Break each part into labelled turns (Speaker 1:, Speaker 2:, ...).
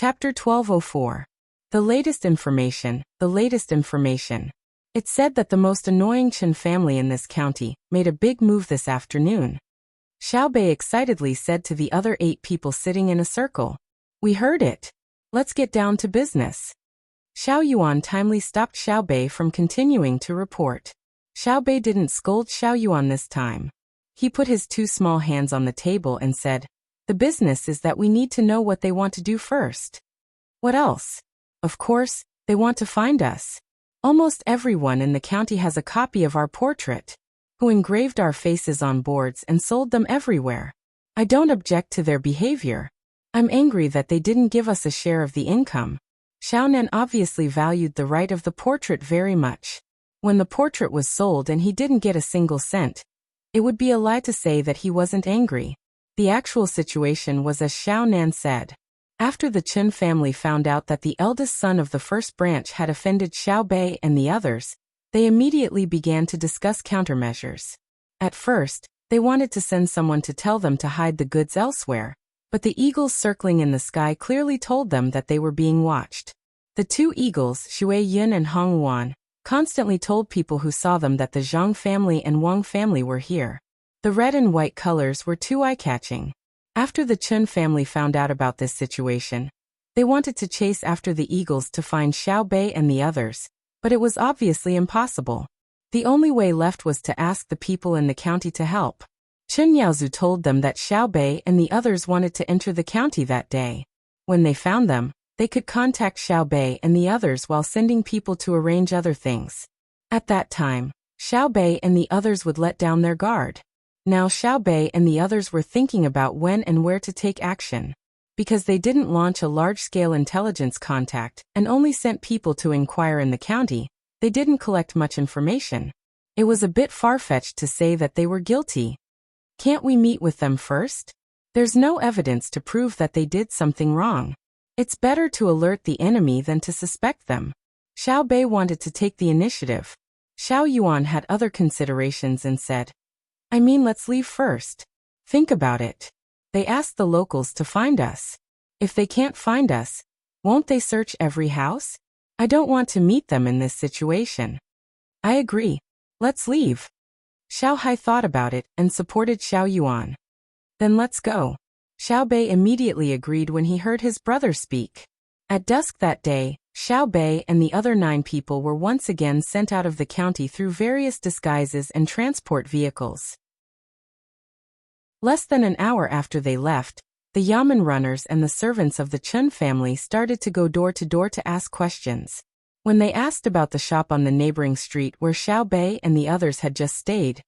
Speaker 1: Chapter 1204. The latest information, the latest information. It said that the most annoying Chen family in this county made a big move this afternoon. Xiao Bei excitedly said to the other 8 people sitting in a circle. We heard it. Let's get down to business. Xiao Yuan timely stopped Xiao Bei from continuing to report. Xiao Bei didn't scold Xiao Yuan this time. He put his 2 small hands on the table and said, the business is that we need to know what they want to do first. What else? Of course, they want to find us. Almost everyone in the county has a copy of our portrait, who engraved our faces on boards and sold them everywhere. I don't object to their behavior. I'm angry that they didn't give us a share of the income. Xiaonan obviously valued the right of the portrait very much. When the portrait was sold and he didn't get a single cent, it would be a lie to say that he wasn't angry. The actual situation was as Xiaonan said. After the Chen family found out that the eldest son of the first branch had offended Xiao Bei and the others, they immediately began to discuss countermeasures. At first, they wanted to send someone to tell them to hide the goods elsewhere, but the eagles circling in the sky clearly told them that they were being watched. The 2 eagles, Xue Yun and Hong Wan, constantly told people who saw them that the Zhang family and Wang family were here. The red and white colors were too eye-catching. After the Chen family found out about this situation, they wanted to chase after the eagles to find Xiao Bei and the others, but it was obviously impossible. The only way left was to ask the people in the county to help. Chen Yaozu told them that Xiao Bei and the others wanted to enter the county that day. When they found them, they could contact Xiao Bei and the others while sending people to arrange other things. At that time, Xiao Bei and the others would let down their guard. Now Xiao Bei and the others were thinking about when and where to take action. Because they didn't launch a large-scale intelligence contact and only sent people to inquire in the county, they didn't collect much information. It was a bit far-fetched to say that they were guilty. Can't we meet with them first? There's no evidence to prove that they did something wrong. It's better to alert the enemy than to suspect them. Xiao Bei wanted to take the initiative. Xiao Yuan had other considerations and said, I mean, let's leave first. Think about it. They asked the locals to find us. If they can't find us, won't they search every house? I don't want to meet them in this situation. I agree. Let's leave. Xiao Hai thought about it and supported Xiao Yuan. Then let's go. Xiao Bei immediately agreed when he heard his brother speak. At dusk that day, Xiao Bei and the other 9 people were once again sent out of the county through various disguises and transport vehicles. Less than an hour after they left, the Yamen runners and the servants of the Chen family started to go door to door to ask questions. When they asked about the shop on the neighboring street where Xiao Bei and the others had just stayed,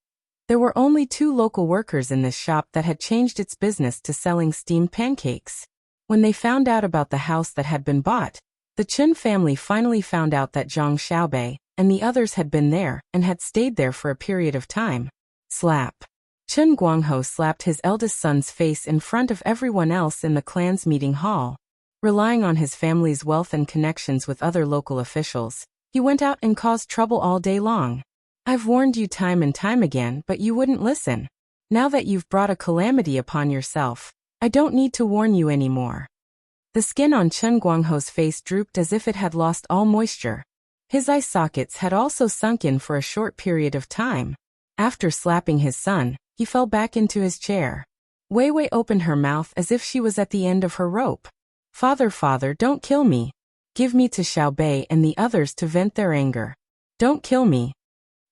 Speaker 1: there were only 2 local workers in this shop that had changed its business to selling steamed pancakes. When they found out about the house that had been bought, the Chen family finally found out that Zhang Xiaobei and the others had been there and had stayed there for a period of time. Slap. Chen Guangho slapped his eldest son's face in front of everyone else in the clan's meeting hall. Relying on his family's wealth and connections with other local officials, he went out and caused trouble all day long. I've warned you time and time again, but you wouldn't listen. Now that you've brought a calamity upon yourself, I don't need to warn you anymore. The skin on Chen Guangho's face drooped as if it had lost all moisture. His eye sockets had also sunk in for a short period of time. After slapping his son, he fell back into his chair. Wei Wei opened her mouth as if she was at the end of her rope. Father, don't kill me. Give me to Xiao Bei and the others to vent their anger. Don't kill me.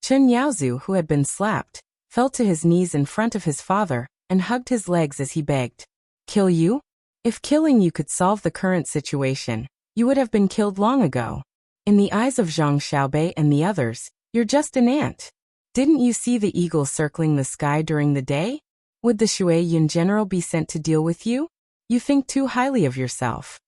Speaker 1: Chen Yaozu, who had been slapped, fell to his knees in front of his father and hugged his legs as he begged. Kill you? If killing you could solve the current situation, you would have been killed long ago. In the eyes of Zhang Xiaobei and the others, you're just an ant. Didn't you see the eagle circling the sky during the day? Would the Xue Yun general be sent to deal with you? You think too highly of yourself.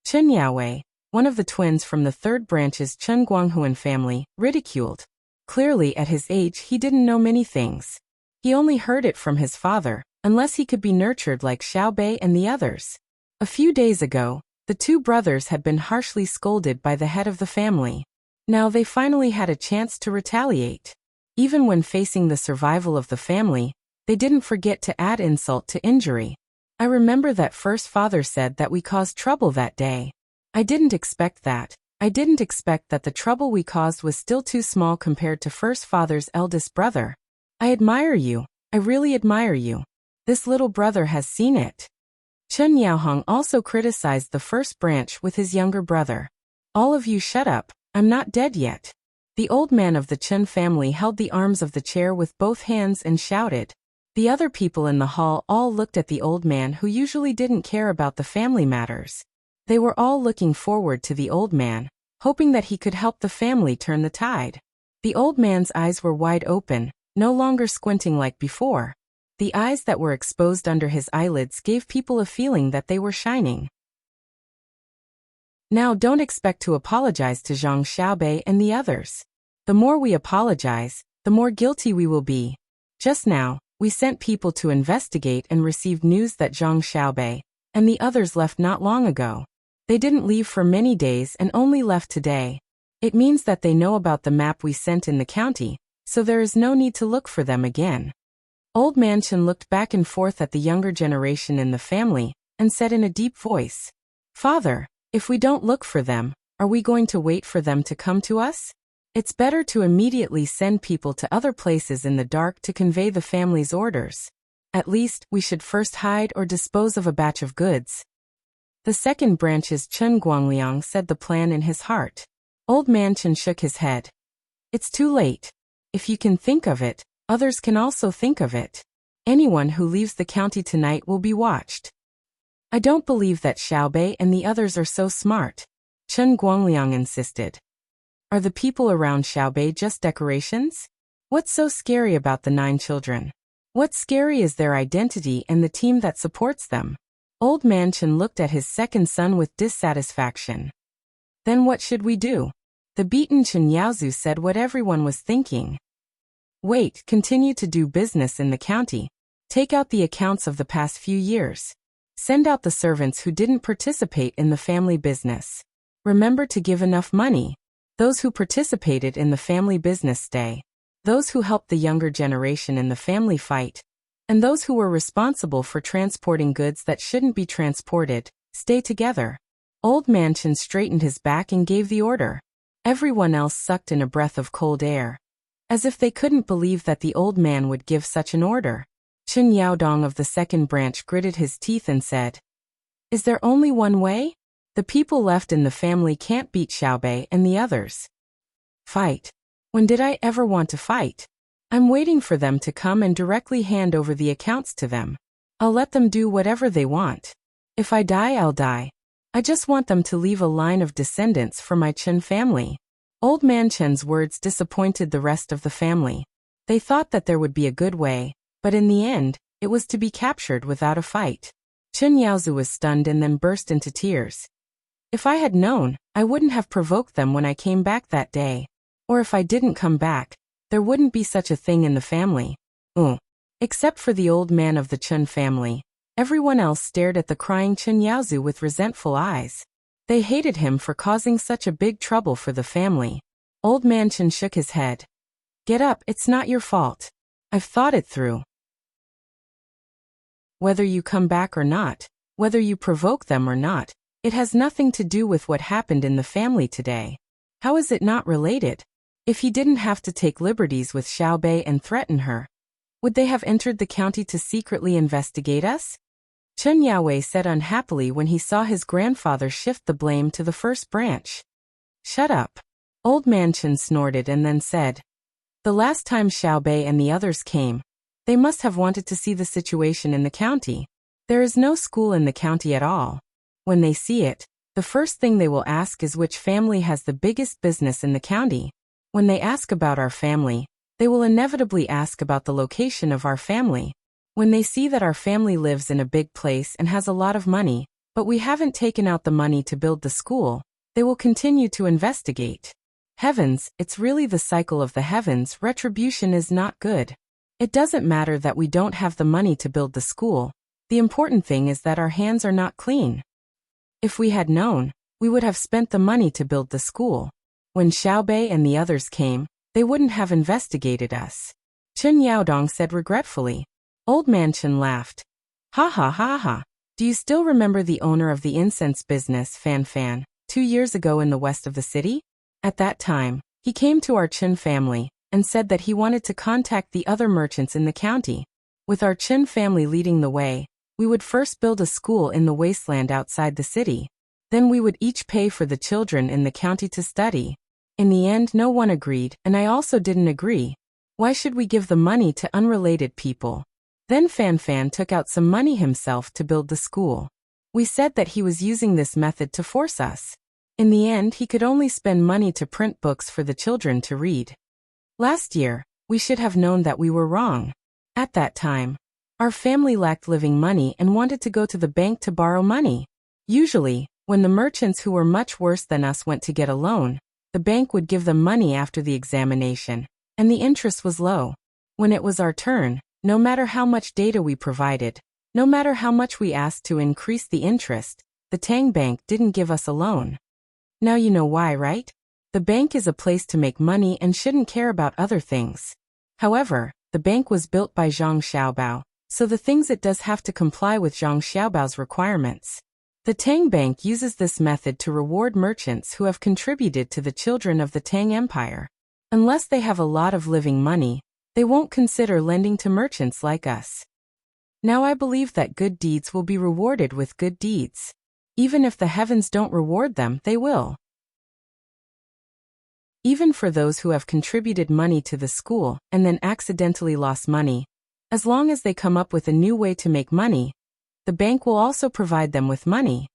Speaker 1: Chen Yaowei, one of the twins from the 3rd branch's Chen Guanghuan family, ridiculed. Clearly at his age he didn't know many things. He only heard it from his father, unless he could be nurtured like Xiao Bei and the others. A few days ago, the 2 brothers had been harshly scolded by the head of the family. Now they finally had a chance to retaliate. Even when facing the survival of the family, they didn't forget to add insult to injury. I remember that first father said that we caused trouble that day. I didn't expect that. I didn't expect that the trouble we caused was still too small compared to first father's eldest brother. I admire you. I really admire you. This little brother has seen it. Chen Yaohong also criticized the first branch with his younger brother. All of you shut up, I'm not dead yet. The old man of the Chen family held the arms of the chair with both hands and shouted. The other people in the hall all looked at the old man who usually didn't care about the family matters. They were all looking forward to the old man, hoping that he could help the family turn the tide. The old man's eyes were wide open, no longer squinting like before. The eyes that were exposed under his eyelids gave people a feeling that they were shining. Now don't expect to apologize to Zhang Xiaobei and the others. The more we apologize, the more guilty we will be. Just now, we sent people to investigate and received news that Zhang Xiaobei and the others left not long ago. They didn't leave for many days and only left today. It means that they know about the map we sent in the county, so there is no need to look for them again. Old Man Chen looked back and forth at the younger generation in the family and said in a deep voice, "Father, if we don't look for them, are we going to wait for them to come to us? It's better to immediately send people to other places in the dark to convey the family's orders. At least, we should first hide or dispose of a batch of goods." The second branch's Chen Guangliang said the plan in his heart. Old Man Chen shook his head. "It's too late. If you can think of it, others can also think of it. Anyone who leaves the county tonight will be watched." "I don't believe that Xiaobei and the others are so smart," Chen Guangliang insisted. "Are the people around Xiaobei just decorations? What's so scary about the 9 children? What's scary is their identity and the team that supports them." Old Man Chen looked at his second son with dissatisfaction. "Then what should we do?" The beaten Chen Yaozu said what everyone was thinking. "Wait, continue to do business in the county. Take out the accounts of the past few years. Send out the servants who didn't participate in the family business. Remember to give enough money. Those who participated in the family business stay. Those who helped the younger generation in the family fight. And those who were responsible for transporting goods that shouldn't be transported, stay together." Old Man Chen straightened his back and gave the order. Everyone else sucked in a breath of cold air, as if they couldn't believe that the old man would give such an order. Chen Yaodong of the second branch gritted his teeth and said, "Is there only one way? The people left in the family can't beat Xiaobei and the others. Fight? When did I ever want to fight? I'm waiting for them to come and directly hand over the accounts to them. I'll let them do whatever they want. If I die, I'll die. I just want them to leave a line of descendants for my Chen family." Old Man Chen's words disappointed the rest of the family. They thought that there would be a good way, but in the end, it was to be captured without a fight. Chen Yaozu was stunned and then burst into tears. "If I had known, I wouldn't have provoked them when I came back that day. Or if I didn't come back, there wouldn't be such a thing in the family." Except for the old man of the Chen family, everyone else stared at the crying Chen Yaozu with resentful eyes. They hated him for causing such a big trouble for the family. Old Man Chen shook his head. "Get up, it's not your fault. I've thought it through. Whether you come back or not, whether you provoke them or not, it has nothing to do with what happened in the family today. How is it not related? If he didn't have to take liberties with Xiaobei and threaten her, would they have entered the county to secretly investigate us?" Chen Yaowei said unhappily when he saw his grandfather shift the blame to the first branch. "Shut up." Old Man Chen snorted and then said, "The last time Xiaobei and the others came, they must have wanted to see the situation in the county. There is no school in the county at all. When they see it, the first thing they will ask is which family has the biggest business in the county. When they ask about our family, they will inevitably ask about the location of our family. When they see that our family lives in a big place and has a lot of money, but we haven't taken out the money to build the school, they will continue to investigate. Heavens, it's really the cycle of the heavens. Retribution is not good. It doesn't matter that we don't have the money to build the school. The important thing is that our hands are not clean. If we had known, we would have spent the money to build the school. When Xiaobei and the others came, they wouldn't have investigated us." Chen Yaodong said regretfully. Old Man Chen laughed. "Ha ha ha ha. Do you still remember the owner of the incense business, Fan Fan, 2 years ago in the west of the city? At that time, he came to our Chin family and said that he wanted to contact the other merchants in the county. With our Chin family leading the way, we would first build a school in the wasteland outside the city. Then we would each pay for the children in the county to study. In the end, no one agreed, and I also didn't agree. Why should we give the money to unrelated people? Then Fan Fan took out some money himself to build the school. We said that he was using this method to force us. In the end, he could only spend money to print books for the children to read. Last year, we should have known that we were wrong. At that time, our family lacked living money and wanted to go to the bank to borrow money. Usually, when the merchants who were much worse than us went to get a loan, the bank would give them money after the examination, and the interest was low. When it was our turn, no matter how much data we provided, no matter how much we asked to increase the interest, the Tang Bank didn't give us a loan. Now you know why, right? The bank is a place to make money and shouldn't care about other things. However, the bank was built by Zhang Xiaobao, so the things it does have to comply with Zhang Xiaobao's requirements. The Tang Bank uses this method to reward merchants who have contributed to the children of the Tang Empire. Unless they have a lot of living money, they won't consider lending to merchants like us. Now I believe that good deeds will be rewarded with good deeds. Even if the heavens don't reward them, they will. Even for those who have contributed money to the school and then accidentally lost money, as long as they come up with a new way to make money, the bank will also provide them with money.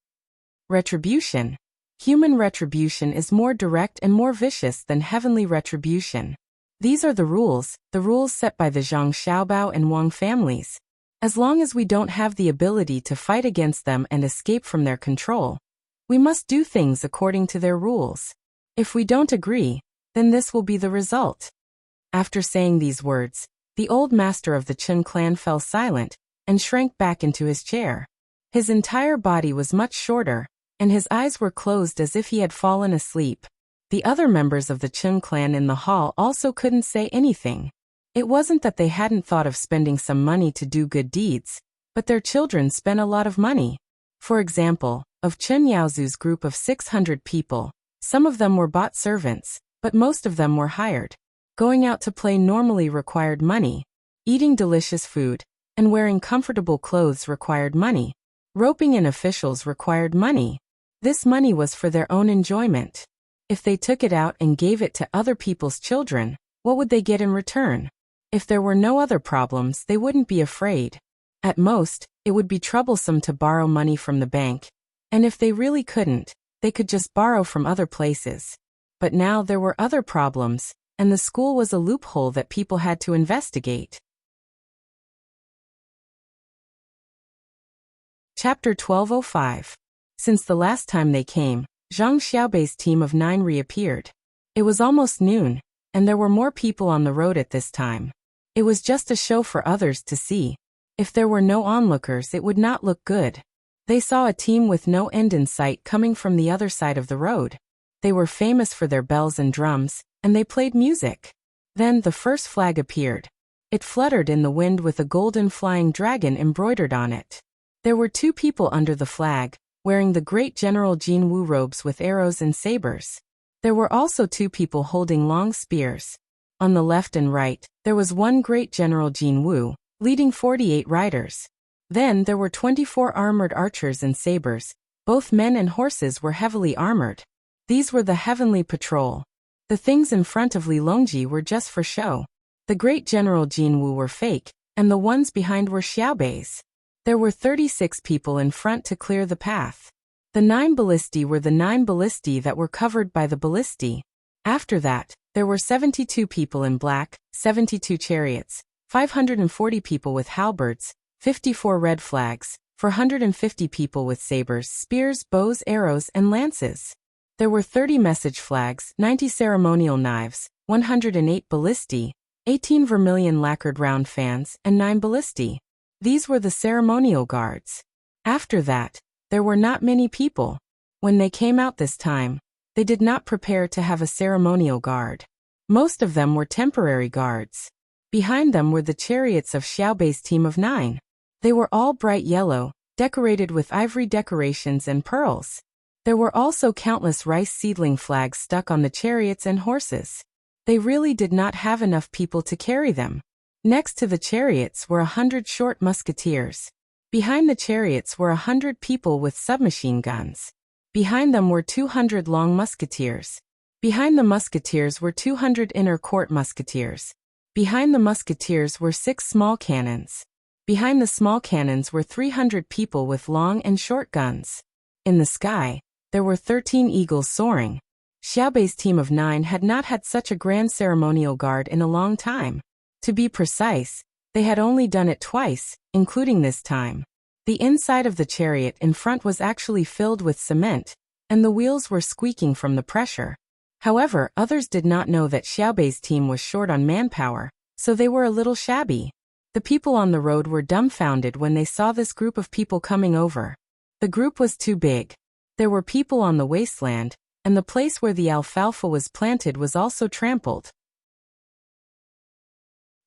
Speaker 1: Retribution. Human retribution is more direct and more vicious than heavenly retribution. These are the rules set by the Zhang Xiaobao and Wang families. As long as we don't have the ability to fight against them and escape from their control, we must do things according to their rules. If we don't agree, then this will be the result. After saying these words, the old master of the Chen clan fell silent and shrank back into his chair. His entire body was much shorter, and his eyes were closed as if he had fallen asleep. The other members of the Chen clan in the hall also couldn't say anything. It wasn't that they hadn't thought of spending some money to do good deeds, but their children spent a lot of money. For example, of Chen Yaozu's group of 600 people, some of them were bought servants, but most of them were hired. Going out to play normally required money. Eating delicious food and wearing comfortable clothes required money. Roping in officials required money. This money was for their own enjoyment. If they took it out and gave it to other people's children, what would they get in return? If there were no other problems, they wouldn't be afraid. At most, it would be troublesome to borrow money from the bank. And if they really couldn't, they could just borrow from other places. But now there were other problems, and the school was a loophole that people had to investigate. Chapter 1205. Since the last time they came, Zhang Xiaobei's team of 9 reappeared. It was almost noon, and there were more people on the road at this time. It was just a show for others to see. If there were no onlookers, it would not look good. They saw a team with no end in sight coming from the other side of the road. They were famous for their bells and drums, and they played music. Then the first flag appeared. It fluttered in the wind with a golden flying dragon embroidered on it. There were 2 people under the flag, wearing the great General Jin Wu robes with arrows and sabers. There were also 2 people holding long spears. On the left and right, there was one great General Jin Wu, leading 48 riders. Then there were 24 armored archers and sabers. Both men and horses were heavily armored. These were the heavenly patrol. The things in front of Li Longji were just for show. The great General Jin Wu were fake, and the ones behind were Xiaobei's. There were 36 people in front to clear the path. The 9 ballistae were the 9 ballistae that were covered by the ballistae. After that, there were 72 people in black, 72 chariots, 540 people with halberds, 54 red flags, 450 people with sabers, spears, bows, arrows, and lances. There were 30 message flags, 90 ceremonial knives, 108 ballistae, 18 vermilion lacquered round fans, and 9 ballistae. These were the ceremonial guards. After that, there were not many people. When they came out this time, they did not prepare to have a ceremonial guard. Most of them were temporary guards. Behind them were the chariots of Xiaobei's team of 9. They were all bright yellow, decorated with ivory decorations and pearls. There were also countless rice seedling flags stuck on the chariots and horses. They really did not have enough people to carry them. Next to the chariots were 100 short musketeers. Behind the chariots were 100 people with submachine guns. Behind them were 200 long musketeers. Behind the musketeers were 200 inner court musketeers. Behind the musketeers were 6 small cannons. Behind the small cannons were 300 people with long and short guns. In the sky, there were 13 eagles soaring. Xiaobei's team of 9 had not had such a grand ceremonial guard in a long time. To be precise, they had only done it twice, including this time. The inside of the chariot in front was actually filled with cement, and the wheels were squeaking from the pressure. However, others did not know that Xiaobei's team was short on manpower, so they were a little shabby. The people on the road were dumbfounded when they saw this group of people coming over. The group was too big. There were people on the wasteland, and the place where the alfalfa was planted was also trampled.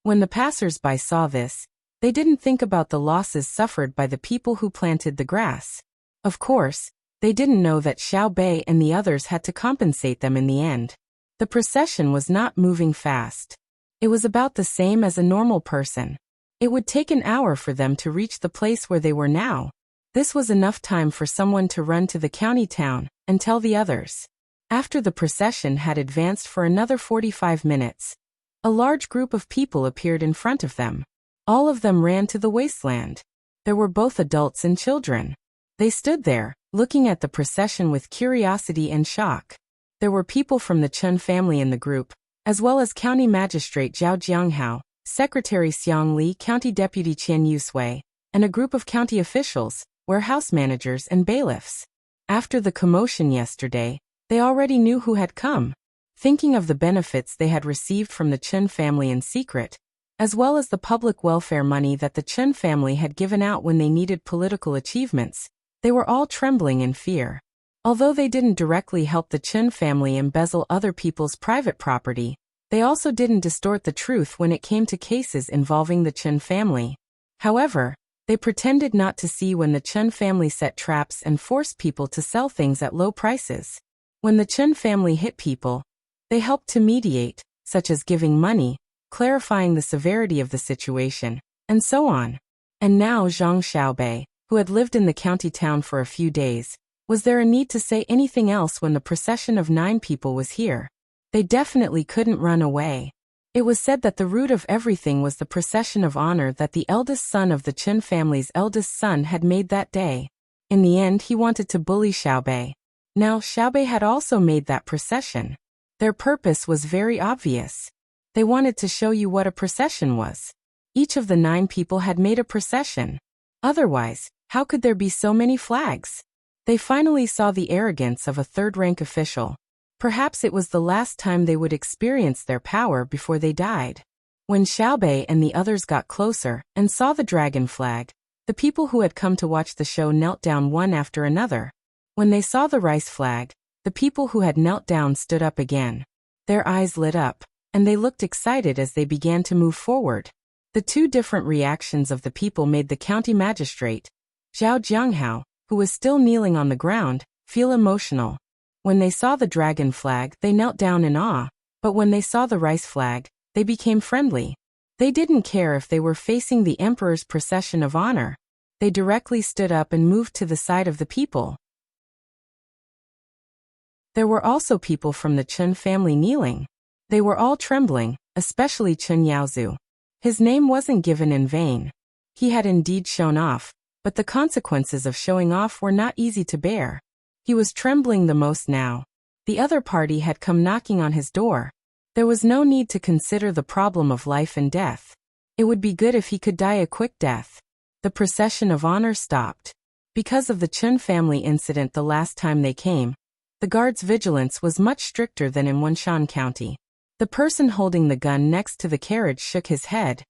Speaker 1: When the passers-by saw this, they didn't think about the losses suffered by the people who planted the grass. Of course, they didn't know that Xiaobei and the others had to compensate them in the end. The procession was not moving fast. It was about the same as a normal person. It would take an hour for them to reach the place where they were now. This was enough time for someone to run to the county town and tell the others. After the procession had advanced for another 45 minutes, a large group of people appeared in front of them. All of them ran to the wasteland. There were both adults and children. They stood there, looking at the procession with curiosity and shock. There were people from the Chen family in the group, as well as County Magistrate Zhao Jianghao, Secretary Xiang Li, County Deputy Qian Yusui, and a group of county officials, warehouse managers and bailiffs. After the commotion yesterday, they already knew who had come. Thinking of the benefits they had received from the Chen family in secret, as well as the public welfare money that the Chen family had given out when they needed political achievements, they were all trembling in fear. Although they didn't directly help the Chen family embezzle other people's private property, they also didn't distort the truth when it came to cases involving the Chen family. However, they pretended not to see when the Chen family set traps and forced people to sell things at low prices. When the Chen family hit people, they helped to mediate, such as giving money, clarifying the severity of the situation, and so on. And now Zhang Xiaobei, who had lived in the county town for a few days, was there a need to say anything else when the procession of 9 people was here? They definitely couldn't run away. It was said that the root of everything was the procession of honor that the eldest son of the Chen family's eldest son had made that day. In the end, he wanted to bully Xiaobei. Now, Xiaobei had also made that procession. Their purpose was very obvious. They wanted to show you what a procession was. Each of the 9 people had made a procession. Otherwise, how could there be so many flags? They finally saw the arrogance of a third-rank official. Perhaps it was the last time they would experience their power before they died. When Xiaobei and the others got closer and saw the dragon flag, the people who had come to watch the show knelt down one after another. When they saw the rice flag, the people who had knelt down stood up again. Their eyes lit up, and they looked excited as they began to move forward. The 2 different reactions of the people made the county magistrate, Zhao Jianghao, who was still kneeling on the ground, feel emotional. When they saw the dragon flag, they knelt down in awe, but when they saw the rice flag, they became friendly. They didn't care if they were facing the emperor's procession of honor. They directly stood up and moved to the side of the people. There were also people from the Chen family kneeling. They were all trembling, especially Chen Yaozu. His name wasn't given in vain. He had indeed shown off, but the consequences of showing off were not easy to bear. He was trembling the most now. The other party had come knocking on his door. There was no need to consider the problem of life and death. It would be good if he could die a quick death. The procession of honor stopped. Because of the Chen family incident the last time they came, the guard's vigilance was much stricter than in Wenshan County. The person holding the gun next to the carriage shook his head,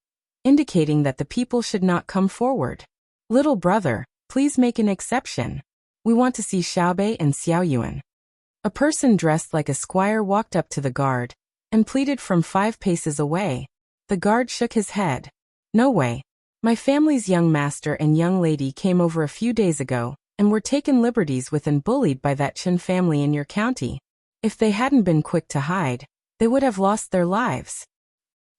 Speaker 1: indicating that the people should not come forward. "Little brother, please make an exception. We want to see Xiaobei and Xiaoyuan." A person dressed like a squire walked up to the guard and pleaded from 5 paces away. The guard shook his head. "No way. My family's young master and young lady came over a few days ago, and were taken liberties with and bullied by that Chen family in your county. If they hadn't been quick to hide, they would have lost their lives.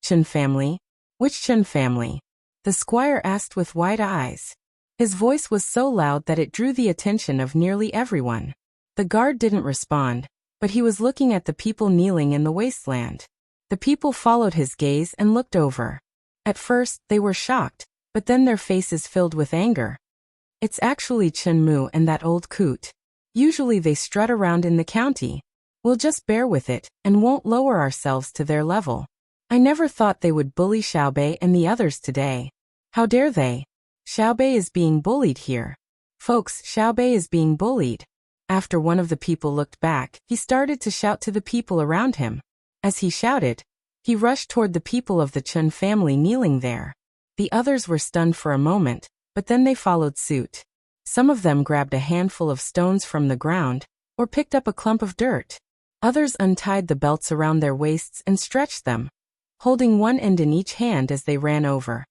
Speaker 1: Chen family? Which Chen family? The squire asked with wide eyes. His voice was so loud that it drew the attention of nearly everyone. The guard didn't respond, but he was looking at the people kneeling in the wasteland. The people followed his gaze and looked over. At first, they were shocked, but then their faces filled with anger. It's actually Chen Mu and that old coot. Usually they strut around in the county. We'll just bear with it, and won't lower ourselves to their level. I never thought they would bully Xiaobei and the others today. How dare they? Xiaobei is being bullied here. Folks, Xiaobei is being bullied. After one of the people looked back, he started to shout to the people around him. As he shouted, he rushed toward the people of the Chen family kneeling there. The others were stunned for a moment, but then they followed suit. Some of them grabbed a handful of stones from the ground, or picked up a clump of dirt. Others untied the belts around their waists and stretched them, holding one end in each hand as they ran over.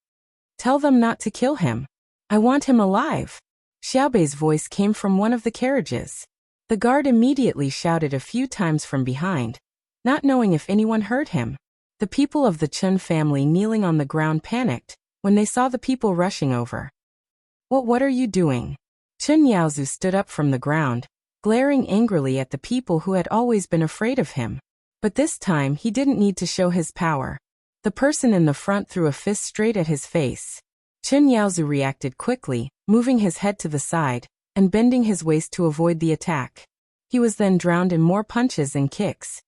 Speaker 1: Tell them not to kill him. I want him alive. Xiaobei's voice came from one of the carriages. The guard immediately shouted a few times from behind, not knowing if anyone heard him. The people of the Chen family kneeling on the ground panicked when they saw the people rushing over. What are you doing? Chen Yaozu stood up from the ground, glaring angrily at the people who had always been afraid of him. But this time he didn't need to show his power. The person in the front threw a fist straight at his face. Chen Yaozu reacted quickly, moving his head to the side, and bending his waist to avoid the attack. He was then drowned in more punches and kicks.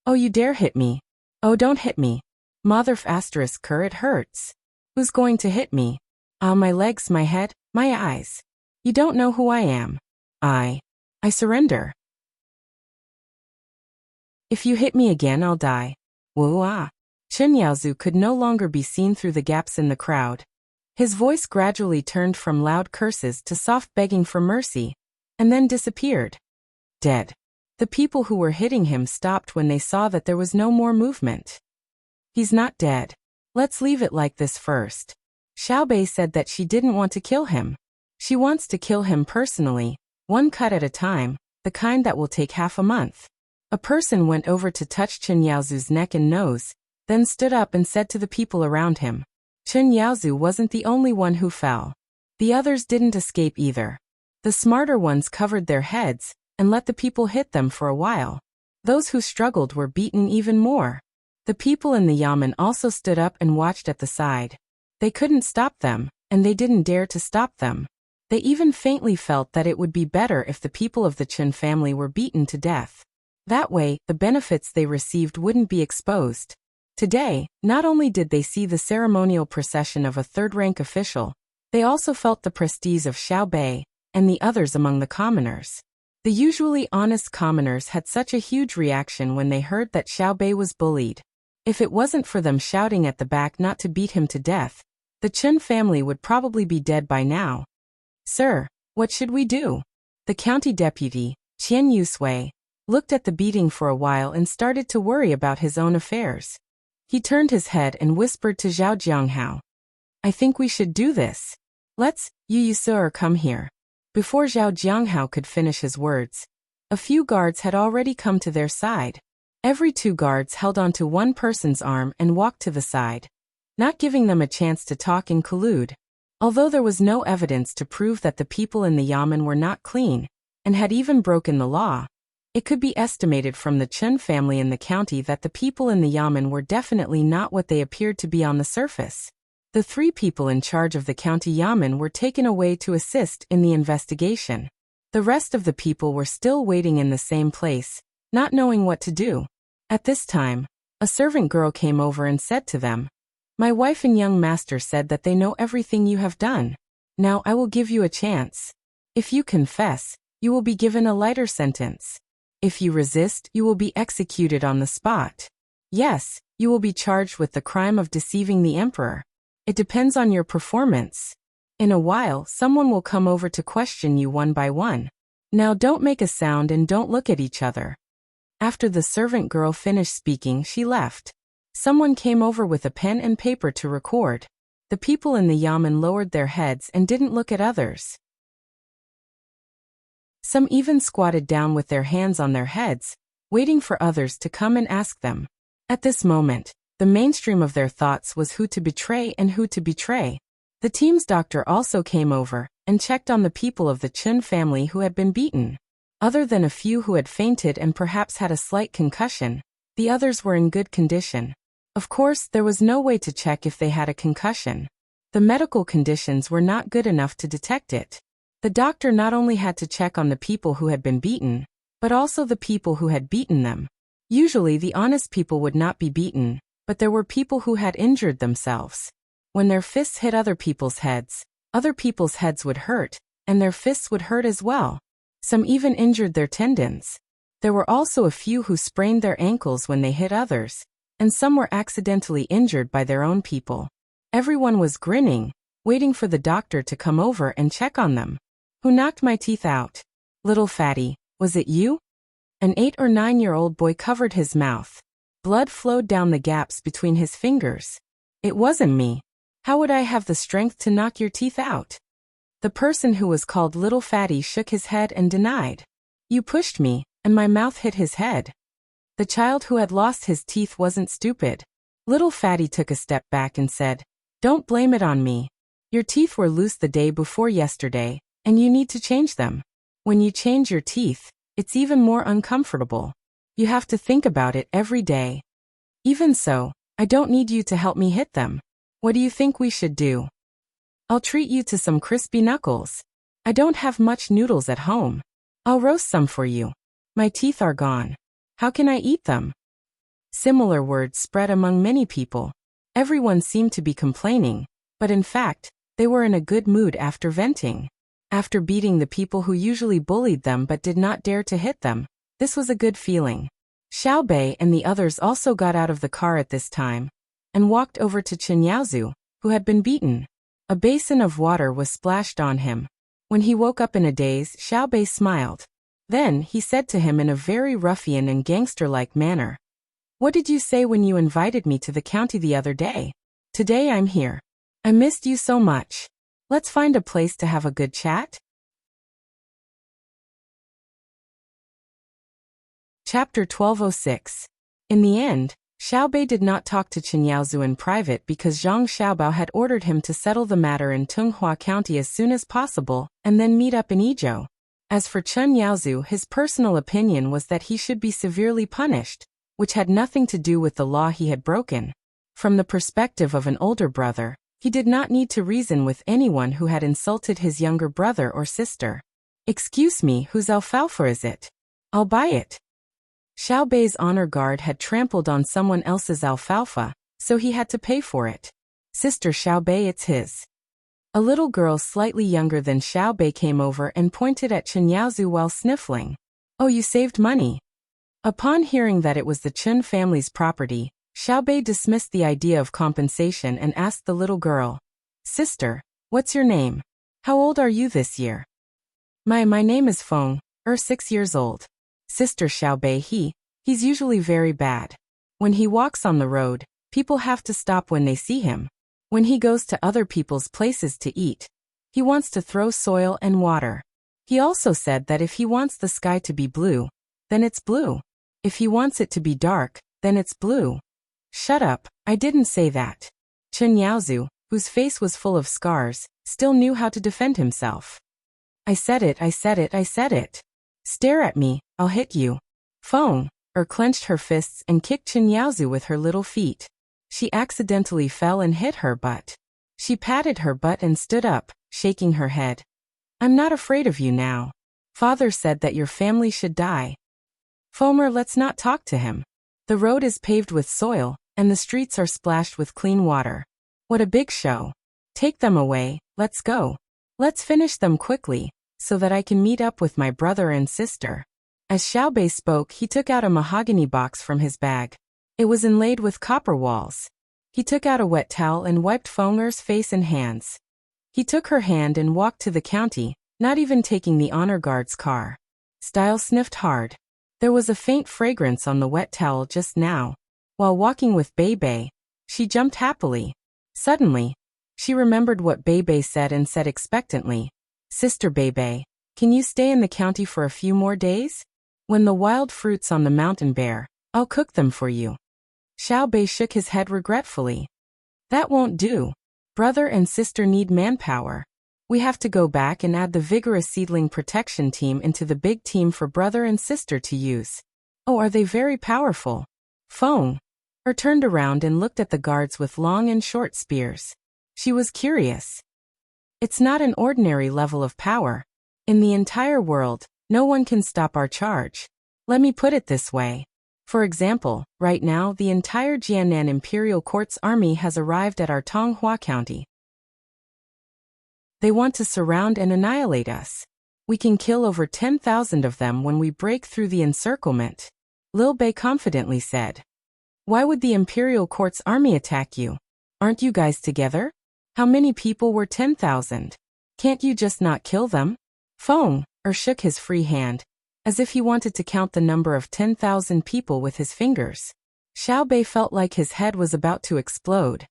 Speaker 1: Oh, you dare hit me. Oh, don't hit me. Motherf asterisk cur, it hurts. Who's going to hit me? My legs, my head, my eyes. You don't know who I am. I surrender. If you hit me again, I'll die. Woo-ah. Chen Yaozu could no longer be seen through the gaps in the crowd. His voice gradually turned from loud curses to soft begging for mercy, and then disappeared. Dead. The people who were hitting him stopped when they saw that there was no more movement. He's not dead. Let's leave it like this first. Xiaobei said that she didn't want to kill him. She wants to kill him personally, one cut at a time, the kind that will take half a month. A person went over to touch Chen Yaozu's neck and nose, then stood up and said to the people around him. Chen Yaozu wasn't the only one who fell. The others didn't escape either. The smarter ones covered their heads and let the people hit them for a while. Those who struggled were beaten even more. The people in the yamen also stood up and watched at the side. They couldn't stop them, and they didn't dare to stop them. They even faintly felt that it would be better if the people of the Chen family were beaten to death. That way, the benefits they received wouldn't be exposed. Today, not only did they see the ceremonial procession of a third-rank official, they also felt the prestige of Xiaobei and the others among the commoners. The usually honest commoners had such a huge reaction when they heard that Xiaobei was bullied. If it wasn't for them shouting at the back not to beat him to death, the Chen family would probably be dead by now. Sir, what should we do? The county deputy, Qian Yusui, looked at the beating for a while and started to worry about his own affairs. He turned his head and whispered to Zhao Jianghao. I think we should do this. Let's, Yu Yusui, come here. Before Zhao Jianghao could finish his words, a few guards had already come to their side. Every 2 guards held onto one person's arm and walked to the side, not giving them a chance to talk and collude. Although there was no evidence to prove that the people in the yamen were not clean, and had even broken the law, it could be estimated from the Chen family in the county that the people in the yamen were definitely not what they appeared to be on the surface. The 3 people in charge of the county yamen were taken away to assist in the investigation. The rest of the people were still waiting in the same place, not knowing what to do. At this time, a servant girl came over and said to them, My wife and young master said that they know everything you have done. Now I will give you a chance. If you confess, you will be given a lighter sentence. If you resist, you will be executed on the spot. Yes, you will be charged with the crime of deceiving the emperor. It depends on your performance. In a while, someone will come over to question you one by one. Now don't make a sound and don't look at each other. After the servant girl finished speaking, she left. Someone came over with a pen and paper to record. The people in the yamen lowered their heads and didn't look at others. Some even squatted down with their hands on their heads, waiting for others to come and ask them. At this moment, the mainstream of their thoughts was who to betray and who to betray. The team's doctor also came over and checked on the people of the Chun family who had been beaten. Other than a few who had fainted and perhaps had a slight concussion, the others were in good condition. Of course, there was no way to check if they had a concussion. The medical conditions were not good enough to detect it. The doctor not only had to check on the people who had been beaten, but also the people who had beaten them. Usually the honest people would not be beaten, but there were people who had injured themselves. When their fists hit other people's heads would hurt, and their fists would hurt as well. Some even injured their tendons. There were also a few who sprained their ankles when they hit others, and some were accidentally injured by their own people. Everyone was grinning, waiting for the doctor to come over and check on them. Who knocked my teeth out? Little fatty, was it you? An 8 or 9-year-old boy covered his mouth. Blood flowed down the gaps between his fingers. It wasn't me. How would I have the strength to knock your teeth out? The person who was called Little Fatty shook his head and denied. You pushed me, and my mouth hit his head. The child who had lost his teeth wasn't stupid. Little Fatty took a step back and said, Don't blame it on me. Your teeth were loose the day before yesterday, and you need to change them. When you change your teeth, it's even more uncomfortable. You have to think about it every day. Even so, I don't need you to help me hit them. What do you think we should do? I'll treat you to some crispy knuckles. I don't have much noodles at home. I'll roast some for you. My teeth are gone. How can I eat them? Similar words spread among many people. Everyone seemed to be complaining, but in fact, they were in a good mood after venting. After beating the people who usually bullied them but did not dare to hit them, this was a good feeling. Xiao Bei and the others also got out of the car at this time and walked over to Chen Yaozu, who had been beaten. A basin of water was splashed on him. When he woke up in a daze, Xiao Bei smiled. Then he said to him in a very ruffian and gangster-like manner, What did you say when you invited me to the county the other day? Today I'm here. I missed you so much. Let's find a place to have a good chat. Chapter 1206. In the end, Xiao Bei did not talk to Chen Yaozu in private because Zhang Xiaobao had ordered him to settle the matter in Tunghua County as soon as possible and then meet up in Yizhou. As for Chen Yaozu, his personal opinion was that he should be severely punished, which had nothing to do with the law he had broken. From the perspective of an older brother, he did not need to reason with anyone who had insulted his younger brother or sister. Excuse me, whose alfalfa is it? I'll buy it. Xiao Bei's honor guard had trampled on someone else's alfalfa, so he had to pay for it. Sister Xiao Bei, it's his. A little girl slightly younger than Xiao Bei came over and pointed at Chen Yaozu while sniffling. Oh, you saved money. Upon hearing that it was the Chun family's property, Xiao Bei dismissed the idea of compensation and asked the little girl, Sister, what's your name? How old are you this year? My name is Feng, 6 years old. Sister Xiao Bei, he's usually very bad. When he walks on the road, people have to stop when they see him. When he goes to other people's places to eat, he wants to throw soil and water. He also said that if he wants the sky to be blue, then it's blue. If he wants it to be dark, then it's blue. Shut up, I didn't say that. Chen Yaozu, whose face was full of scars, still knew how to defend himself. I said it. Stare at me, I'll hit you. Feng clenched her fists and kicked Chen Yaozu with her little feet. She accidentally fell and hit her butt. She patted her butt and stood up, shaking her head. I'm not afraid of you now. Father said that your family should die. Fomer, let's not talk to him. The road is paved with soil, and the streets are splashed with clean water. What a big show. Take them away, let's go. Let's finish them quickly, so that I can meet up with my brother and sister. As Xiao Bei spoke, he took out a mahogany box from his bag. It was inlaid with copper walls. He took out a wet towel and wiped Fenger's face and hands. He took her hand and walked to the county, not even taking the honor guard's car. Style sniffed hard. There was a faint fragrance on the wet towel just now. While walking with Bei Bei, she jumped happily. Suddenly, She remembered what Bebe said and said expectantly, "Sister Bebe, can you stay in the county for a few more days? When the wild fruits on the mountain bear, I'll cook them for you." Xiao Bei shook his head regretfully. "That won't do. Brother and sister need manpower. We have to go back and add the vigorous seedling protection team into the big team for brother and sister to use." "Oh, are they very powerful?" Feng turned around and looked at the guards with long and short spears. She was curious. "It's not an ordinary level of power. In the entire world, no one can stop our charge. Let me put it this way. For example, right now the entire Jiannan Imperial Court's army has arrived at our Tonghua County. They want to surround and annihilate us. We can kill over 10,000 of them when we break through the encirclement," Lil Bei confidently said. "Why would the Imperial Court's army attack you? Aren't you guys together? How many people were 10,000? Can't you just not kill them?" Feng shook his free hand, as if he wanted to count the number of 10,000 people with his fingers. Xiao Bei felt like his head was about to explode.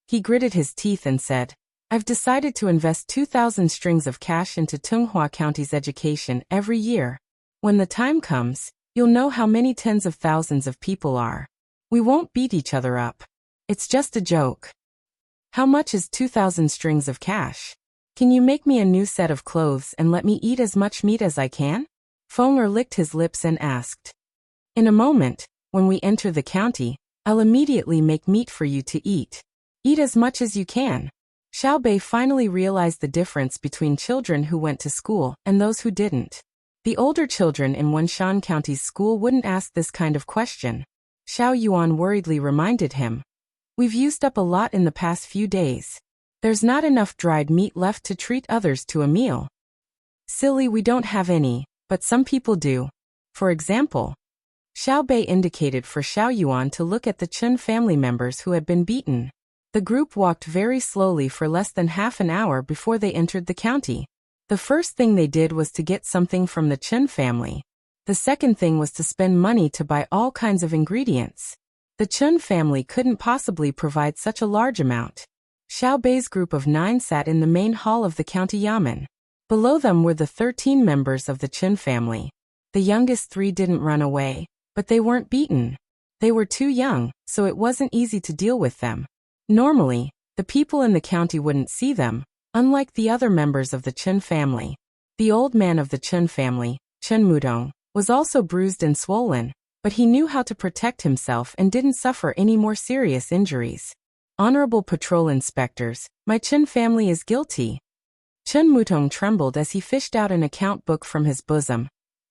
Speaker 1: He gritted his teeth and said, "I've decided to invest 2,000 strings of cash into Tonghua County's education every year. When the time comes, you'll know how many tens of thousands of people are. We won't beat each other up. It's just a joke." "How much is 2,000 strings of cash? Can you make me a new set of clothes and let me eat as much meat as I can?" Feng licked his lips and asked. "In a moment, when we enter the county, I'll immediately make meat for you to eat. Eat as much as you can." Xiao Bei finally realized the difference between children who went to school and those who didn't. The older children in Wenshan County's school wouldn't ask this kind of question. Xiao Yuan worriedly reminded him, "We've used up a lot in the past few days. There's not enough dried meat left to treat others to a meal." "Silly, we don't have any, but some people do. For example." Xiao Bei indicated for Xiao Yuan to look at the Chen family members who had been beaten. The group walked very slowly for less than half an hour before they entered the county. The first thing they did was to get something from the Chen family. The second thing was to spend money to buy all kinds of ingredients. The Chen family couldn't possibly provide such a large amount. Xiao Bei's group of 9 sat in the main hall of the county yamen. Below them were the 13 members of the Chen family. The youngest 3 didn't run away, but they weren't beaten. They were too young, so it wasn't easy to deal with them. Normally, the people in the county wouldn't see them, unlike the other members of the Chen family. The old man of the Chen family, Chen Mudong, was also bruised and swollen, but he knew how to protect himself and didn't suffer any more serious injuries. "Honorable patrol inspectors, my Chen family is guilty." Chen Mudong trembled as he fished out an account book from his bosom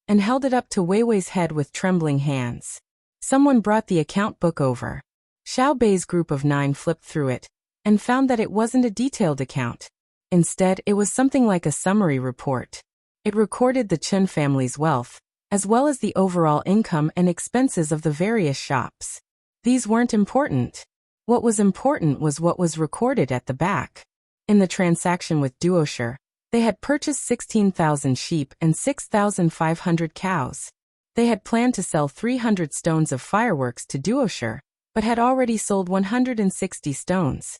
Speaker 1: and held it up to Weiwei's head with trembling hands. Someone brought the account book over. Xiao Bei's group of 9 flipped through it and found that it wasn't a detailed account. Instead, it was something like a summary report. It recorded the Chen family's wealth, as well as the overall income and expenses of the various shops. These weren't important. What was important was what was recorded at the back. In the transaction with Duosher, they had purchased 16,000 sheep and 6,500 cows. They had planned to sell 300 stones of fireworks to Duosher, but had already sold 160 stones.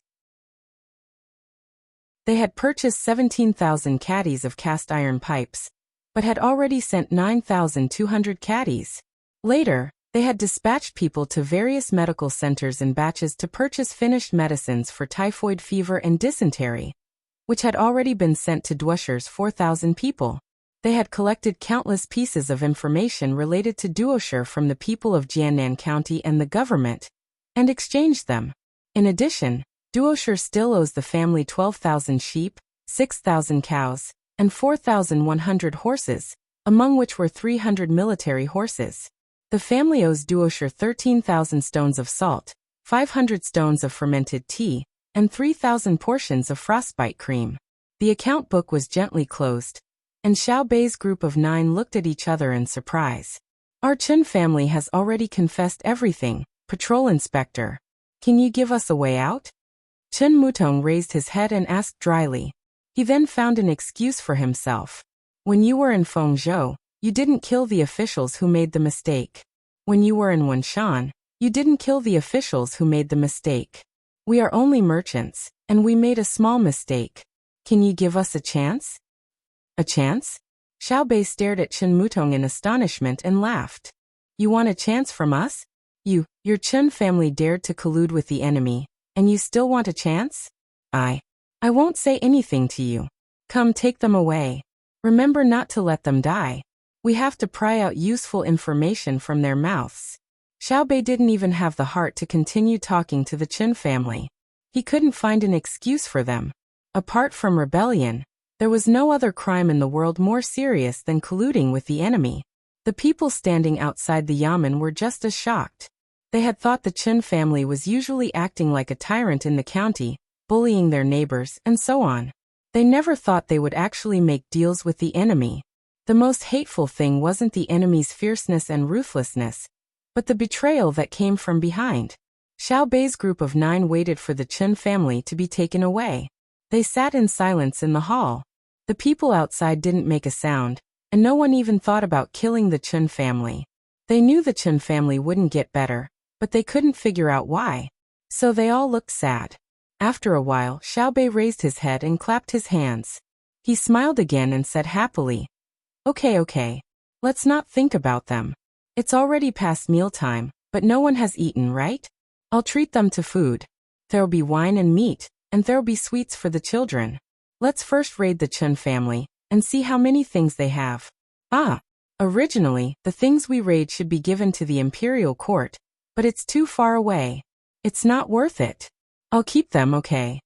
Speaker 1: They had purchased 17,000 caddies of cast iron pipes, but had already sent 9,200 caddies. Later, they had dispatched people to various medical centers in batches to purchase finished medicines for typhoid fever and dysentery, which had already been sent to Duosher's 4,000 people. They had collected countless pieces of information related to Duosher from the people of Jiannan County and the government, and exchanged them. In addition, Duosher still owes the family 12,000 sheep, 6,000 cows, and 4,100 horses, among which were 300 military horses. The family owes Duosher 13,000 stones of salt, 500 stones of fermented tea, and 3,000 portions of frostbite cream. The account book was gently closed, and Xiao Bei's group of 9 looked at each other in surprise. "Our Chen family has already confessed everything, Patrol Inspector. Can you give us a way out?" Chen Mutong raised his head and asked dryly. He then found an excuse for himself. "When you were in Fengzhou, you didn't kill the officials who made the mistake. When you were in Wenshan, you didn't kill the officials who made the mistake. We are only merchants, and we made a small mistake. Can you give us a chance? A chance? Xiaobei stared at Chen Mutong in astonishment and laughed. You want a chance from us? Your Chen family dared to collude with the enemy, and you still want a chance? I won't say anything to you. Come, take them away. Remember not to let them die. We have to pry out useful information from their mouths. Xiaobei didn't even have the heart to continue talking to the Chen family. He couldn't find an excuse for them. Apart from rebellion, there was no other crime in the world more serious than colluding with the enemy. The people standing outside the yamen were just as shocked. They had thought the Chen family was usually acting like a tyrant in the county, bullying their neighbors, and so on. They never thought they would actually make deals with the enemy. The most hateful thing wasn't the enemy's fierceness and ruthlessness, but the betrayal that came from behind. Xiaobei's group of 9 waited for the Chen family to be taken away. They sat in silence in the hall. The people outside didn't make a sound, and no one even thought about killing the Chen family. They knew the Chen family wouldn't get better, but they couldn't figure out why. So they all looked sad. After a while, Xiaobei raised his head and clapped his hands. He smiled again and said happily, Okay. Let's not think about them. It's already past mealtime, but no one has eaten, right? I'll treat them to food. There'll be wine and meat, and there'll be sweets for the children. Let's first raid the Chen family, and see how many things they have. Originally, the things we raid should be given to the imperial court, but it's too far away. It's not worth it. I'll keep them, okay?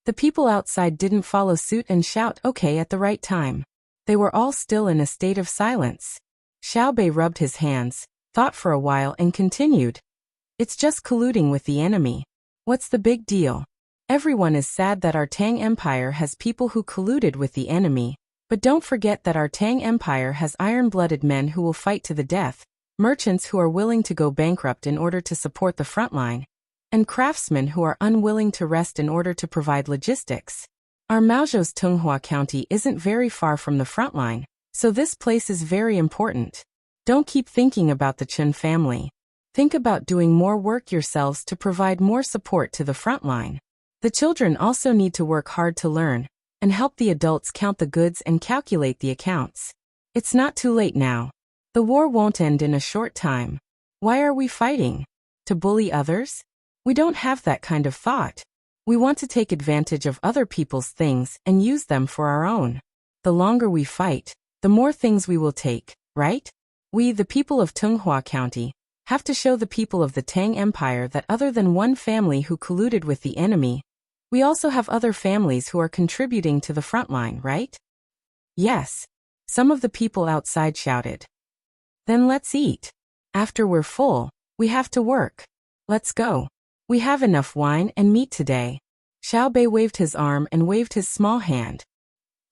Speaker 1: The people outside didn't follow suit and shout okay at the right time. They were all still in a state of silence. Xiaobei rubbed his hands, thought for a while and continued. It's just colluding with the enemy. What's the big deal? Everyone is sad that our Tang Empire has people who colluded with the enemy, but don't forget that our Tang Empire has iron-blooded men who will fight to the death, merchants who are willing to go bankrupt in order to support the front line, and craftsmen who are unwilling to rest in order to provide logistics. Our Maozhou's Tunghua County isn't very far from the front line, so this place is very important. Don't keep thinking about the Chen family. Think about doing more work yourselves to provide more support to the front line. The children also need to work hard to learn, and help the adults count the goods and calculate the accounts. It's not too late now. The war won't end in a short time. Why are we fighting? To bully others? We don't have that kind of thought. We want to take advantage of other people's things and use them for our own. The longer we fight, the more things we will take, right? We, the people of Tunghua County, have to show the people of the Tang Empire that other than one family who colluded with the enemy, we also have other families who are contributing to the front line, right? Yes. Some of the people outside shouted. Then let's eat. After we're full, we have to work. Let's go. We have enough wine and meat today. Xiaobei waved his arm and waved his small hand.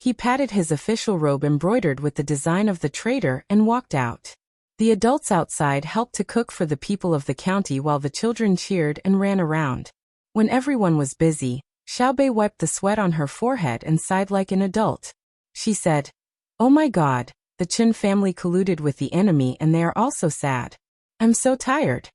Speaker 1: He patted his official robe embroidered with the design of the trader and walked out. The adults outside helped to cook for the people of the county while the children cheered and ran around. When everyone was busy, Xiaobei wiped the sweat on her forehead and sighed like an adult. She said, Oh my God, the Chen family colluded with the enemy and they are also sad. I'm so tired.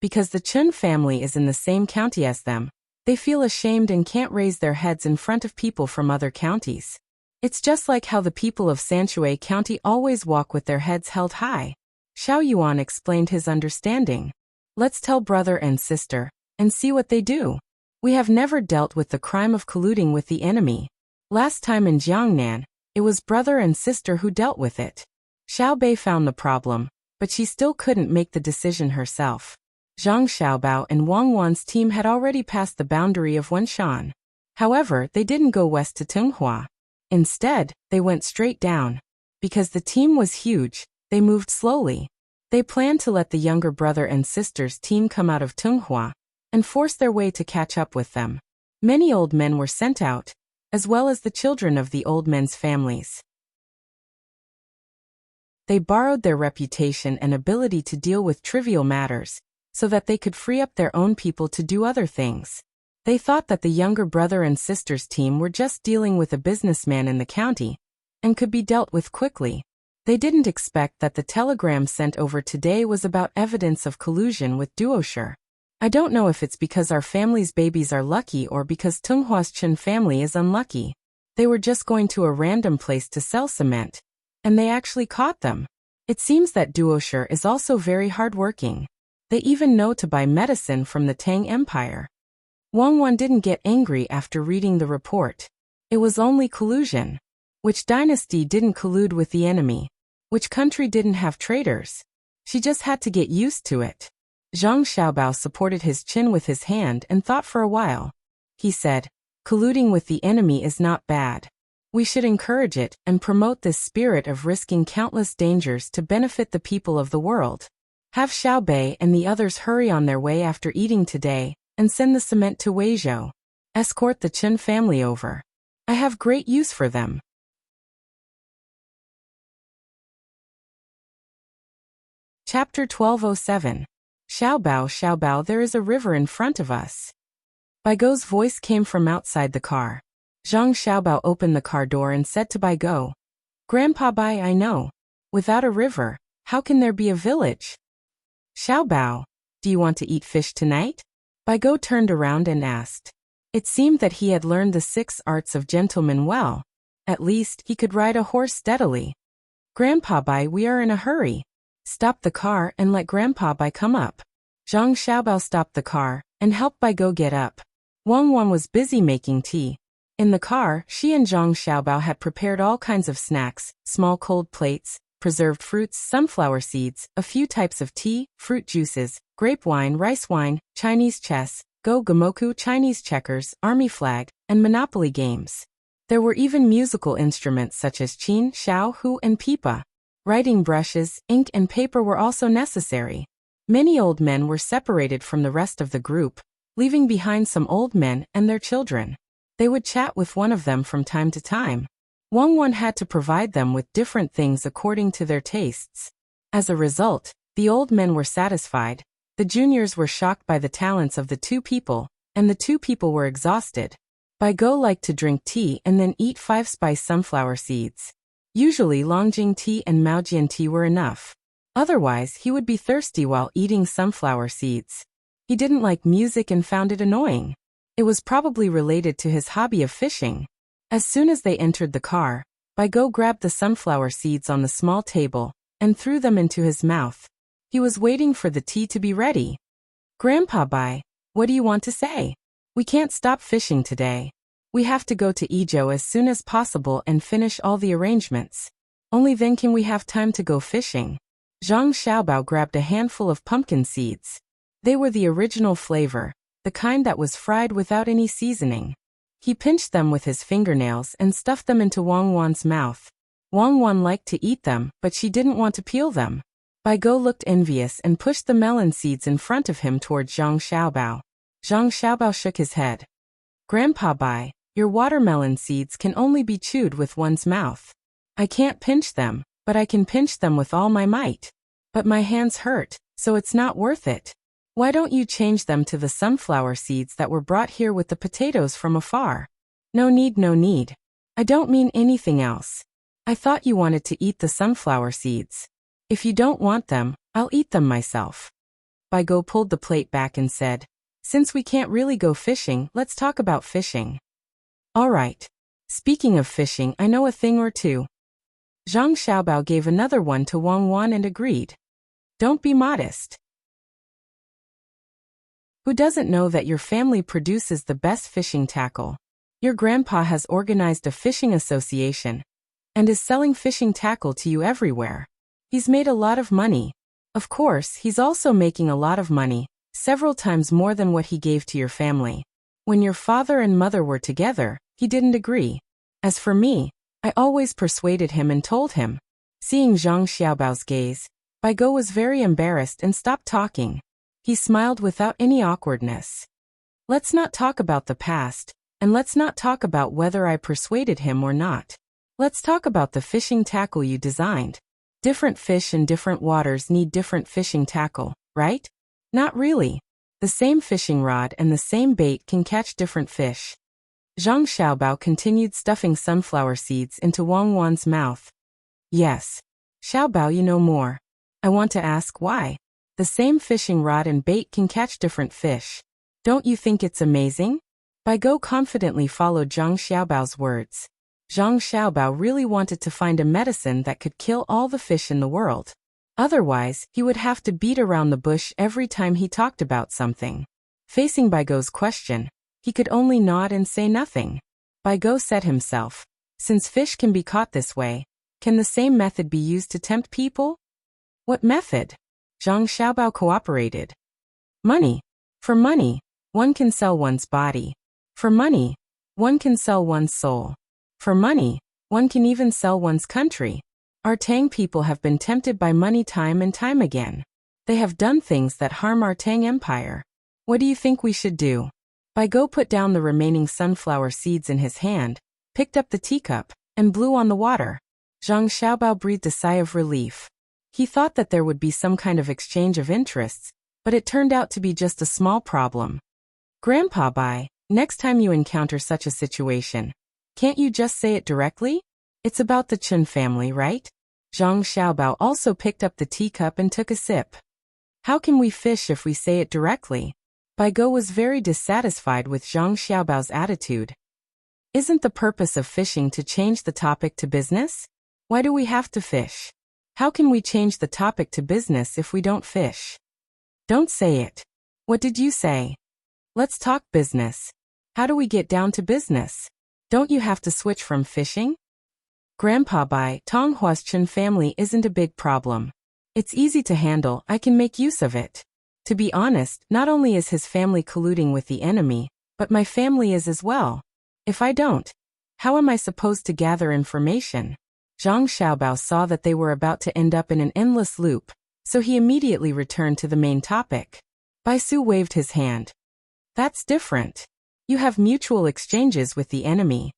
Speaker 1: Because the Chen family is in the same county as them, they feel ashamed and can't raise their heads in front of people from other counties. It's just like how the people of Sanshui County always walk with their heads held high. Xiao Yuan explained his understanding. Let's tell brother and sister, and see what they do. We have never dealt with the crime of colluding with the enemy. Last time in Jiangnan, it was brother and sister who dealt with it. Xiaobei found the problem, but she still couldn't make the decision herself. Zhang Xiaobao and Wang Wan's team had already passed the boundary of Wenshan. However, they didn't go west to Tunghua. Instead, they went straight down. Because the team was huge, they moved slowly. They planned to let the younger brother and sister's team come out of Tunghua and force their way to catch up with them. Many old men were sent out, as well as the children of the old men's families. They borrowed their reputation and ability to deal with trivial matters, so that they could free up their own people to do other things. They thought that the younger brother and sister's team were just dealing with a businessman in the county, and could be dealt with quickly. They didn't expect that the telegram sent over today was about evidence of collusion with Duosher. I don't know if it's because our family's babies are lucky or because Tunghua's Chen family is unlucky. They were just going to a random place to sell cement, and they actually caught them. It seems that Duosher is also very hardworking. They even know to buy medicine from the Tang Empire. Wang Wan didn't get angry after reading the report. It was only collusion. Which dynasty didn't collude with the enemy? Which country didn't have traitors? She just had to get used to it. Zhang Xiaobao supported his chin with his hand and thought for a while. He said, colluding with the enemy is not bad. We should encourage it and promote this spirit of risking countless dangers to benefit the people of the world. Have Xiaobei and the others hurry on their way after eating today, and send the cement to Weizhou. Escort the Chen family over. I have great use for them. Chapter 1207. Xiaobao, Xiaobao, there is a river in front of us. Baigo's voice came from outside the car. Zhang Xiaobao opened the car door and said to Baigo, Grandpa Bai, I know. Without a river, how can there be a village? Xiaobao, do you want to eat fish tonight? Baigo turned around and asked. It seemed that he had learned the 6 arts of gentleman well. At least, he could ride a horse steadily. Grandpa Bai, we are in a hurry. Stop the car and let Grandpa Bai come up. Zhang Xiaobao stopped the car and helped Baigo get up. Wang Wan was busy making tea. In the car, she and Zhang Xiaobao had prepared all kinds of snacks, small cold plates, preserved fruits, sunflower seeds, a few types of tea, fruit juices, grape wine, rice wine, Chinese chess, Go Gamoku, Chinese checkers, army flag, and monopoly games. There were even musical instruments such as qin, xiao, hu, and pipa. Writing brushes, ink, and paper were also necessary. Many old men were separated from the rest of the group, leaving behind some old men and their children. They would chat with one of them from time to time. Wang Wan had to provide them with different things according to their tastes. As a result, the old men were satisfied, the juniors were shocked by the talents of the 2 people, and the 2 people were exhausted. Baigo liked to drink tea and then eat 5-spice sunflower seeds. Usually Longjing tea and Maojian tea were enough. Otherwise, he would be thirsty while eating sunflower seeds. He didn't like music and found it annoying. It was probably related to his hobby of fishing. As soon as they entered the car, Baigo grabbed the sunflower seeds on the small table and threw them into his mouth. He was waiting for the tea to be ready. Grandpa Bai, what do you want to say? We can't stop fishing today. We have to go to Izhou as soon as possible and finish all the arrangements. Only then can we have time to go fishing. Zhang Xiaobao grabbed a handful of pumpkin seeds. They were the original flavor, the kind that was fried without any seasoning. He pinched them with his fingernails and stuffed them into Wang Wan's mouth. Wang Wan liked to eat them, but she didn't want to peel them. Baigo looked envious and pushed the melon seeds in front of him toward Zhang Xiaobao. Zhang Xiaobao shook his head. Grandpa Bai, your watermelon seeds can only be chewed with one's mouth. I can't pinch them, but I can pinch them with all my might. But my hands hurt, so it's not worth it. Why don't you change them to the sunflower seeds that were brought here with the potatoes from afar? No need, no need. I don't mean anything else. I thought you wanted to eat the sunflower seeds. If you don't want them, I'll eat them myself. Baigo pulled the plate back and said, since we can't really go fishing, let's talk about fishing. All right. Speaking of fishing, I know a thing or two. Zhang Xiaobao gave another one to Wang Wan and agreed. Don't be modest. Who doesn't know that your family produces the best fishing tackle? Your grandpa has organized a fishing association and is selling fishing tackle to you everywhere. He's made a lot of money. Of course, he's also making a lot of money, several times more than what he gave to your family. When your father and mother were together, he didn't agree. As for me, I always persuaded him and told him. Seeing Zhang Xiaobao's gaze, Baigo was very embarrassed and stopped talking. He smiled without any awkwardness. Let's not talk about the past, and let's not talk about whether I persuaded him or not. Let's talk about the fishing tackle you designed. Different fish in different waters need different fishing tackle, right? Not really. The same fishing rod and the same bait can catch different fish. Zhang Xiaobao continued stuffing sunflower seeds into Wang Wan's mouth. Yes. Xiaobao, you know more. I want to ask why. The same fishing rod and bait can catch different fish. Don't you think it's amazing? Bai Go confidently followed Zhang Xiaobao's words. Zhang Xiaobao really wanted to find a medicine that could kill all the fish in the world. Otherwise, he would have to beat around the bush every time he talked about something. Facing Bai Go's question, he could only nod and say nothing. Bai Go said himself, since fish can be caught this way, can the same method be used to tempt people? What method? Zhang Xiaobao cooperated. Money. For money, one can sell one's body. For money, one can sell one's soul. For money, one can even sell one's country. Our Tang people have been tempted by money time and time again. They have done things that harm our Tang Empire. What do you think we should do? Bai Go put down the remaining sunflower seeds in his hand, picked up the teacup, and blew on the water. Zhang Xiaobao breathed a sigh of relief. He thought that there would be some kind of exchange of interests, but it turned out to be just a small problem. Grandpa Bai, next time you encounter such a situation, can't you just say it directly? It's about the Chen family, right? Zhang Xiaobao also picked up the teacup and took a sip. How can we fish if we say it directly? Bai Go was very dissatisfied with Zhang Xiaobao's attitude. Isn't the purpose of fishing to change the topic to business? Why do we have to fish? How can we change the topic to business if we don't fish? Don't say it. What did you say? Let's talk business. How do we get down to business? Don't you have to switch from fishing? Grandpa Bai, Tonghua's Chen family isn't a big problem. It's easy to handle, I can make use of it. To be honest, not only is his family colluding with the enemy, but my family is as well. If I don't, how am I supposed to gather information? Zhang Xiaobao saw that they were about to end up in an endless loop, so he immediately returned to the main topic. Bai Su waved his hand. That's different. You have mutual exchanges with the enemy.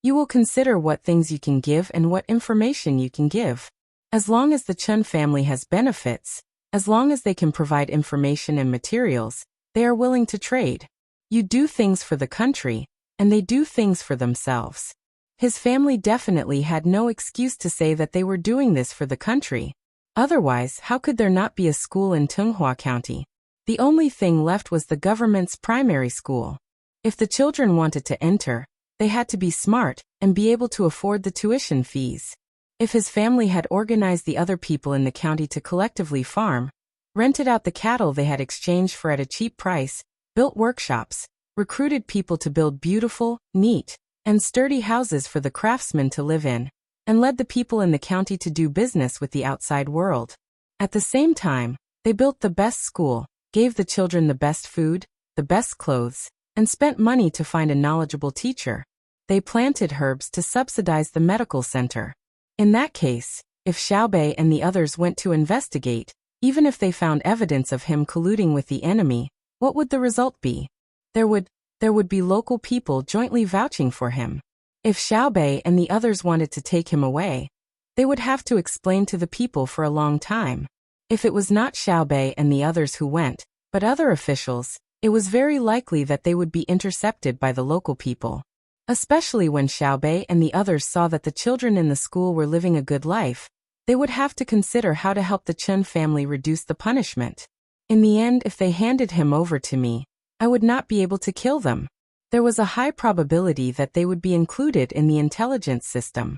Speaker 1: You will consider what things you can give and what information you can give. As long as the Chen family has benefits, as long as they can provide information and materials, they are willing to trade. You do things for the country, and they do things for themselves. His family definitely had no excuse to say that they were doing this for the country. Otherwise, how could there not be a school in Tunghua County? The only thing left was the government's primary school. If the children wanted to enter, they had to be smart and be able to afford the tuition fees. If his family had organized the other people in the county to collectively farm, rented out the cattle they had exchanged for at a cheap price, built workshops, recruited people to build beautiful, neat, and sturdy houses for the craftsmen to live in, and led the people in the county to do business with the outside world. At the same time, they built the best school, gave the children the best food, the best clothes, and spent money to find a knowledgeable teacher. They planted herbs to subsidize the medical center. In that case, if Xiaobei and the others went to investigate, even if they found evidence of him colluding with the enemy, what would the result be? There would be local people jointly vouching for him. If Xiaobei and the others wanted to take him away, they would have to explain to the people for a long time. If it was not Xiaobei and the others who went, but other officials, it was very likely that they would be intercepted by the local people. Especially when Xiaobei and the others saw that the children in the school were living a good life, they would have to consider how to help the Chen family reduce the punishment. In the end, if they handed him over to me, I would not be able to kill them. There was a high probability that they would be included in the intelligence system.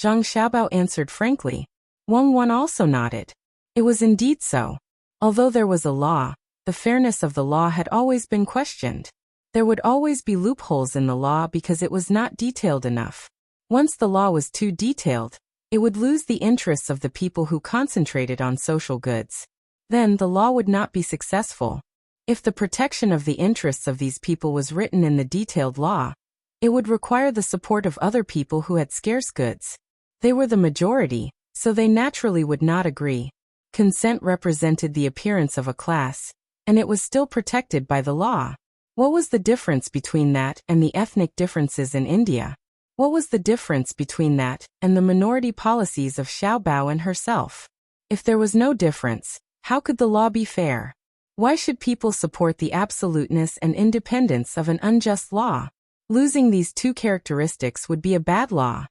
Speaker 1: Zhang Xiaobao answered frankly. Wang also nodded. It was indeed so. Although there was a law, the fairness of the law had always been questioned. There would always be loopholes in the law because it was not detailed enough. Once the law was too detailed, it would lose the interests of the people who concentrated on social goods. Then the law would not be successful. If the protection of the interests of these people was written in the detailed law, it would require the support of other people who had scarce goods. They were the majority, so they naturally would not agree. Consent represented the appearance of a class, and it was still protected by the law. What was the difference between that and the ethnic differences in India? What was the difference between that and the minority policies of Xiaobao and herself? If there was no difference, how could the law be fair? Why should people support the absoluteness and independence of an unjust law? Losing these two characteristics would be a bad law.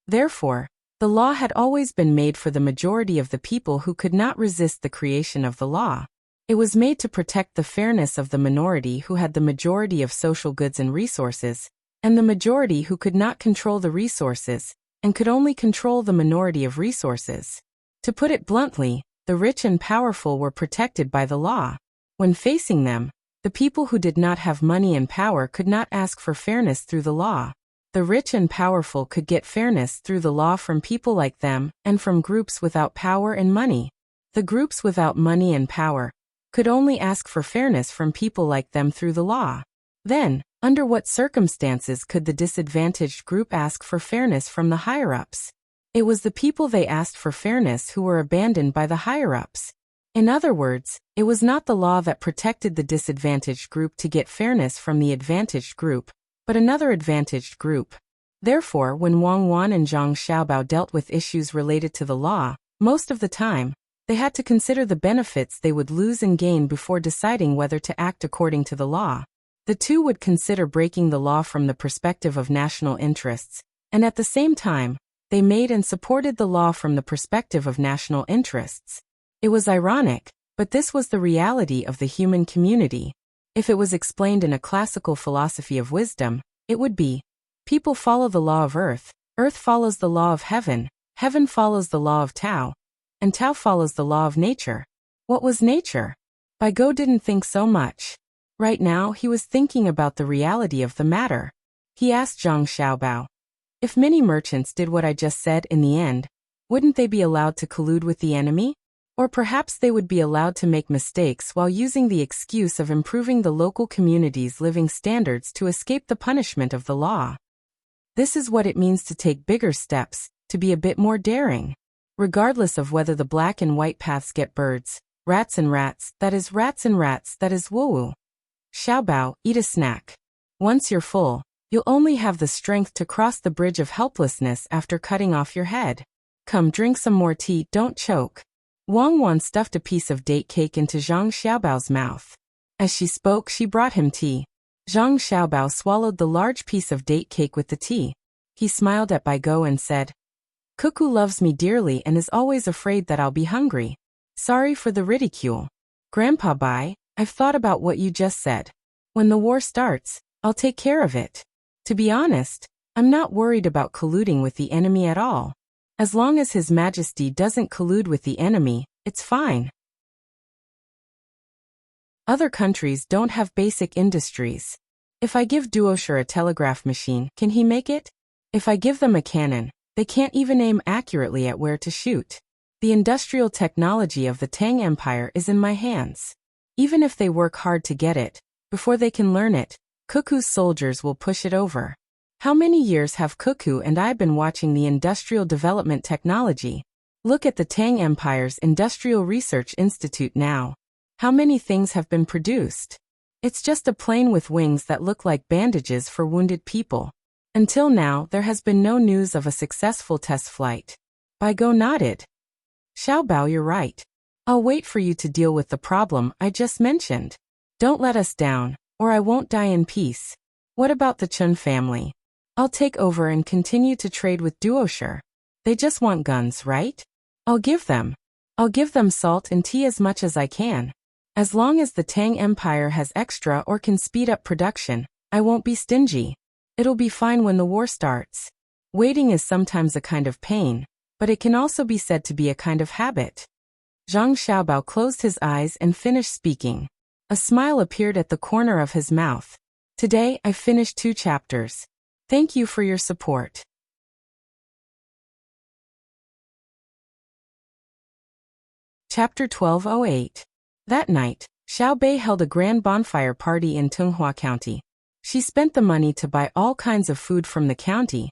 Speaker 1: Therefore, The law had always been made for the majority of the people who could not resist the creation of the law. It was made to protect the fairness of the minority who had the majority of social goods and resources, and the majority who could not control the resources, and could only control the minority of resources. To put it bluntly, the rich and powerful were protected by the law. When facing them, the people who did not have money and power could not ask for fairness through the law. The rich and powerful could get fairness through the law from people like them and from groups without power and money. The groups without money and power could only ask for fairness from people like them through the law. Then, under what circumstances could the disadvantaged group ask for fairness from the higher-ups? It was the people they asked for fairness who were abandoned by the higher-ups. In other words, it was not the law that protected the disadvantaged group to get fairness from the advantaged group, but another advantaged group. Therefore, when Wang Wan and Zhang Xiaobao dealt with issues related to the law, most of the time, they had to consider the benefits they would lose and gain before deciding whether to act according to the law. The two would consider breaking the law from the perspective of national interests, and at the same time, they made and supported the law from the perspective of national interests. It was ironic, but this was the reality of the human community. If it was explained in a classical philosophy of wisdom, it would be, people follow the law of earth, earth follows the law of heaven, heaven follows the law of Tao, and Tao follows the law of nature. What was nature? Bai Go didn't think so much. Right now, he was thinking about the reality of the matter. He asked Zhang Xiaobao, if many merchants did what I just said in the end, wouldn't they be allowed to collude with the enemy? Or perhaps they would be allowed to make mistakes while using the excuse of improving the local community's living standards to escape the punishment of the law. This is what it means to take bigger steps, to be a bit more daring. Regardless of whether the black and white paths get birds, rats and rats, that is woo-woo. Xiaobao, eat a snack. Once you're full, you'll only have the strength to cross the bridge of helplessness after cutting off your head. Come drink some more tea, don't choke. Wang Wan stuffed a piece of date cake into Zhang Xiaobao's mouth. As she spoke, she brought him tea. Zhang Xiaobao swallowed the large piece of date cake with the tea. He smiled at Bai Go and said, Cuckoo loves me dearly and is always afraid that I'll be hungry. Sorry for the ridicule. Grandpa Bai, I've thought about what you just said. When the war starts, I'll take care of it. To be honest, I'm not worried about colluding with the enemy at all. As long as His Majesty doesn't collude with the enemy, it's fine. Other countries don't have basic industries. If I give Duosher a telegraph machine, can he make it? If I give them a cannon, they can't even aim accurately at where to shoot. The industrial technology of the Tang Empire is in my hands. Even if they work hard to get it, before they can learn it, Cuckoo's soldiers will push it over. How many years have Cuckoo and I been watching the industrial development technology? Look at the Tang Empire's Industrial Research Institute now. How many things have been produced? It's just a plane with wings that look like bandages for wounded people. Until now, there has been no news of a successful test flight. Bai Go nodded. Xiaobao, you're right. I'll wait for you to deal with the problem I just mentioned. Don't let us down, or I won't die in peace. What about the Chun family? I'll take over and continue to trade with Duosher. They just want guns, right? I'll give them salt and tea as much as I can. As long as the Tang Empire has extra or can speed up production, I won't be stingy. It'll be fine when the war starts. Waiting is sometimes a kind of pain, but it can also be said to be a kind of habit. Zhang Xiaobao closed his eyes and finished speaking. A smile appeared at the corner of his mouth. Today, I finished 2 chapters. Thank you for your support. Chapter 1208. That night, Xiao Bei held a grand bonfire party in Tunghua County. She spent the money to buy all kinds of food from the county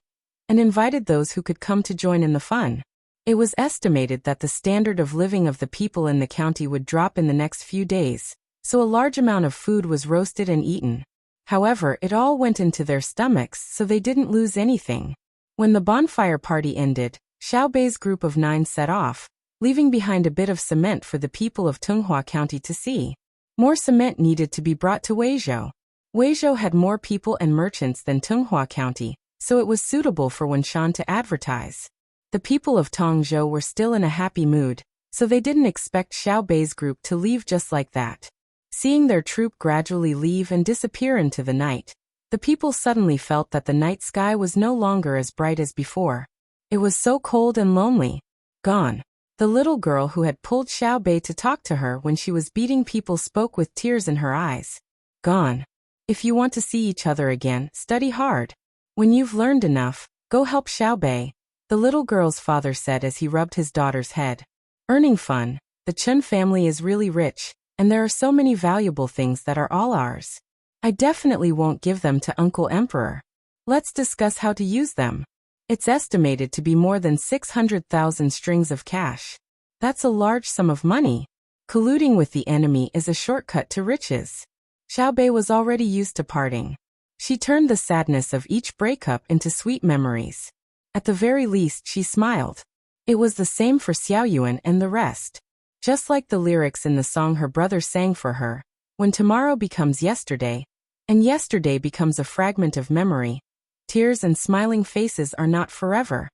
Speaker 1: and invited those who could come to join in the fun. It was estimated that the standard of living of the people in the county would drop in the next few days, so a large amount of food was roasted and eaten. However, it all went into their stomachs, so they didn't lose anything. When the bonfire party ended, Xiao Bei's group of 9 set off, leaving behind a bit of cement for the people of Tunghua County to see. More cement needed to be brought to Weizhou. Weizhou had more people and merchants than Tunghua County, so it was suitable for Wenshan to advertise. The people of Tangzhou were still in a happy mood, so they didn't expect Xiao Bei's group to leave just like that. Seeing their troop gradually leave and disappear into the night, the people suddenly felt that the night sky was no longer as bright as before. It was so cold and lonely. Gone. The little girl who had pulled Xiao Bei to talk to her when she was beating people spoke with tears in her eyes. Gone. If you want to see each other again, study hard. When you've learned enough, go help Xiao Bei, the little girl's father said as he rubbed his daughter's head. Earning fun. The Chen family is really rich, and there are so many valuable things that are all ours. I definitely won't give them to Uncle Emperor. Let's discuss how to use them. It's estimated to be more than 600,000 strings of cash. That's a large sum of money. Colluding with the enemy is a shortcut to riches. Xiao Bei was already used to parting. She turned the sadness of each breakup into sweet memories. At the very least, she smiled. It was the same for Xiao Yuan and the rest. Just like the lyrics in the song her brother sang for her, when tomorrow becomes yesterday, and yesterday becomes a fragment of memory, tears and smiling faces are not forever.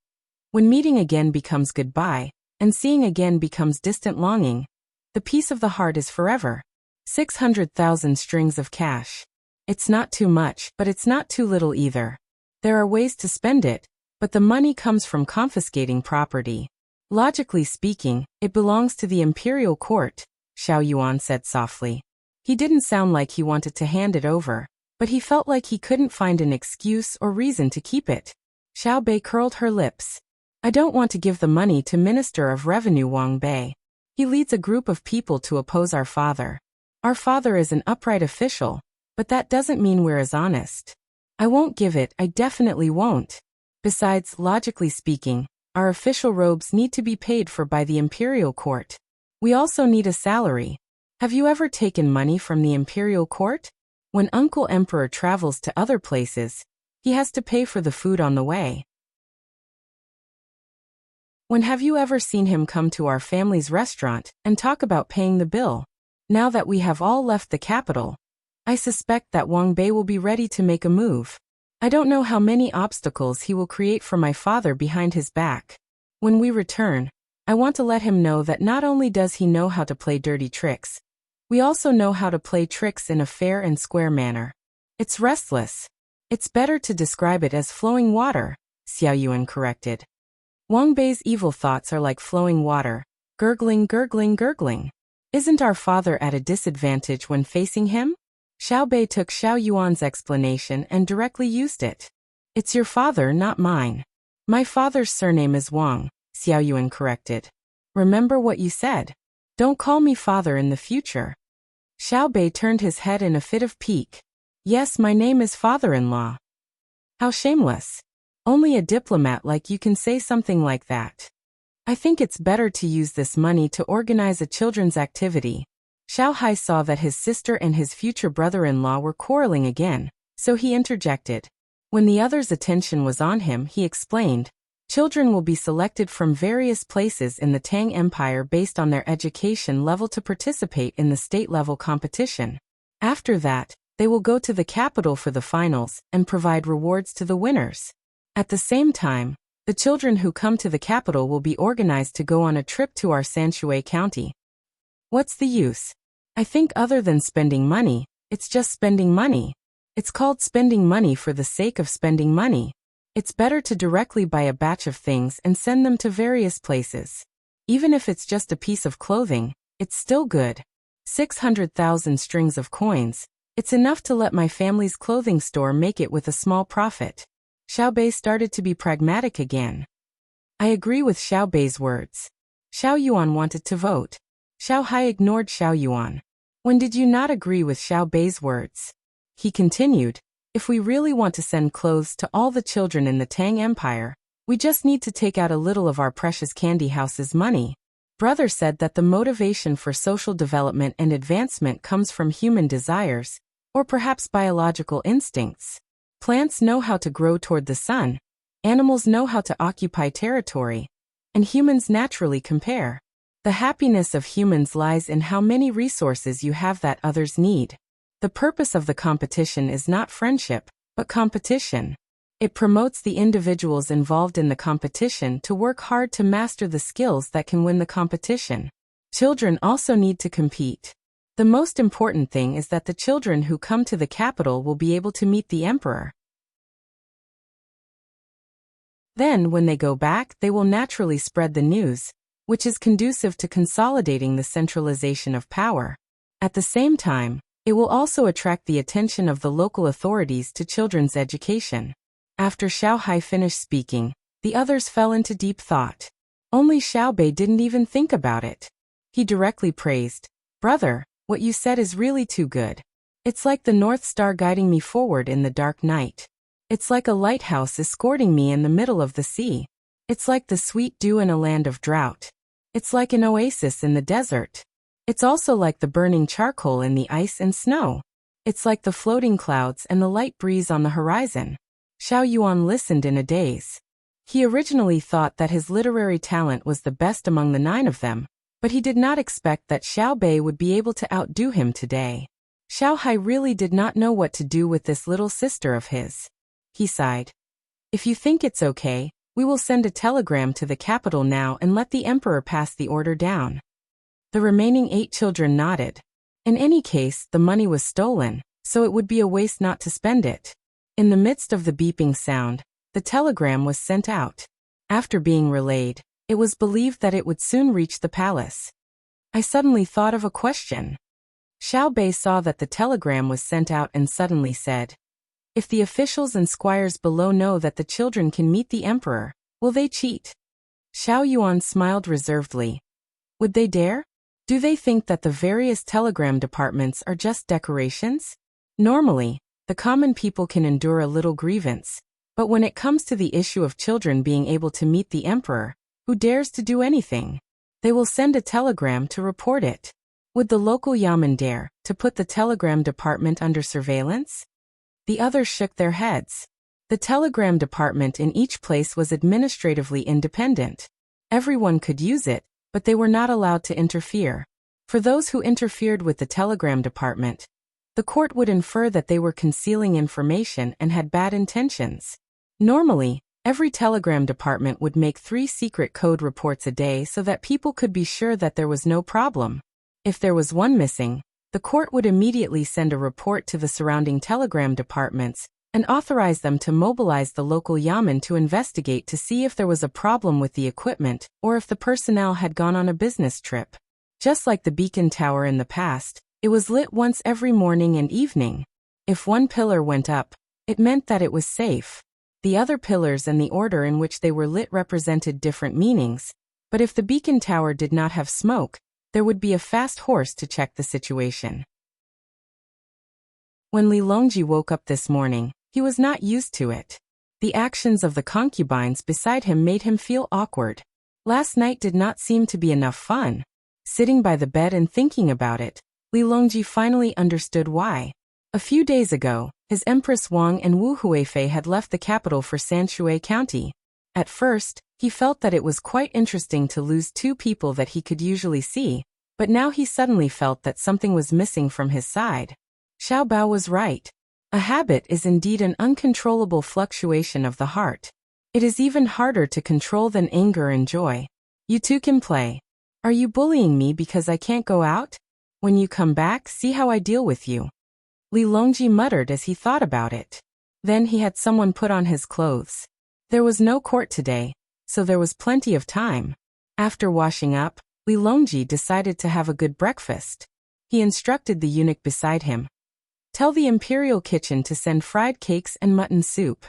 Speaker 1: When meeting again becomes goodbye, and seeing again becomes distant longing, the peace of the heart is forever. 600,000 strings of cash. It's not too much, but it's not too little either. There are ways to spend it, but the money comes from confiscating property. Logically speaking, it belongs to the imperial court, Xiao Yuan said softly. He didn't sound like he wanted to hand it over, but he felt like he couldn't find an excuse or reason to keep it. Xiao Bei curled her lips. I don't want to give the money to Minister of Revenue Wang Bei. He leads a group of people to oppose our father. Our father is an upright official, but that doesn't mean we're as honest. I won't give it, I definitely won't. Besides, logically speaking, our official robes need to be paid for by the imperial court. We also need a salary. Have you ever taken money from the imperial court? When Uncle Emperor travels to other places, he has to pay for the food on the way. When have you ever seen him come to our family's restaurant and talk about paying the bill? Now that we have all left the capital, I suspect that Wang Bei will be ready to make a move. I don't know how many obstacles he will create for my father behind his back. When we return, I want to let him know that not only does he know how to play dirty tricks, we also know how to play tricks in a fair and square manner. It's restless. It's better to describe it as flowing water, Xiao Yuan corrected. Wang Bei's evil thoughts are like flowing water, gurgling, gurgling, gurgling. Isn't our father at a disadvantage when facing him? Xiao Bei took Xiao Yuan's explanation and directly used it. It's your father, not mine. My father's surname is Wang, Xiao Yuan corrected. Remember what you said. Don't call me father in the future. Xiao Bei turned his head in a fit of pique. Yes, my name is father-in-law. How shameless. Only a diplomat like you can say something like that. I think it's better to use this money to organize a children's activity. Xiao Hai saw that his sister and his future brother-in-law were quarreling again, so he interjected. When the other's attention was on him, he explained, children will be selected from various places in the Tang Empire based on their education level to participate in the state-level competition. After that, they will go to the capital for the finals and provide rewards to the winners. At the same time, the children who come to the capital will be organized to go on a trip to our Sanshui County. What's the use? I think other than spending money, it's just spending money. It's called spending money for the sake of spending money. It's better to directly buy a batch of things and send them to various places. Even if it's just a piece of clothing, it's still good. 600,000 strings of coins. It's enough to let my family's clothing store make it with a small profit. Xiao Bei started to be pragmatic again. I agree with Xiao Bei's words. Xiao Yuan wanted to vote. Xiao Hai ignored Xiao Yuan. When did you not agree with Xiao Bei's words? He continued, if we really want to send clothes to all the children in the Tang Empire, we just need to take out a little of our precious candy house's money. Brother said that the motivation for social development and advancement comes from human desires, or perhaps biological instincts. Plants know how to grow toward the sun, animals know how to occupy territory, and humans naturally compare. The happiness of humans lies in how many resources you have that others need. The purpose of the competition is not friendship, but competition. It promotes the individuals involved in the competition to work hard to master the skills that can win the competition. Children also need to compete. The most important thing is that the children who come to the capital will be able to meet the emperor. Then, when they go back, they will naturally spread the news, which is conducive to consolidating the centralization of power. At the same time, it will also attract the attention of the local authorities to children's education. After Xiao Hai finished speaking, the others fell into deep thought. Only Xiao Bei didn't even think about it. He directly praised, "Brother, what you said is really too good. It's like the North Star guiding me forward in the dark night. It's like a lighthouse escorting me in the middle of the sea. It's like the sweet dew in a land of drought. It's like an oasis in the desert. It's also like the burning charcoal in the ice and snow. It's like the floating clouds and the light breeze on the horizon." Xiao Yuan listened in a daze. He originally thought that his literary talent was the best among the 9 of them, but he did not expect that Xiao Bei would be able to outdo him today. Xiao Hai really did not know what to do with this little sister of his. He sighed. "If you think it's okay, we will send a telegram to the capital now and let the emperor pass the order down." The remaining 8 children nodded. In any case, the money was stolen, so it would be a waste not to spend it. In the midst of the beeping sound, the telegram was sent out. After being relayed, it was believed that it would soon reach the palace. I suddenly thought of a question. Xiao Bei saw that the telegram was sent out and suddenly said, "If the officials and squires below know that the children can meet the emperor, will they cheat?" Xiao Yuan smiled reservedly. "Would they dare? Do they think that the various telegram departments are just decorations? Normally, the common people can endure a little grievance, but when it comes to the issue of children being able to meet the emperor, who dares to do anything? They will send a telegram to report it. Would the local yamen dare to put the telegram department under surveillance?" The others shook their heads. The telegram department in each place was administratively independent. Everyone could use it, but they were not allowed to interfere. For those who interfered with the telegram department, the court would infer that they were concealing information and had bad intentions. Normally, every telegram department would make 3 secret code reports a day so that people could be sure that there was no problem. If there was one missing, the court would immediately send a report to the surrounding telegram departments and authorize them to mobilize the local yamen to investigate to see if there was a problem with the equipment or if the personnel had gone on a business trip. Just like the beacon tower in the past, it was lit once every morning and evening. If one pillar went up, it meant that it was safe. The other pillars and the order in which they were lit represented different meanings, but if the beacon tower did not have smoke, there would be a fast horse to check the situation. When Li Longji woke up this morning, he was not used to it. The actions of the concubines beside him made him feel awkward. Last night did not seem to be enough fun. Sitting by the bed and thinking about it, Li Longji finally understood why. A few days ago, his Empress Wang and Wu Huifei had left the capital for Sanshui County. At first, he felt that it was quite interesting to lose 2 people that he could usually see, but now he suddenly felt that something was missing from his side. Xiao Bao was right. A habit is indeed an uncontrollable fluctuation of the heart. It is even harder to control than anger and joy. You two can play. Are you bullying me because I can't go out? When you come back, see how I deal with you. Li Longji muttered as he thought about it. Then he had someone put on his clothes. There was no court today, so there was plenty of time. After washing up, Li Longji decided to have a good breakfast. He instructed the eunuch beside him. Tell the imperial kitchen to send fried cakes and mutton soup.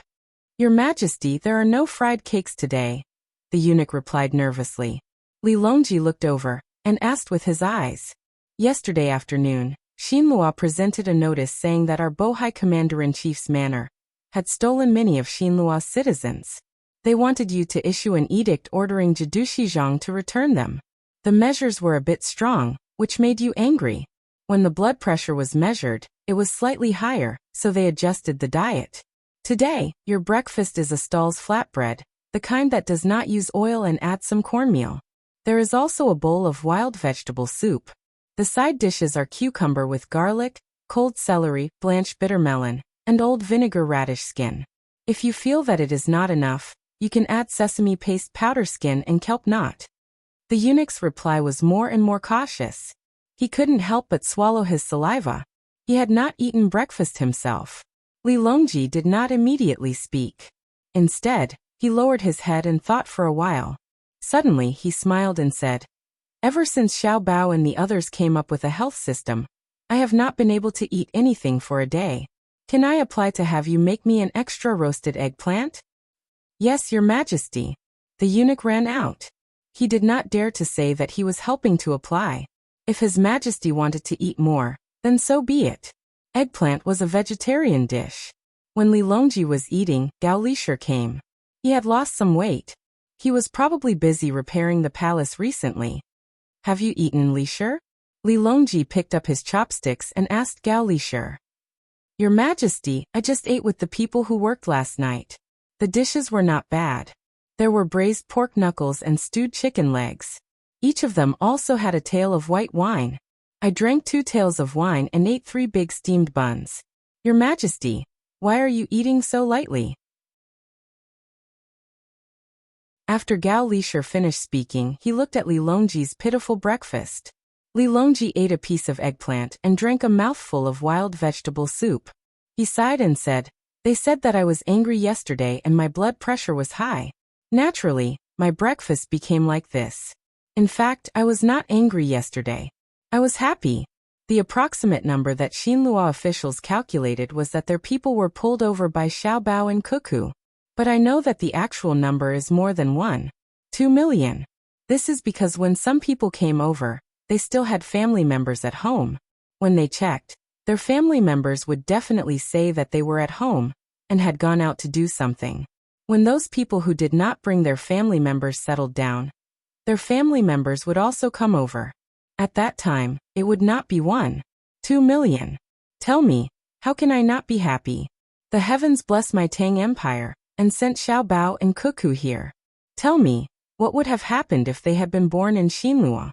Speaker 1: Your Majesty, there are no fried cakes today, the eunuch replied nervously. Li Longji looked over and asked with his eyes. Yesterday afternoon, Xinlua presented a notice saying that our Bohai commander-in-chief's manor had stolen many of Xinlua's citizens. They wanted you to issue an edict ordering Jidushizhang to return them. The measures were a bit strong, which made you angry. When the blood pressure was measured, it was slightly higher, so they adjusted the diet. Today, your breakfast is a stall's flatbread, the kind that does not use oil and add some cornmeal. There is also a bowl of wild vegetable soup. The side dishes are cucumber with garlic, cold celery, blanched bitter melon, and old vinegar radish skin. If you feel that it is not enough, you can add sesame paste powder skin and kelp knot. The eunuch's reply was more and more cautious. He couldn't help but swallow his saliva. He had not eaten breakfast himself. Li Longji did not immediately speak. Instead, he lowered his head and thought for a while. Suddenly he smiled and said, "Ever since Xiao Bao and the others came up with a health system, I have not been able to eat anything for a day. Can I apply to have you make me an extra roasted eggplant?" "Yes, Your Majesty." The eunuch ran out. He did not dare to say that he was helping to apply. If His Majesty wanted to eat more, then so be it. Eggplant was a vegetarian dish. When Li Longji was eating, Gao Lisher came. He had lost some weight. He was probably busy repairing the palace recently. "Have you eaten, Lisher?" Li Longji picked up his chopsticks and asked Gao Lisher. "Your Majesty, I just ate with the people who worked last night. The dishes were not bad. There were braised pork knuckles and stewed chicken legs. Each of them also had a tail of white wine. I drank 2 tails of wine and ate 3 big steamed buns. Your Majesty, why are you eating so lightly?" After Gao Lisher finished speaking, he looked at Li Longji's pitiful breakfast. Li Longji ate a piece of eggplant and drank a mouthful of wild vegetable soup. He sighed and said, "They said that I was angry yesterday and my blood pressure was high. Naturally, my breakfast became like this. In fact, I was not angry yesterday. I was happy." The approximate number that Xinlua officials calculated was that their people were pulled over by Xiao Bao and Cuckoo. But I know that the actual number is more than 2 million. This is because when some people came over, they still had family members at home. When they checked, their family members would definitely say that they were at home and had gone out to do something. When those people who did not bring their family members settled down, their family members would also come over. At that time, it would not be 2 million. Tell me, how can I not be happy? The heavens bless my Tang Empire and sent Xiao Bao and Cuckoo here. Tell me, what would have happened if they had been born in Xinlua?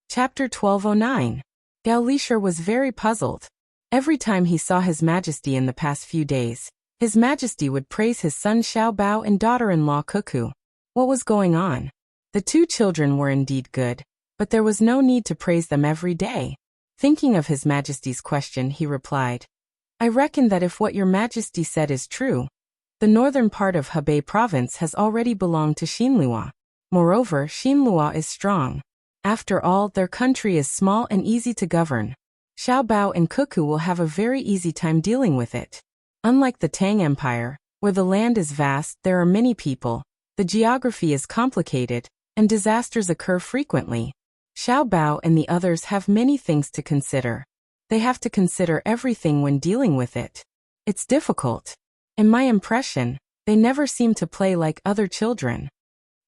Speaker 1: Chapter 1209. Gao Lisher was very puzzled. Every time he saw His Majesty in the past few days, His Majesty would praise his son Xiao Bao and daughter-in-law Cuckoo. What was going on? The 2 children were indeed good, but there was no need to praise them every day. Thinking of His Majesty's question, he replied, "I reckon that if what Your Majesty said is true, the northern part of Hebei province has already belonged to Xinlua. Moreover, Xinlua is strong. After all, their country is small and easy to govern. Xiao Bao and Cuckoo will have a very easy time dealing with it. Unlike the Tang Empire, where the land is vast, there are many people, the geography is complicated, and disasters occur frequently. Xiao Bao and the others have many things to consider. They have to consider everything when dealing with it. It's difficult. In my impression, they never seem to play like other children."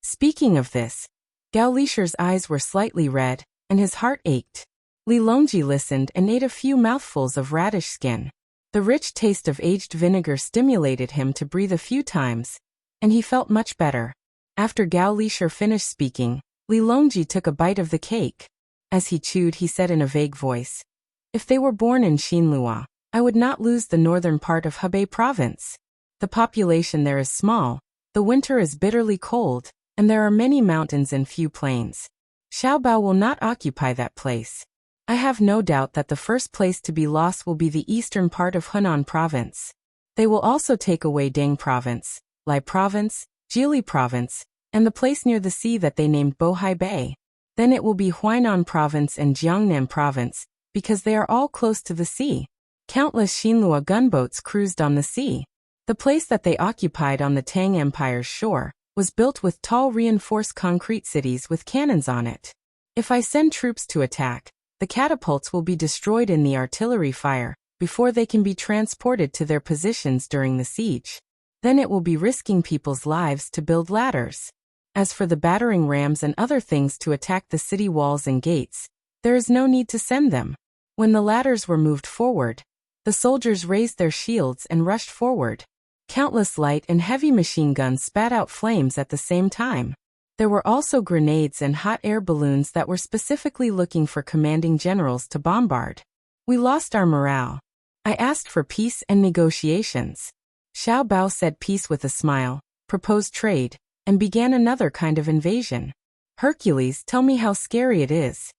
Speaker 1: Speaking of this, Gao Lisher's eyes were slightly red, and his heart ached. Li Longji listened and ate a few mouthfuls of radish skin. The rich taste of aged vinegar stimulated him to breathe a few times, and he felt much better. After Gao Lisher finished speaking, Li Longji took a bite of the cake. As he chewed, he said in a vague voice, "If they were born in Xinlua, I would not lose the northern part of Hebei province. The population there is small, the winter is bitterly cold, and there are many mountains and few plains. Xiao Bao will not occupy that place. I have no doubt that the first place to be lost will be the eastern part of Hunan province. They will also take away Dang province, Lai province, Jili province, and the place near the sea that they named Bohai Bay. Then it will be Huainan province and Jiangnan province, because they are all close to the sea. Countless Xinlua gunboats cruised on the sea. The place that they occupied on the Tang Empire's shore was built with tall reinforced concrete cities with cannons on it. If I send troops to attack, the catapults will be destroyed in the artillery fire before they can be transported to their positions during the siege. Then it will be risking people's lives to build ladders. As for the battering rams and other things to attack the city walls and gates, there is no need to send them. When the ladders were moved forward, the soldiers raised their shields and rushed forward. Countless light and heavy machine guns spat out flames at the same time. There were also grenades and hot air balloons that were specifically looking for commanding generals to bombard. We lost our morale. I asked for peace and negotiations. Xiao Bao said peace with a smile, proposed trade, and began another kind of invasion. Hercules, tell me how scary it is.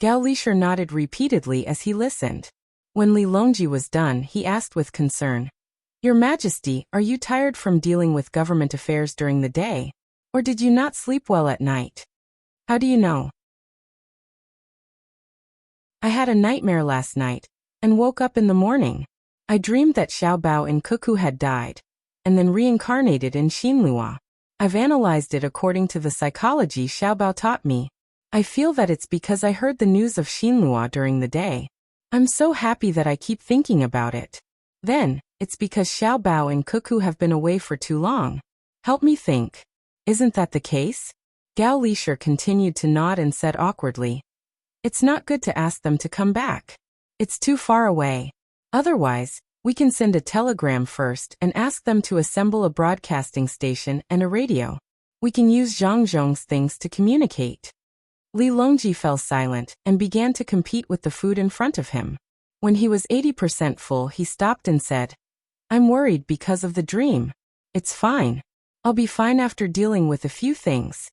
Speaker 1: Gao Lisher nodded repeatedly as he listened. When Li Longji was done, he asked with concern, Your Majesty, are you tired from dealing with government affairs during the day? Or did you not sleep well at night? How do you know? I had a nightmare last night, and woke up in the morning. I dreamed that Xiao Bao in Cuckoo had died, and then reincarnated in Xinlua. I've analyzed it according to the psychology Xiao Bao taught me. I feel that it's because I heard the news of Xinlua during the day. I'm so happy that I keep thinking about it. Then, it's because Xiao Bao and Cuckoo have been away for too long. Help me think. Isn't that the case? Gao Lisher continued to nod and said awkwardly, It's not good to ask them to come back. It's too far away. Otherwise, we can send a telegram first and ask them to assemble a broadcasting station and a radio. We can use Zhang Zhong's things to communicate. Li Longji fell silent and began to compete with the food in front of him. When he was 80% full, he stopped and said, I'm worried because of the dream. It's fine. I'll be fine after dealing with a few things.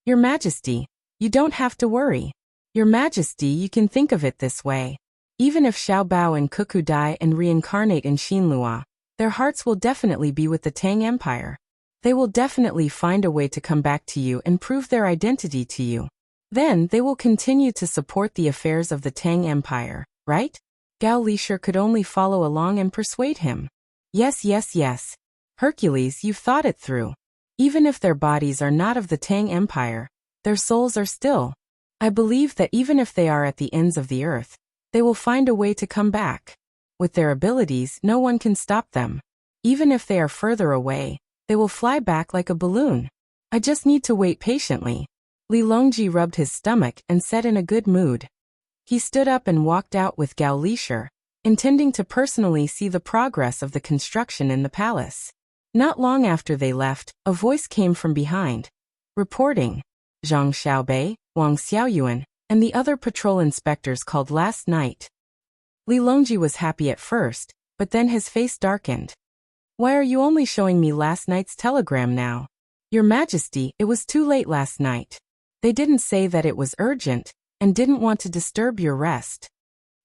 Speaker 1: Your Majesty, you don't have to worry. Your Majesty, you can think of it this way. Even if Xiao Bao and Cuckoo die and reincarnate in Xinlua, their hearts will definitely be with the Tang Empire. They will definitely find a way to come back to you and prove their identity to you. Then they will continue to support the affairs of the Tang Empire, right? Gao Lisher could only follow along and persuade him. Yes, yes, yes. Hercules, you've thought it through. Even if their bodies are not of the Tang Empire, their souls are still. I believe that even if they are at the ends of the earth, they will find a way to come back. With their abilities, no one can stop them. Even if they are further away, they will fly back like a balloon. I just need to wait patiently. Li Longji rubbed his stomach and said in a good mood. He stood up and walked out with Gao Lisher, intending to personally see the progress of the construction in the palace. Not long after they left, a voice came from behind, reporting, Zhang Xiaobei, Wang Xiaoyuan, and the other patrol inspectors called last night. Li Longji was happy at first, but then his face darkened. Why are you only showing me last night's telegram now? Your Majesty, it was too late last night. They didn't say that it was urgent, and didn't want to disturb your rest.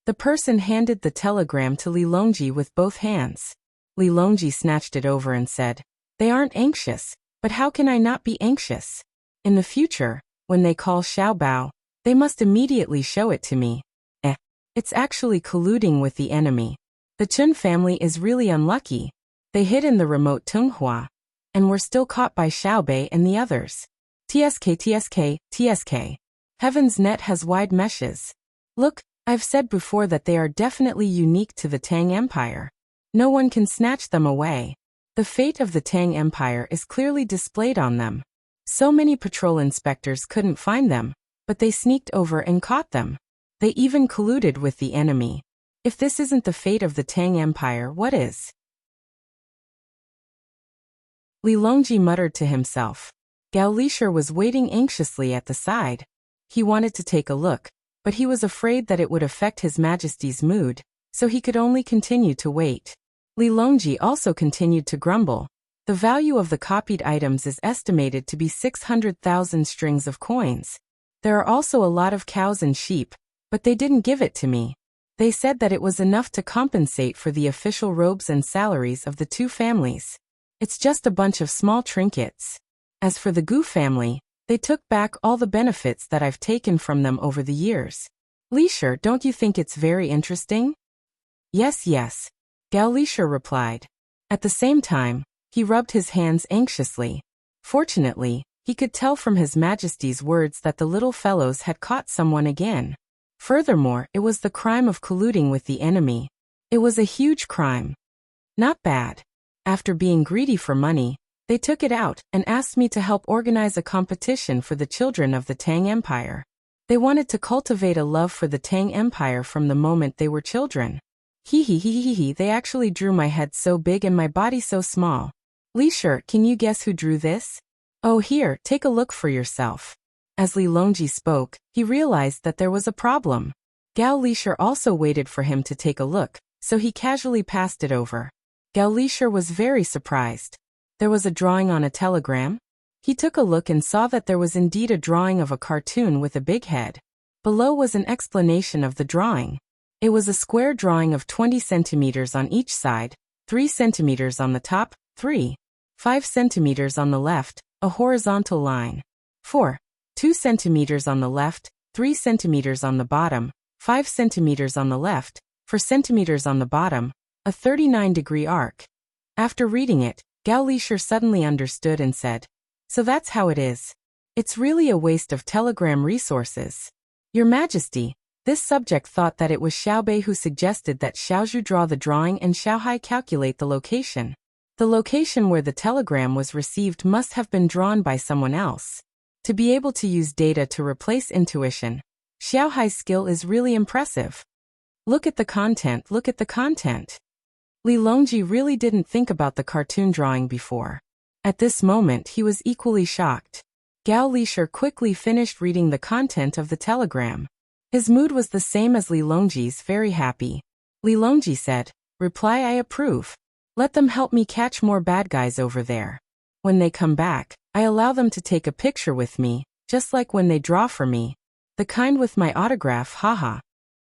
Speaker 1: The person handed the telegram to Li Longji with both hands. Li Longji snatched it over and said, They aren't anxious, but how can I not be anxious? In the future, when they call Xiao Bao, they must immediately show it to me. It's actually colluding with the enemy. The Chun family is really unlucky. They hid in the remote Tunghua, and were still caught by Xiaobei and the others. TSK. Heaven's net has wide meshes. Look, I've said before that they are definitely unique to the Tang Empire. No one can snatch them away. The fate of the Tang Empire is clearly displayed on them. So many patrol inspectors couldn't find them, but they sneaked over and caught them. They even colluded with the enemy. If this isn't the fate of the Tang Empire, what is? Li Longji muttered to himself. Gao Lisher was waiting anxiously at the side. He wanted to take a look, but he was afraid that it would affect His Majesty's mood, so he could only continue to wait. Li Longji also continued to grumble. The value of the copied items is estimated to be 600,000 strings of coins. There are also a lot of cows and sheep, but they didn't give it to me. They said that it was enough to compensate for the official robes and salaries of the two families. It's just a bunch of small trinkets. As for the Gu family, they took back all the benefits that I've taken from them over the years. Lisher, don't you think it's very interesting? Yes, yes. Gao Lisher replied. At the same time, he rubbed his hands anxiously. Fortunately, he could tell from His Majesty's words that the little fellows had caught someone again. Furthermore, it was the crime of colluding with the enemy. It was a huge crime. Not bad. After being greedy for money, they took it out and asked me to help organize a competition for the children of the Tang Empire. They wanted to cultivate a love for the Tang Empire from the moment they were children. They actually drew my head so big and my body so small. Lisher, can you guess who drew this? Oh, here, take a look for yourself. As Li Longji spoke, he realized that there was a problem. Gao Lisher also waited for him to take a look, so he casually passed it over. Gao Lisher was very surprised. There was a drawing on a telegram? He took a look and saw that there was indeed a drawing of a cartoon with a big head. Below was an explanation of the drawing. It was a square drawing of 20 centimeters on each side, 3 centimeters on the top, 5 centimeters on the left, a horizontal line. 2 centimeters on the left, 3 centimeters on the bottom, 5 centimeters on the left, 4 centimeters on the bottom, a 39-degree arc. After reading it, Gao Lisher suddenly understood and said, "So that's how it is. It's really a waste of telegram resources. Your Majesty, this subject thought that it was Xiaobei who suggested that Xiaozhu draw the drawing and Xiaohai calculate the location. The location where the telegram was received must have been drawn by someone else. To be able to use data to replace intuition, Xiaohai's skill is really impressive. Look at the content, look at the content." Li Longji really didn't think about the cartoon drawing before. At this moment he was equally shocked. Gao Lisher quickly finished reading the content of the telegram. His mood was the same as Li Longji's, very happy. Li Longji said, "Reply, I approve. Let them help me catch more bad guys over there. When they come back, I allow them to take a picture with me, just like when they draw for me. The kind with my autograph, haha."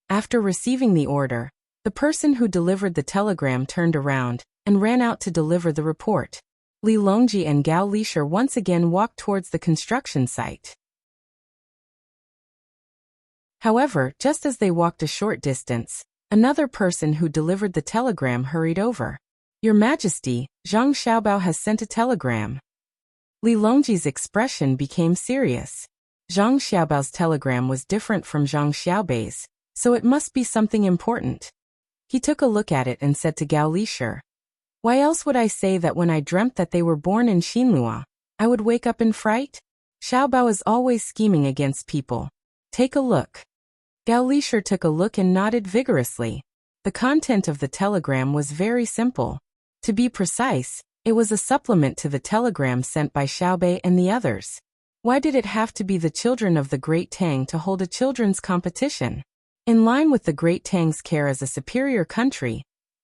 Speaker 1: After receiving the order, the person who delivered the telegram turned around and ran out to deliver the report. Li Longji and Gao Lisher once again walked towards the construction site. However, just as they walked a short distance, another person who delivered the telegram hurried over. "Your Majesty, Zhang Xiaobao has sent a telegram." Li Longji's expression became serious. Zhang Xiaobao's telegram was different from Zhang Xiaobei's, so it must be something important. He took a look at it and said to Gao Lisher, "Why else would I say that when I dreamt that they were born in Xinlua, I would wake up in fright? Xiaobao is always scheming against people. Take a look." Gao Lisher took a look and nodded vigorously. The content of the telegram was very simple. To be precise, it was a supplement to the telegram sent by Xiaobei and the others. Why did it have to be the children of the Great Tang to hold a children's competition? In line with the Great Tang's care as a superior country,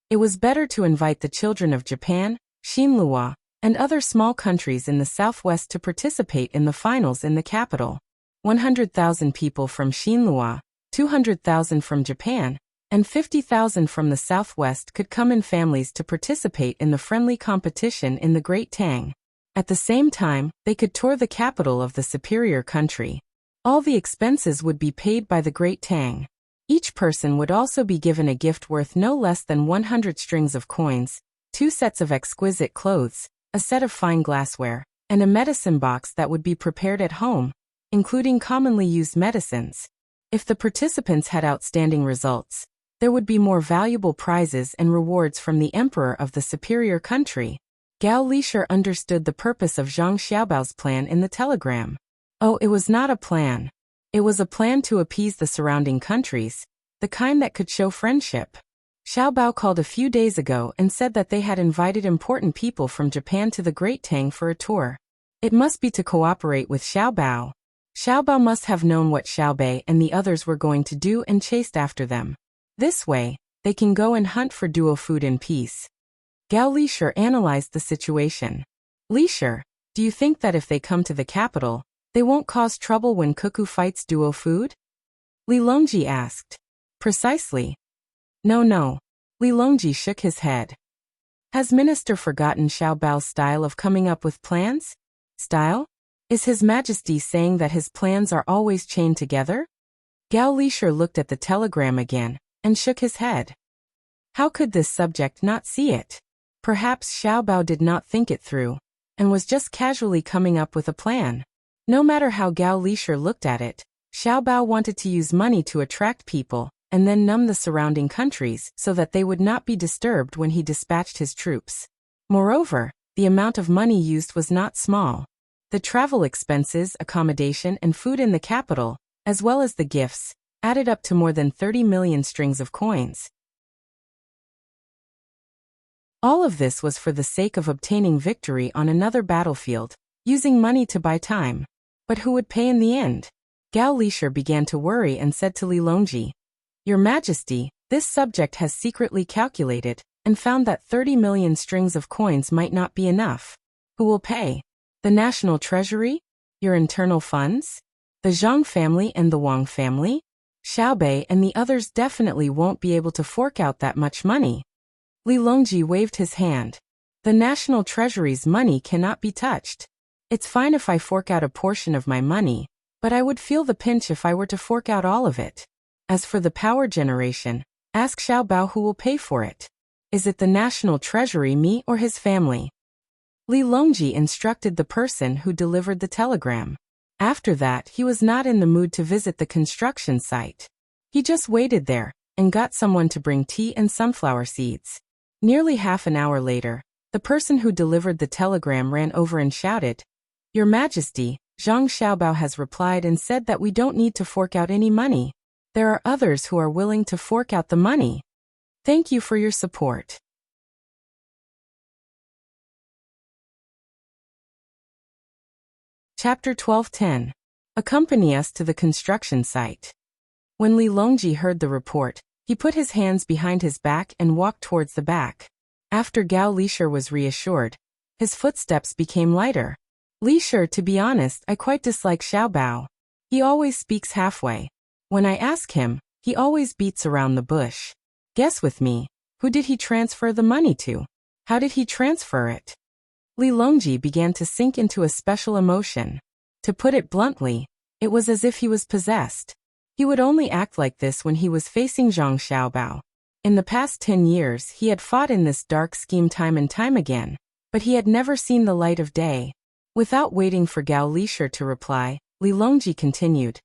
Speaker 1: it was better to invite the children of Japan, Xinlua, and other small countries in the southwest to participate in the finals in the capital. 100,000 people from Xinlua, 200,000 from Japan, and 50,000 from the southwest could come in families to participate in the friendly competition in the Great Tang. At the same time, they could tour the capital of the superior country. All the expenses would be paid by the Great Tang. Each person would also be given a gift worth no less than 100 strings of coins, 2 sets of exquisite clothes, a set of fine glassware, and a medicine box that would be prepared at home, including commonly used medicines. If the participants had outstanding results, there would be more valuable prizes and rewards from the emperor of the superior country. Gao Lisher understood the purpose of Zhang Xiaobao's plan in the telegram. Oh, it was not a plan. It was a plan to appease the surrounding countries, the kind that could show friendship. Xiaobao called a few days ago and said that they had invited important people from Japan to the Great Tang for a tour. It must be to cooperate with Xiaobao. Xiaobao must have known what Xiaobei and the others were going to do and chased after them. This way, they can go and hunt for duo food in peace. Gao Lisher analyzed the situation. "Lisher, do you think that if they come to the capital, they won't cause trouble when Cuckoo fights duo food?" Li Longji asked. "Precisely. No. Li Longji shook his head. Has Minister forgotten Xiaobao's style of coming up with plans? Style? Is His Majesty saying that his plans are always chained together? Gao Lisher looked at the telegram again and shook his head. How could this subject not see it? Perhaps Xiaobao did not think it through and was just casually coming up with a plan. No matter how Gao Lisher looked at it, Xiaobao wanted to use money to attract people and then numb the surrounding countries so that they would not be disturbed when he dispatched his troops. Moreover, the amount of money used was not small. The travel expenses, accommodation, and food in the capital, as well as the gifts, added up to more than 30 million strings of coins. All of this was for the sake of obtaining victory on another battlefield, using money to buy time. But who would pay in the end? Gao Lisher began to worry and said to Li Longji, Your Majesty, this subject has secretly calculated and found that 30 million strings of coins might not be enough. Who will pay? The National Treasury? Your internal funds? The Zhang family and the Wang family? Xiaobei and the others definitely won't be able to fork out that much money. Li Longji waved his hand. The National Treasury's money cannot be touched. It's fine if I fork out a portion of my money, but I would feel the pinch if I were to fork out all of it. As for the power generation, ask Xiaobao who will pay for it. Is it the National Treasury, me, or his family? Li Longji instructed the person who delivered the telegram. After that, he was not in the mood to visit the construction site. He just waited there and got someone to bring tea and sunflower seeds. Nearly half an hour later, the person who delivered the telegram ran over and shouted, "Your Majesty, Zhang Xiaobao has replied and said that we don't need to fork out any money. There are others who are willing to fork out the money. Thank you for your support." Chapter 12:10. Accompany us to the construction site. When Li Longji heard the report, he put his hands behind his back and walked towards the back. After Gao Lishir was reassured, his footsteps became lighter. "Lishir, to be honest, I quite dislike Xiaobao. He always speaks halfway. When I ask him, he always beats around the bush. Guess with me, who did he transfer the money to? How did he transfer it?" Li Longji began to sink into a special emotion. To put it bluntly, it was as if he was possessed. He would only act like this when he was facing Zhang Xiaobao. In the past 10 years, he had fought in this dark scheme time and time again, but he had never seen the light of day. Without waiting for Gao Lishir to reply, Li Longji continued,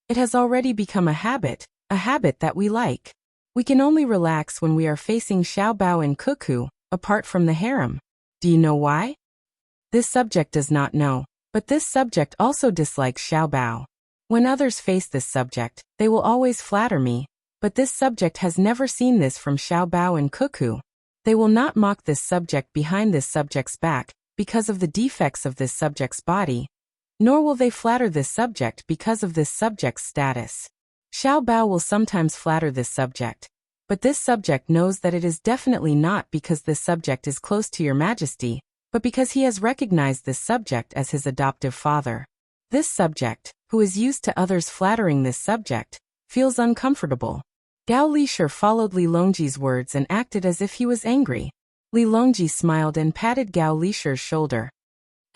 Speaker 1: "It has already become a habit that we like. We can only relax when we are facing Xiaobao and Cuckoo, apart from the harem. Do you know why? This subject does not know, but this subject also dislikes Xiaobao. When others face this subject, they will always flatter me, but this subject has never seen this from Xiaobao and Cuckoo. They will not mock this subject behind this subject's back, because of the defects of this subject's body, nor will they flatter this subject because of this subject's status. Xiaobao will sometimes flatter this subject, but this subject knows that it is definitely not because this subject is close to your Majesty, but because he has recognized this subject as his adoptive father. This subject, who is used to others flattering this subject, feels uncomfortable." Gao Lishir followed Li Longji's words and acted as if he was angry. Li Longji smiled and patted Gao Lishir's shoulder.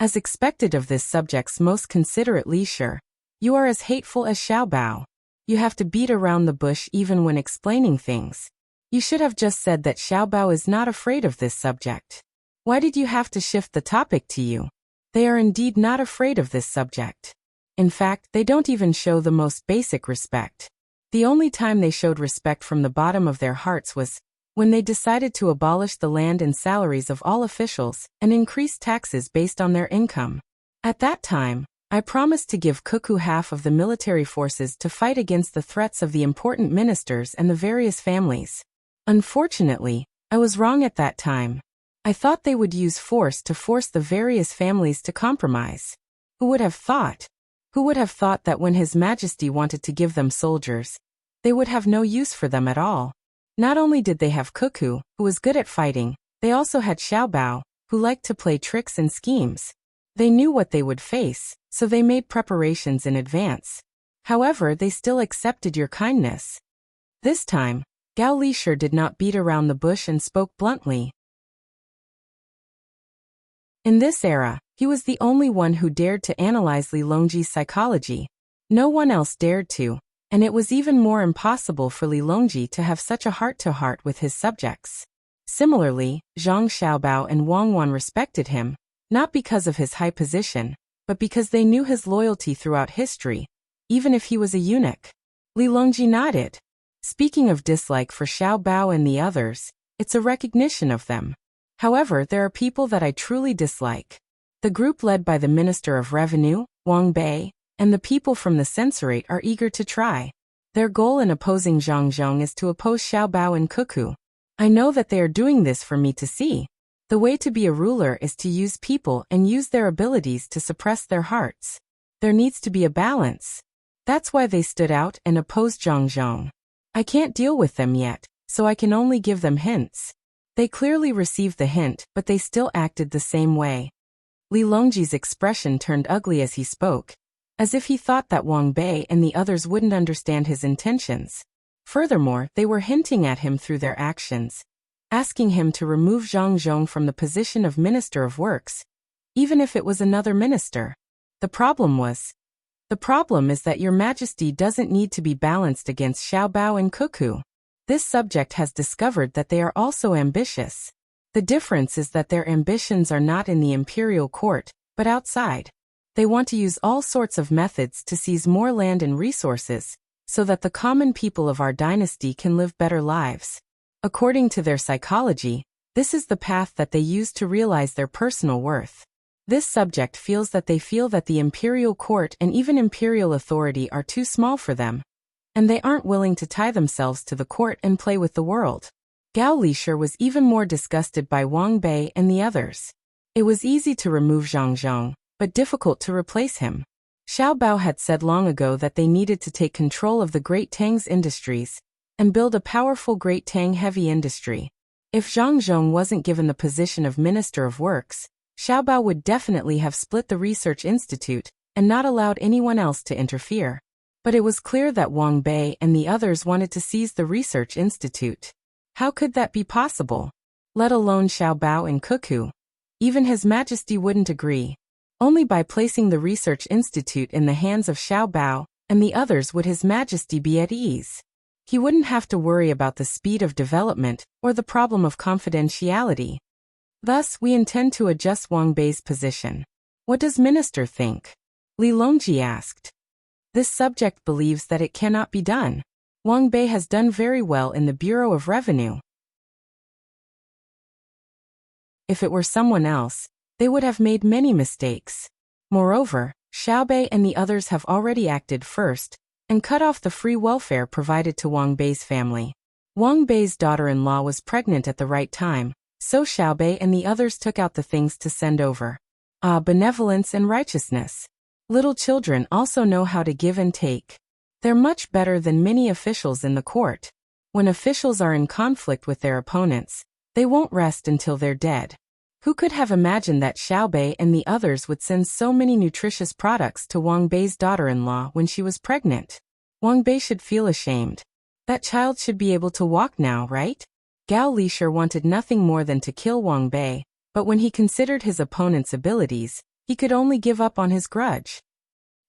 Speaker 1: "As expected of this subject's most considerate Lishir, you are as hateful as Xiaobao. You have to beat around the bush even when explaining things. You should have just said that Xiaobao is not afraid of this subject. Why did you have to shift the topic to you? They are indeed not afraid of this subject. In fact, they don't even show the most basic respect. The only time they showed respect from the bottom of their hearts was when they decided to abolish the land and salaries of all officials and increase taxes based on their income. At that time, I promised to give Cuckoo half of the military forces to fight against the threats of the important ministers and the various families. Unfortunately, I was wrong at that time. I thought they would use force to force the various families to compromise. Who would have thought? Who would have thought that when His Majesty wanted to give them soldiers, they would have no use for them at all? Not only did they have Cuckoo, who was good at fighting, they also had Xiaobao, who liked to play tricks and schemes. They knew what they would face, so they made preparations in advance. However, they still accepted your kindness. This time, Gao Lishir did not beat around the bush and spoke bluntly. In this era, he was the only one who dared to analyze Li Longji's psychology. No one else dared to, and it was even more impossible for Li Longji to have such a heart-to-heart with his subjects. Similarly, Zhang Xiaobao and Wang Wan respected him, not because of his high position, but because they knew his loyalty throughout history, even if he was a eunuch. Li Longji nodded. Speaking of dislike for Xiaobao and the others, it's a recognition of them. However, there are people that I truly dislike. The group led by the Minister of Revenue, Wang Bei, and the people from the censorate are eager to try. Their goal in opposing Zhang Zhong is to oppose Xiaobao and Cuckoo. I know that they are doing this for me to see. The way to be a ruler is to use people and use their abilities to suppress their hearts. There needs to be a balance. That's why they stood out and opposed Zhang Zhong. I can't deal with them yet, so I can only give them hints. They clearly received the hint, but they still acted the same way. Li Longji's expression turned ugly as he spoke, as if he thought that Wang Bei and the others wouldn't understand his intentions. Furthermore, they were hinting at him through their actions, asking him to remove Zhang Zhong from the position of Minister of Works, even if it was another minister. The problem is that Your Majesty doesn't need to be balanced against Xiaobao and Cuckoo. This subject has discovered that they are also ambitious. The difference is that their ambitions are not in the imperial court, but outside. They want to use all sorts of methods to seize more land and resources, so that the common people of our dynasty can live better lives. According to their psychology, this is the path that they use to realize their personal worth. This subject feels that the imperial court and even imperial authority are too small for them, and they aren't willing to tie themselves to the court and play with the world. Gao Lishur was even more disgusted by Wang Bei and the others. It was easy to remove Zhang Zhong, but difficult to replace him. Xiaobao had said long ago that they needed to take control of the Great Tang's industries and build a powerful Great Tang heavy industry. If Zhang Zhong wasn't given the position of Minister of Works, Xiaobao would definitely have split the research institute and not allowed anyone else to interfere. But it was clear that Wang Bei and the others wanted to seize the research institute. How could that be possible? Let alone Xiaobao and Cuckoo. Even His Majesty wouldn't agree. Only by placing the research institute in the hands of Xiaobao and the others would His Majesty be at ease. He wouldn't have to worry about the speed of development or the problem of confidentiality. Thus, we intend to adjust Wang Bei's position. What does Minister think? Li Longji asked. This subject believes that it cannot be done. Wang Bei has done very well in the Bureau of Revenue. If it were someone else, they would have made many mistakes. Moreover, Xiaobei and the others have already acted first and cut off the free welfare provided to Wang Bei's family. Wang Bei's daughter-in-law was pregnant at the right time, so Xiaobei and the others took out the things to send over. Benevolence and righteousness. Little children also know how to give and take. They're much better than many officials in the court. When officials are in conflict with their opponents, they won't rest until they're dead. Who could have imagined that Xiaobei and the others would send so many nutritious products to Wang Bei's daughter-in-law when she was pregnant? Wang Bei should feel ashamed. That child should be able to walk now, right? Gao Lishur wanted nothing more than to kill Wang Bei, but when he considered his opponent's abilities, he could only give up on his grudge.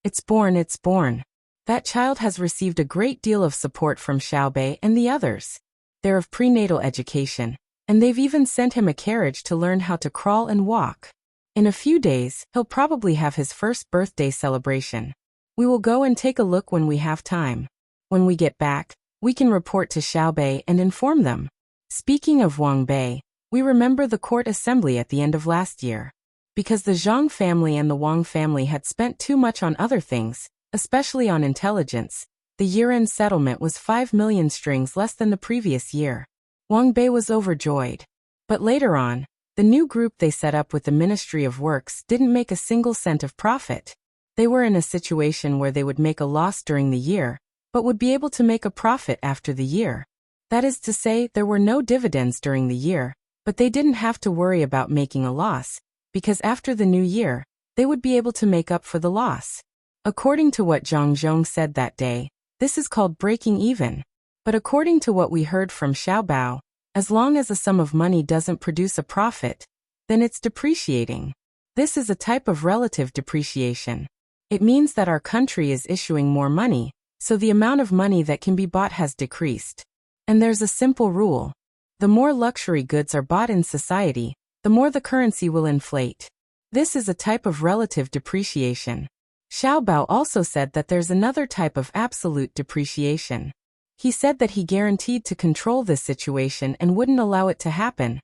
Speaker 1: It's born. That child has received a great deal of support from Xiaobei and the others. They're of prenatal education, and they've even sent him a carriage to learn how to crawl and walk. In a few days, he'll probably have his first birthday celebration. We will go and take a look when we have time. When we get back, we can report to Xiaobei and inform them. Speaking of Wang Bei, we remember the court assembly at the end of last year. Because the Zhang family and the Wang family had spent too much on other things, especially on intelligence, the year-end settlement was 5 million strings less than the previous year. Wang Bei was overjoyed. But later on, the new group they set up with the Ministry of Works didn't make a single cent of profit. They were in a situation where they would make a loss during the year, but would be able to make a profit after the year. That is to say, there were no dividends during the year, but they didn't have to worry about making a loss, because after the new year, they would be able to make up for the loss. According to what Zhang Zhong said that day, this is called breaking even. But according to what we heard from Xiaobao, as long as a sum of money doesn't produce a profit, then it's depreciating. This is a type of relative depreciation. It means that our country is issuing more money, so the amount of money that can be bought has decreased. And there's a simple rule. The more luxury goods are bought in society, the more the currency will inflate. This is a type of relative depreciation. Xiaobao also said that there's another type of absolute depreciation. He said that he guaranteed to control this situation and wouldn't allow it to happen,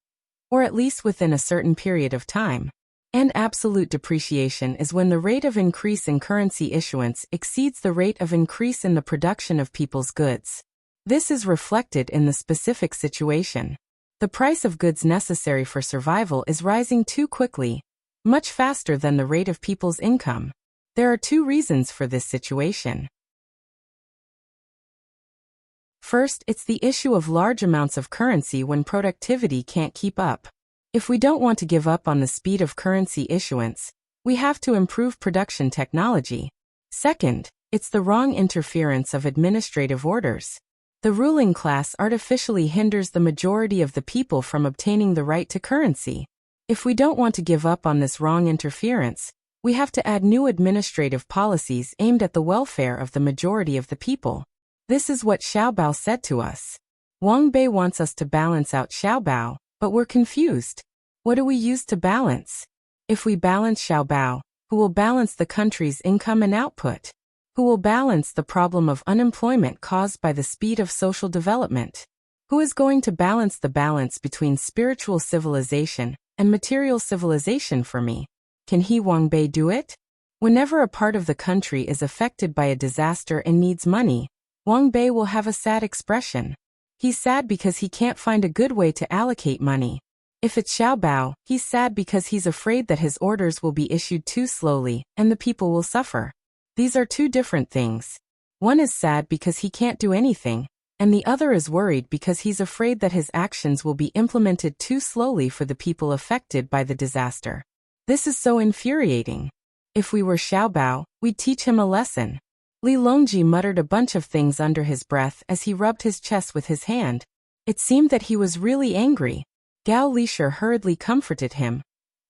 Speaker 1: or at least within a certain period of time. And absolute depreciation is when the rate of increase in currency issuance exceeds the rate of increase in the production of people's goods. This is reflected in the specific situation. The price of goods necessary for survival is rising too quickly, much faster than the rate of people's income. There are two reasons for this situation. First, it's the issue of large amounts of currency when productivity can't keep up. If we don't want to give up on the speed of currency issuance, we have to improve production technology. Second, it's the wrong interference of administrative orders. The ruling class artificially hinders the majority of the people from obtaining the right to currency. If we don't want to give up on this wrong interference, we have to add new administrative policies aimed at the welfare of the majority of the people. This is what Xiaobao said to us. Wang Bei wants us to balance out Xiaobao, but we're confused. What do we use to balance? If we balance Xiaobao, who will balance the country's income and output? Who will balance the problem of unemployment caused by the speed of social development? Who is going to balance the balance between spiritual civilization and material civilization for me? Can he, Wang Bei, do it? Whenever a part of the country is affected by a disaster and needs money, Wang Bei will have a sad expression. He's sad because he can't find a good way to allocate money. If it's Xiaobao, he's sad because he's afraid that his orders will be issued too slowly and the people will suffer. These are two different things. One is sad because he can't do anything, and the other is worried because he's afraid that his actions will be implemented too slowly for the people affected by the disaster. This is so infuriating. If we were Xiaobao, we'd teach him a lesson. Li Longji muttered a bunch of things under his breath as he rubbed his chest with his hand. It seemed that he was really angry. Gao Lisher hurriedly comforted him.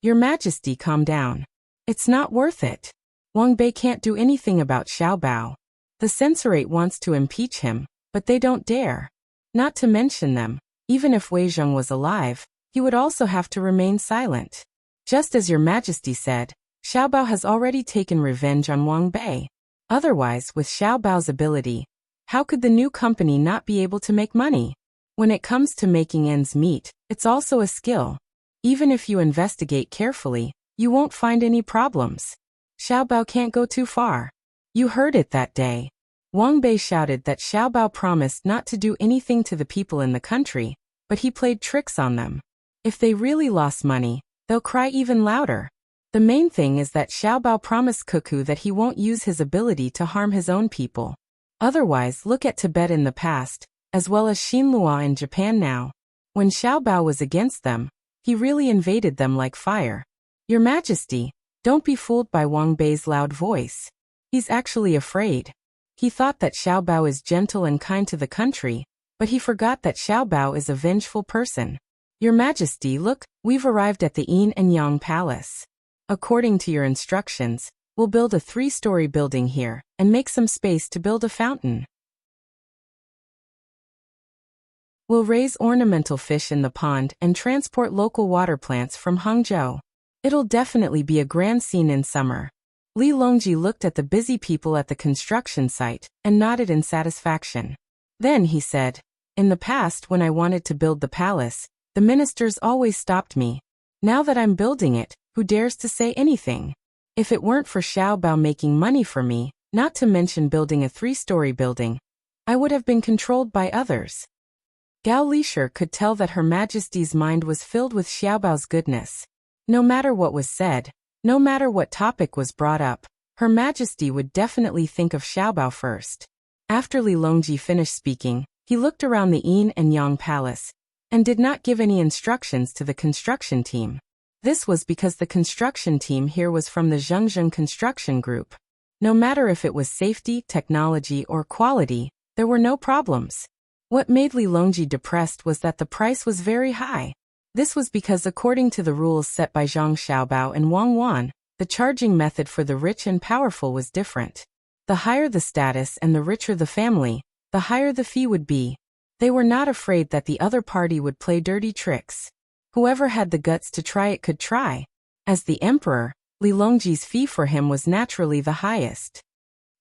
Speaker 1: Your Majesty, calm down. It's not worth it. Wang Bei can't do anything about Xiaobao. The censorate wants to impeach him, but they don't dare. Not to mention them, even if Wei Zheng was alive, he would also have to remain silent. Just as Your Majesty said, Xiaobao has already taken revenge on Wang Bei. Otherwise, with Xiaobao's ability, how could the new company not be able to make money? When it comes to making ends meet, it's also a skill. Even if you investigate carefully, you won't find any problems. Xiaobao can't go too far. You heard it that day. Wang Bei shouted that Xiaobao promised not to do anything to the people in the country, but he played tricks on them. If they really lost money, they'll cry even louder. The main thing is that Xiaobao promised Cuckoo that he won't use his ability to harm his own people. Otherwise, look at Tibet in the past, as well as Xinhua in Japan now. When Xiaobao was against them, he really invaded them like fire. Your Majesty, don't be fooled by Wang Bei's loud voice. He's actually afraid. He thought that Xiaobao is gentle and kind to the country, but he forgot that Xiaobao is a vengeful person. Your Majesty, look, we've arrived at the Yin and Yang Palace. According to your instructions, we'll build a 3-story building here and make some space to build a fountain. We'll raise ornamental fish in the pond and transport local water plants from Hangzhou. It'll definitely be a grand scene in summer. Li Longji looked at the busy people at the construction site and nodded in satisfaction. Then he said, in the past when I wanted to build the palace, the ministers always stopped me. Now that I'm building it, who dares to say anything? If it weren't for Xiaobao making money for me, not to mention building a 3-story building, I would have been controlled by others. Gao Lisher could tell that Her Majesty's mind was filled with Xiaobao's goodness. No matter what was said, no matter what topic was brought up, Her Majesty would definitely think of Xiaobao first. After Li Longji finished speaking, he looked around the Yin and Yang Palace, and did not give any instructions to the construction team. This was because the construction team here was from the Zhengzheng Construction Group. No matter if it was safety, technology, or quality, there were no problems. What made Li Longji depressed was that the price was very high. This was because according to the rules set by Zhang Xiaobao and Wang Wan, the charging method for the rich and powerful was different. The higher the status and the richer the family, the higher the fee would be. They were not afraid that the other party would play dirty tricks. Whoever had the guts to try it could try. As the emperor, Li Longji's fee for him was naturally the highest.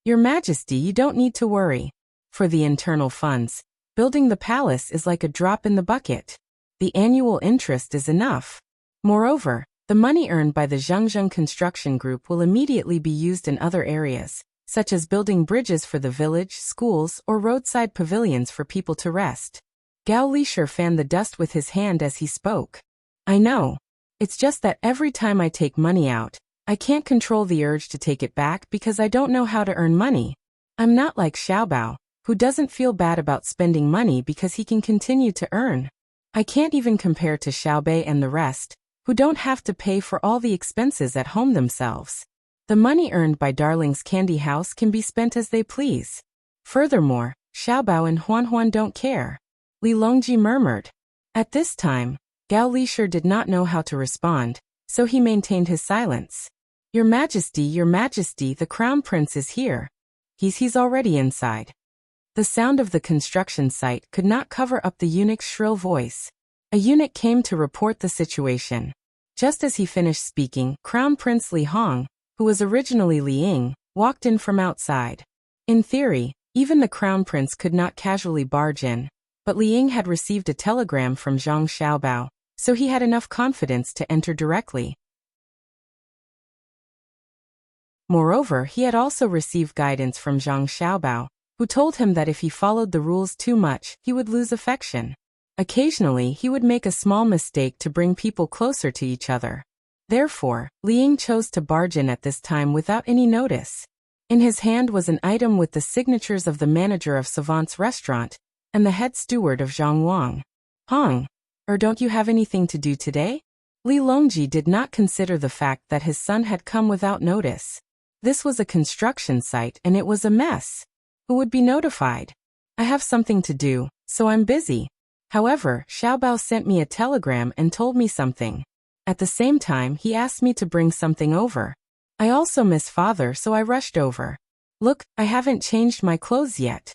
Speaker 1: Your Majesty, you don't need to worry. For the internal funds, building the palace is like a drop in the bucket. The annual interest is enough. Moreover, the money earned by the Zhengzheng Construction Group will immediately be used in other areas, such as building bridges for the village, schools, or roadside pavilions for people to rest. Gao Lisher fanned the dust with his hand as he spoke. I know. It's just that every time I take money out, I can't control the urge to take it back because I don't know how to earn money. I'm not like Xiaobao, who doesn't feel bad about spending money because he can continue to earn. I can't even compare to Xiaobei and the rest, who don't have to pay for all the expenses at home themselves. The money earned by Darling's Candy House can be spent as they please. Furthermore, Xiaobao and Huan don't care. Li Longji murmured. At this time, Gao Lishur did not know how to respond, so he maintained his silence. Your Majesty, the Crown Prince is here. He's already inside. The sound of the construction site could not cover up the eunuch's shrill voice. A eunuch came to report the situation. Just as he finished speaking, Crown Prince Li Hong, who was originally Li Ying, walked in from outside. In theory, even the Crown Prince could not casually barge in, but Li Ying had received a telegram from Zhang Xiaobao, so he had enough confidence to enter directly. Moreover, he had also received guidance from Zhang Xiaobao, who told him that if he followed the rules too much, he would lose affection. Occasionally, he would make a small mistake to bring people closer to each other. Therefore, Li Ying chose to barge in at this time without any notice. In his hand was an item with the signatures of the manager of Savant's restaurant and the head steward of Zhangwang. Hong, don't you have anything to do today? Li Longji did not consider the fact that his son had come without notice. This was a construction site and it was a mess. Who would be notified? I have something to do, so I'm busy. However, Xiaobao sent me a telegram and told me something. At the same time, he asked me to bring something over. I also miss father, so I rushed over. Look, I haven't changed my clothes yet.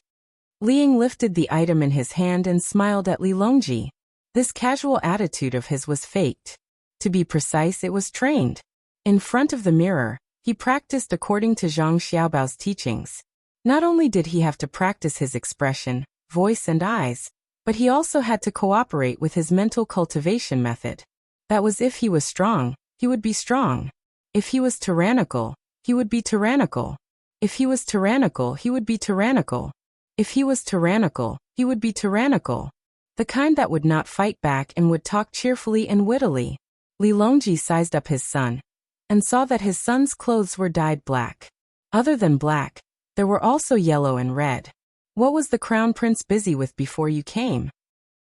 Speaker 1: Li Ying lifted the item in his hand and smiled at Li Longji. This casual attitude of his was faked. To be precise, it was trained. In front of the mirror, he practiced according to Zhang Xiaobao's teachings. Not only did he have to practice his expression, voice and eyes, but he also had to cooperate with his mental cultivation method. That was if he was strong, he would be strong. If he was tyrannical, he would be tyrannical. If he was tyrannical, he would be tyrannical. If he was tyrannical, he would be tyrannical. The kind that would not fight back and would talk cheerfully and wittily. Li Longji sized up his son and saw that his son's clothes were dyed black. Other than black, there were also yellow and red. What was the Crown Prince busy with before you came?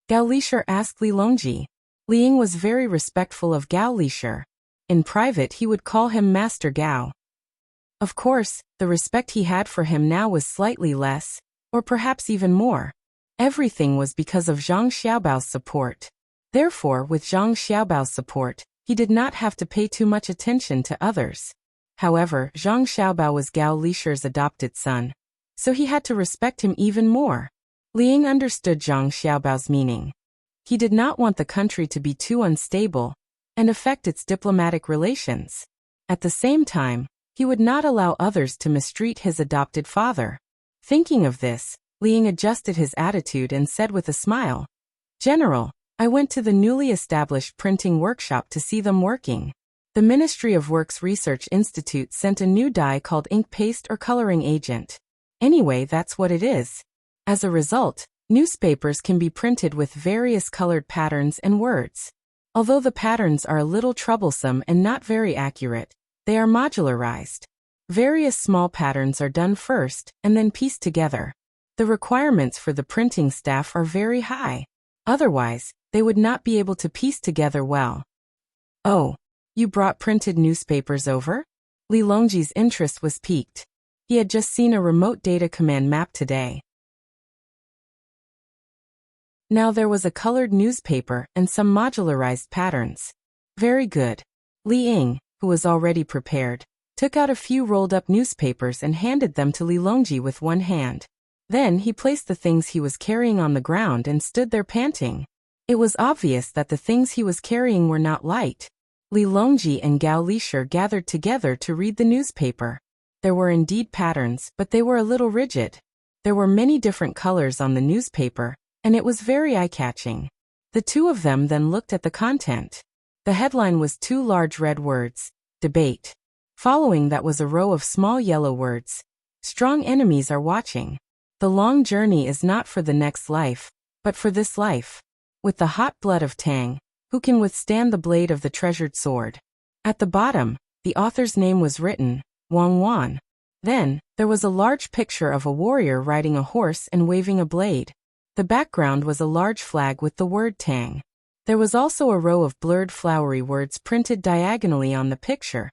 Speaker 1: Gao Lishur asked Li Longji. Li Ying was very respectful of Gao Lishur. In private he would call him Master Gao. Of course, the respect he had for him now was slightly less, or perhaps even more. Everything was because of Zhang Xiaobao's support. Therefore, with Zhang Xiaobao's support, he did not have to pay too much attention to others. However, Zhang Xiaobao was Gao Lishur's adopted son, so he had to respect him even more. Li Ying understood Zhang Xiaobao's meaning. He did not want the country to be too unstable and affect its diplomatic relations. At the same time, he would not allow others to mistreat his adopted father. Thinking of this, Li Ying adjusted his attitude and said with a smile, General, I went to the newly established printing workshop to see them working. The Ministry of Works Research Institute sent a new dye called ink paste or coloring agent. Anyway, that's what it is. As a result, newspapers can be printed with various colored patterns and words. Although the patterns are a little troublesome and not very accurate, they are modularized. Various small patterns are done first and then pieced together. The requirements for the printing staff are very high. Otherwise, they would not be able to piece together well. Oh, you brought printed newspapers over? Li Longji's interest was piqued. He had just seen a remote data command map today. Now there was a colored newspaper and some modularized patterns. Very good. Li Ying, who was already prepared, took out a few rolled-up newspapers and handed them to Li Longji with one hand. Then he placed the things he was carrying on the ground and stood there panting. It was obvious that the things he was carrying were not light. Li Longji and Gao Lishur gathered together to read the newspaper. There were indeed patterns, but they were a little rigid. There were many different colors on the newspaper, and it was very eye-catching. The two of them then looked at the content. The headline was two large red words, debate. Following that was a row of small yellow words, strong enemies are watching. The long journey is not for the next life, but for this life. With the hot blood of Tang, who can withstand the blade of the treasured sword? At the bottom, the author's name was written, Wang Wan. Then, there was a large picture of a warrior riding a horse and waving a blade. The background was a large flag with the word Tang. There was also a row of blurred flowery words printed diagonally on the picture.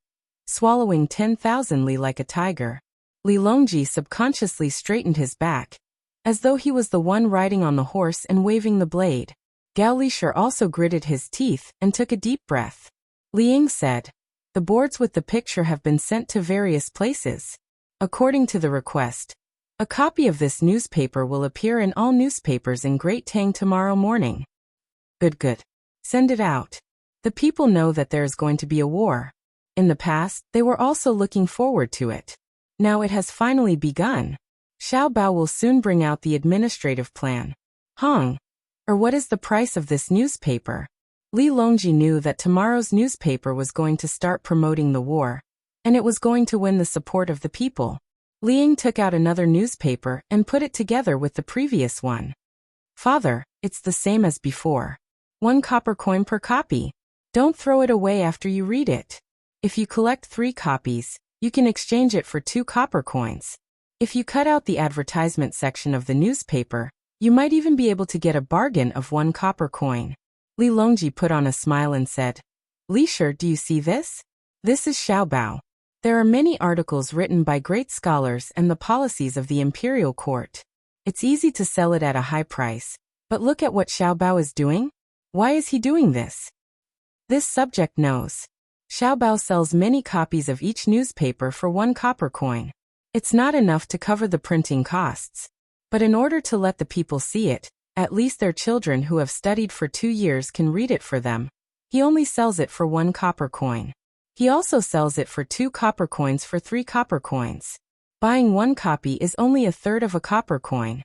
Speaker 1: Swallowing 10,000 li like a tiger. Li Longji subconsciously straightened his back, as though he was the one riding on the horse and waving the blade. Gao Lisher also gritted his teeth and took a deep breath. Li Ying said, "The boards with the picture have been sent to various places. According to the request, a copy of this newspaper will appear in all newspapers in Great Tang tomorrow morning." Good. Send it out. The people know that there is going to be a war. In the past, they were also looking forward to it. Now it has finally begun. Xiao Bao will soon bring out the administrative plan. Hong. Or what is the price of this newspaper? Li Longji knew that tomorrow's newspaper was going to start promoting the war, and it was going to win the support of the people. Li Ying took out another newspaper and put it together with the previous one. "Father, it's the same as before. 1 copper coin per copy. Don't throw it away after you read it. If you collect 3 copies, you can exchange it for 2 copper coins. If you cut out the advertisement section of the newspaper, you might even be able to get a bargain of 1 copper coin." Li Longji put on a smile and said, "Lisher, do you see this? This is Xiao Bao. There are many articles written by great scholars and the policies of the imperial court. It's easy to sell it at a high price, but look at what Xiao Bao is doing. Why is he doing this? This subject knows. Xiao Bao sells many copies of each newspaper for 1 copper coin. It's not enough to cover the printing costs. But in order to let the people see it, at least their children who have studied for 2 years can read it for them, he only sells it for 1 copper coin. He also sells it for 2 copper coins for 3 copper coins. Buying 1 copy is only a third of a copper coin."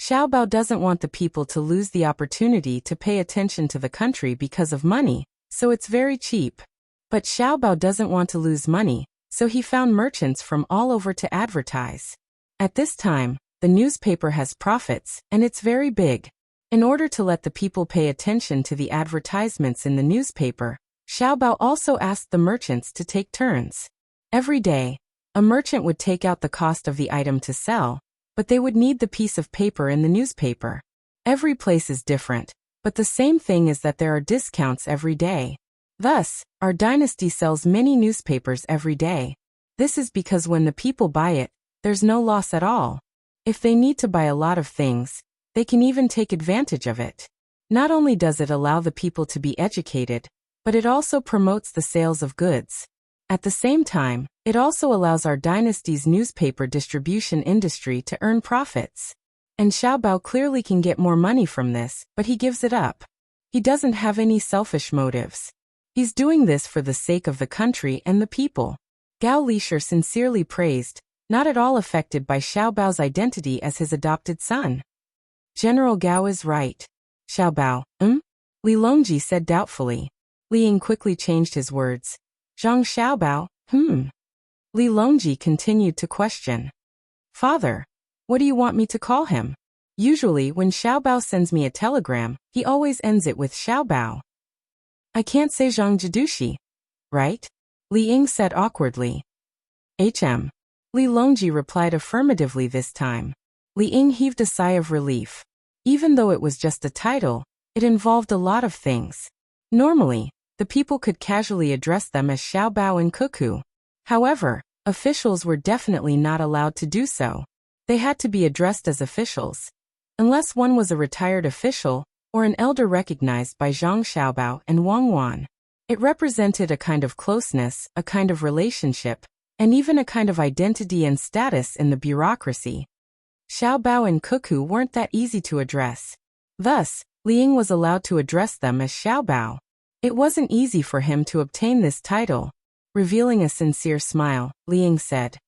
Speaker 1: Xiao Bao doesn't want the people to lose the opportunity to pay attention to the country because of money, so it's very cheap. But Xiao Bao doesn't want to lose money, so he found merchants from all over to advertise. At this time, the newspaper has profits, and it's very big. In order to let the people pay attention to the advertisements in the newspaper, Xiao Bao also asked the merchants to take turns. Every day, a merchant would take out the cost of the item to sell, but they would need the piece of paper in the newspaper. Every place is different, but the same thing is that there are discounts every day. Thus, our dynasty sells many newspapers every day. This is because when the people buy it, there's no loss at all. If they need to buy a lot of things, they can even take advantage of it. Not only does it allow the people to be educated, but it also promotes the sales of goods. At the same time, it also allows our dynasty's newspaper distribution industry to earn profits. And Xiao Bao clearly can get more money from this, but he gives it up. He doesn't have any selfish motives. He's doing this for the sake of the country and the people. Gao Lisher sincerely praised, not at all affected by Xiao Bao's identity as his adopted son. "General Gao is right." "Xiao Bao, Li Longji said doubtfully. Li Ying quickly changed his words. "Zhang Xiao Bao, Li Longji continued to question. "Father, what do you want me to call him? Usually when Xiao Bao sends me a telegram, he always ends it with Xiao Bao. I can't say Zhang Jidushi, right?" Li Ying said awkwardly. Li Longji replied affirmatively this time. Li Ying heaved a sigh of relief. Even though it was just a title, it involved a lot of things. Normally, the people could casually address them as Xiao Bao and Cuckoo. However, officials were definitely not allowed to do so. They had to be addressed as officials. Unless one was a retired official, or an elder recognized by Zhang Xiaobao and Wang Wan. It represented a kind of closeness, a kind of relationship, and even a kind of identity and status in the bureaucracy. Xiao Bao and Cuckoo weren't that easy to address. Thus, Li Ying was allowed to address them as Xiao Bao. It wasn't easy for him to obtain this title. Revealing a sincere smile, Li Ying said,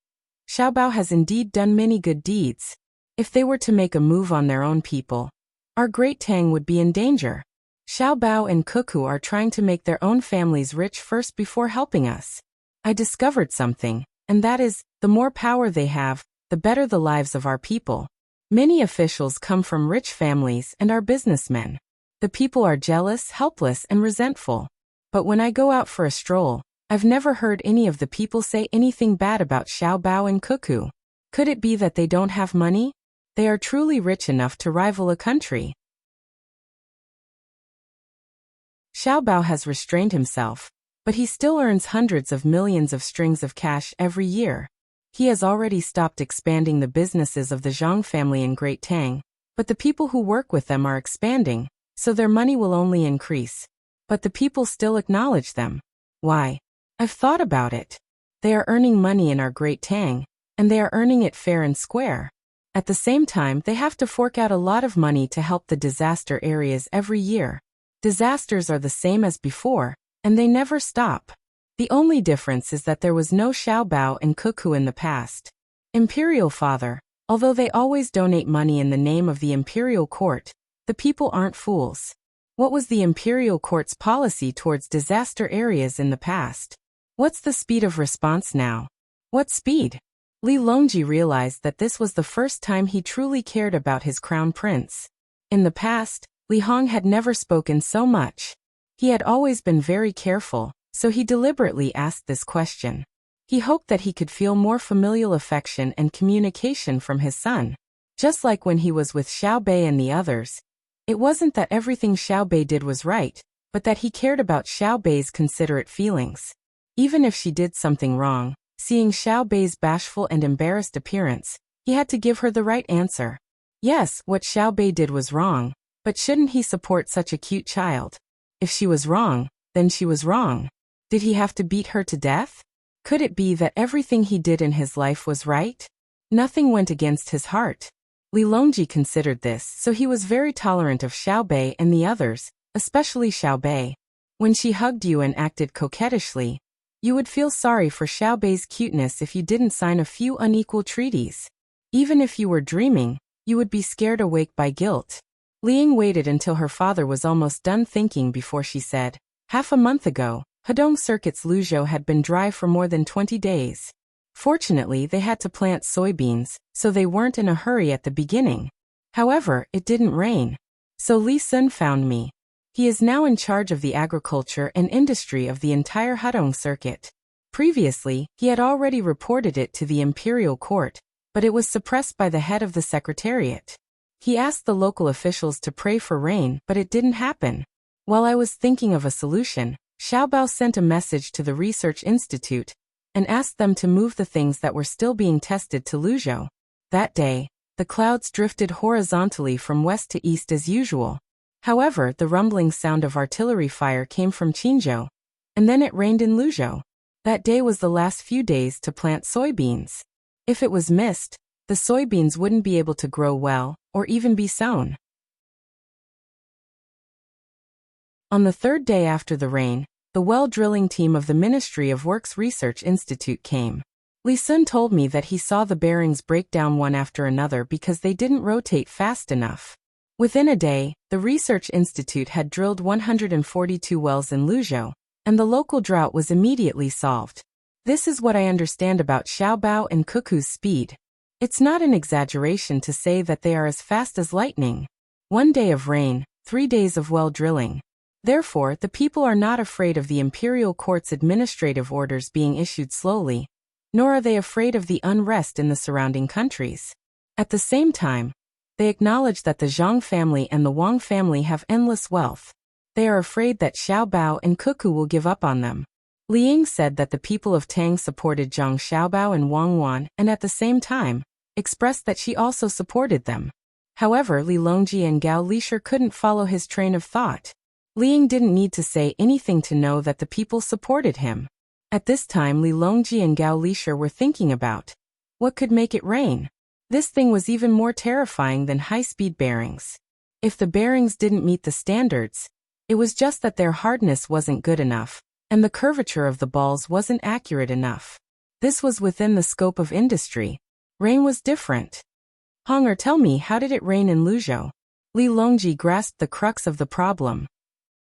Speaker 1: "Xiao Bao has indeed done many good deeds. If they were to make a move on their own people, our great Tang would be in danger. Xiao Bao and Cuckoo are trying to make their own families rich first before helping us. I discovered something, and that is, the more power they have, the better the lives of our people. Many officials come from rich families and are businessmen. The people are jealous, helpless, and resentful. But when I go out for a stroll, I've never heard any of the people say anything bad about Xiaobao and Cuckoo. Could it be that they don't have money? They are truly rich enough to rival a country. Xiaobao has restrained himself, but he still earns hundreds of millions of strings of cash every year. He has already stopped expanding the businesses of the Zhang family in Great Tang, but the people who work with them are expanding, so their money will only increase. But the people still acknowledge them. Why? I've thought about it. They are earning money in our Great Tang, and they are earning it fair and square. At the same time, they have to fork out a lot of money to help the disaster areas every year. Disasters are the same as before, and they never stop. The only difference is that there was no Xiaobao and Cuckoo in the past. Imperial Father, although they always donate money in the name of the Imperial Court, the people aren't fools. What was the Imperial Court's policy towards disaster areas in the past? What's the speed of response now? What speed? Li Longji realized that this was the first time he truly cared about his crown prince. In the past, Li Hong had never spoken so much. He had always been very careful, so he deliberately asked this question. He hoped that he could feel more familial affection and communication from his son. Just like when he was with Xiaobei and the others, it wasn't that everything Xiaobei did was right, but that he cared about Xiaobei's considerate feelings. Even if she did something wrong, seeing Xiaobei's bashful and embarrassed appearance, he had to give her the right answer. Yes, what Xiaobei did was wrong, but shouldn't he support such a cute child? If she was wrong, then she was wrong. Did he have to beat her to death? Could it be that everything he did in his life was right? Nothing went against his heart. Li Longji considered this, so he was very tolerant of Xiaobei and the others, especially Xiaobei. When she hugged you and acted coquettishly, you would feel sorry for Xiaobei's cuteness if you didn't sign a few unequal treaties. Even if you were dreaming, you would be scared awake by guilt. Liang waited until her father was almost done thinking before she said, "Half a month ago, Hedong Circuit's Luzhou had been dry for more than 20 days. Fortunately, they had to plant soybeans, so they weren't in a hurry at the beginning. However, it didn't rain. So Li Sun found me. He is now in charge of the agriculture and industry of the entire Hedong Circuit. Previously, he had already reported it to the Imperial Court, but it was suppressed by the head of the Secretariat. He asked the local officials to pray for rain, but it didn't happen. While I was thinking of a solution, Xiaobao sent a message to the Research Institute and asked them to move the things that were still being tested to Luzhou. That day, the clouds drifted horizontally from west to east as usual. However, the rumbling sound of artillery fire came from Qinzhou, and then it rained in Luzhou. That day was the last few days to plant soybeans. If it was missed, the soybeans wouldn't be able to grow well, or even be sown. On the third day after the rain, the well drilling team of the Ministry of Works Research Institute came. Li Sun told me that he saw the bearings break down one after another because they didn't rotate fast enough. Within a day, the Research Institute had drilled 142 wells in Luzhou, and the local drought was immediately solved. This is what I understand about Xiaobao and Cuckoo's speed. It's not an exaggeration to say that they are as fast as lightning. 1 day of rain, 3 days of well drilling. Therefore, the people are not afraid of the Imperial Court's administrative orders being issued slowly, nor are they afraid of the unrest in the surrounding countries. At the same time, they acknowledge that the Zhang family and the Wang family have endless wealth. They are afraid that Xiaobao and Cuckoo will give up on them. Liang said that the people of Tang supported Zhang Xiaobao and Wang Wan and at the same time, expressed that she also supported them. However, Li Longji and Gao Lisher couldn't follow his train of thought. Liang didn't need to say anything to know that the people supported him. At this time, Li Longji and Gao Lisher were thinking about what could make it rain. This thing was even more terrifying than high-speed bearings. If the bearings didn't meet the standards, it was just that their hardness wasn't good enough, and the curvature of the balls wasn't accurate enough. This was within the scope of industry. Rain was different. Honger, tell me, how did it rain in Luzhou? Li Longji grasped the crux of the problem.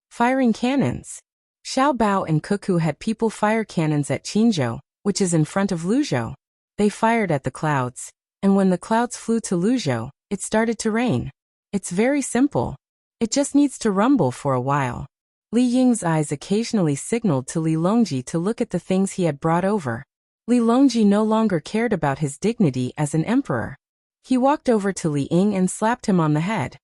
Speaker 1: Firing cannons. Xiaobao and Cuckoo had people fire cannons at Qinzhou, which is in front of Luzhou. They fired at the clouds, and when the clouds flew to Luzhou, it started to rain. It's very simple. It just needs to rumble for a while. Li Ying's eyes occasionally signaled to Li Longji to look at the things he had brought over. Li Longji no longer cared about his dignity as an emperor. He walked over to Li Ying and slapped him on the head.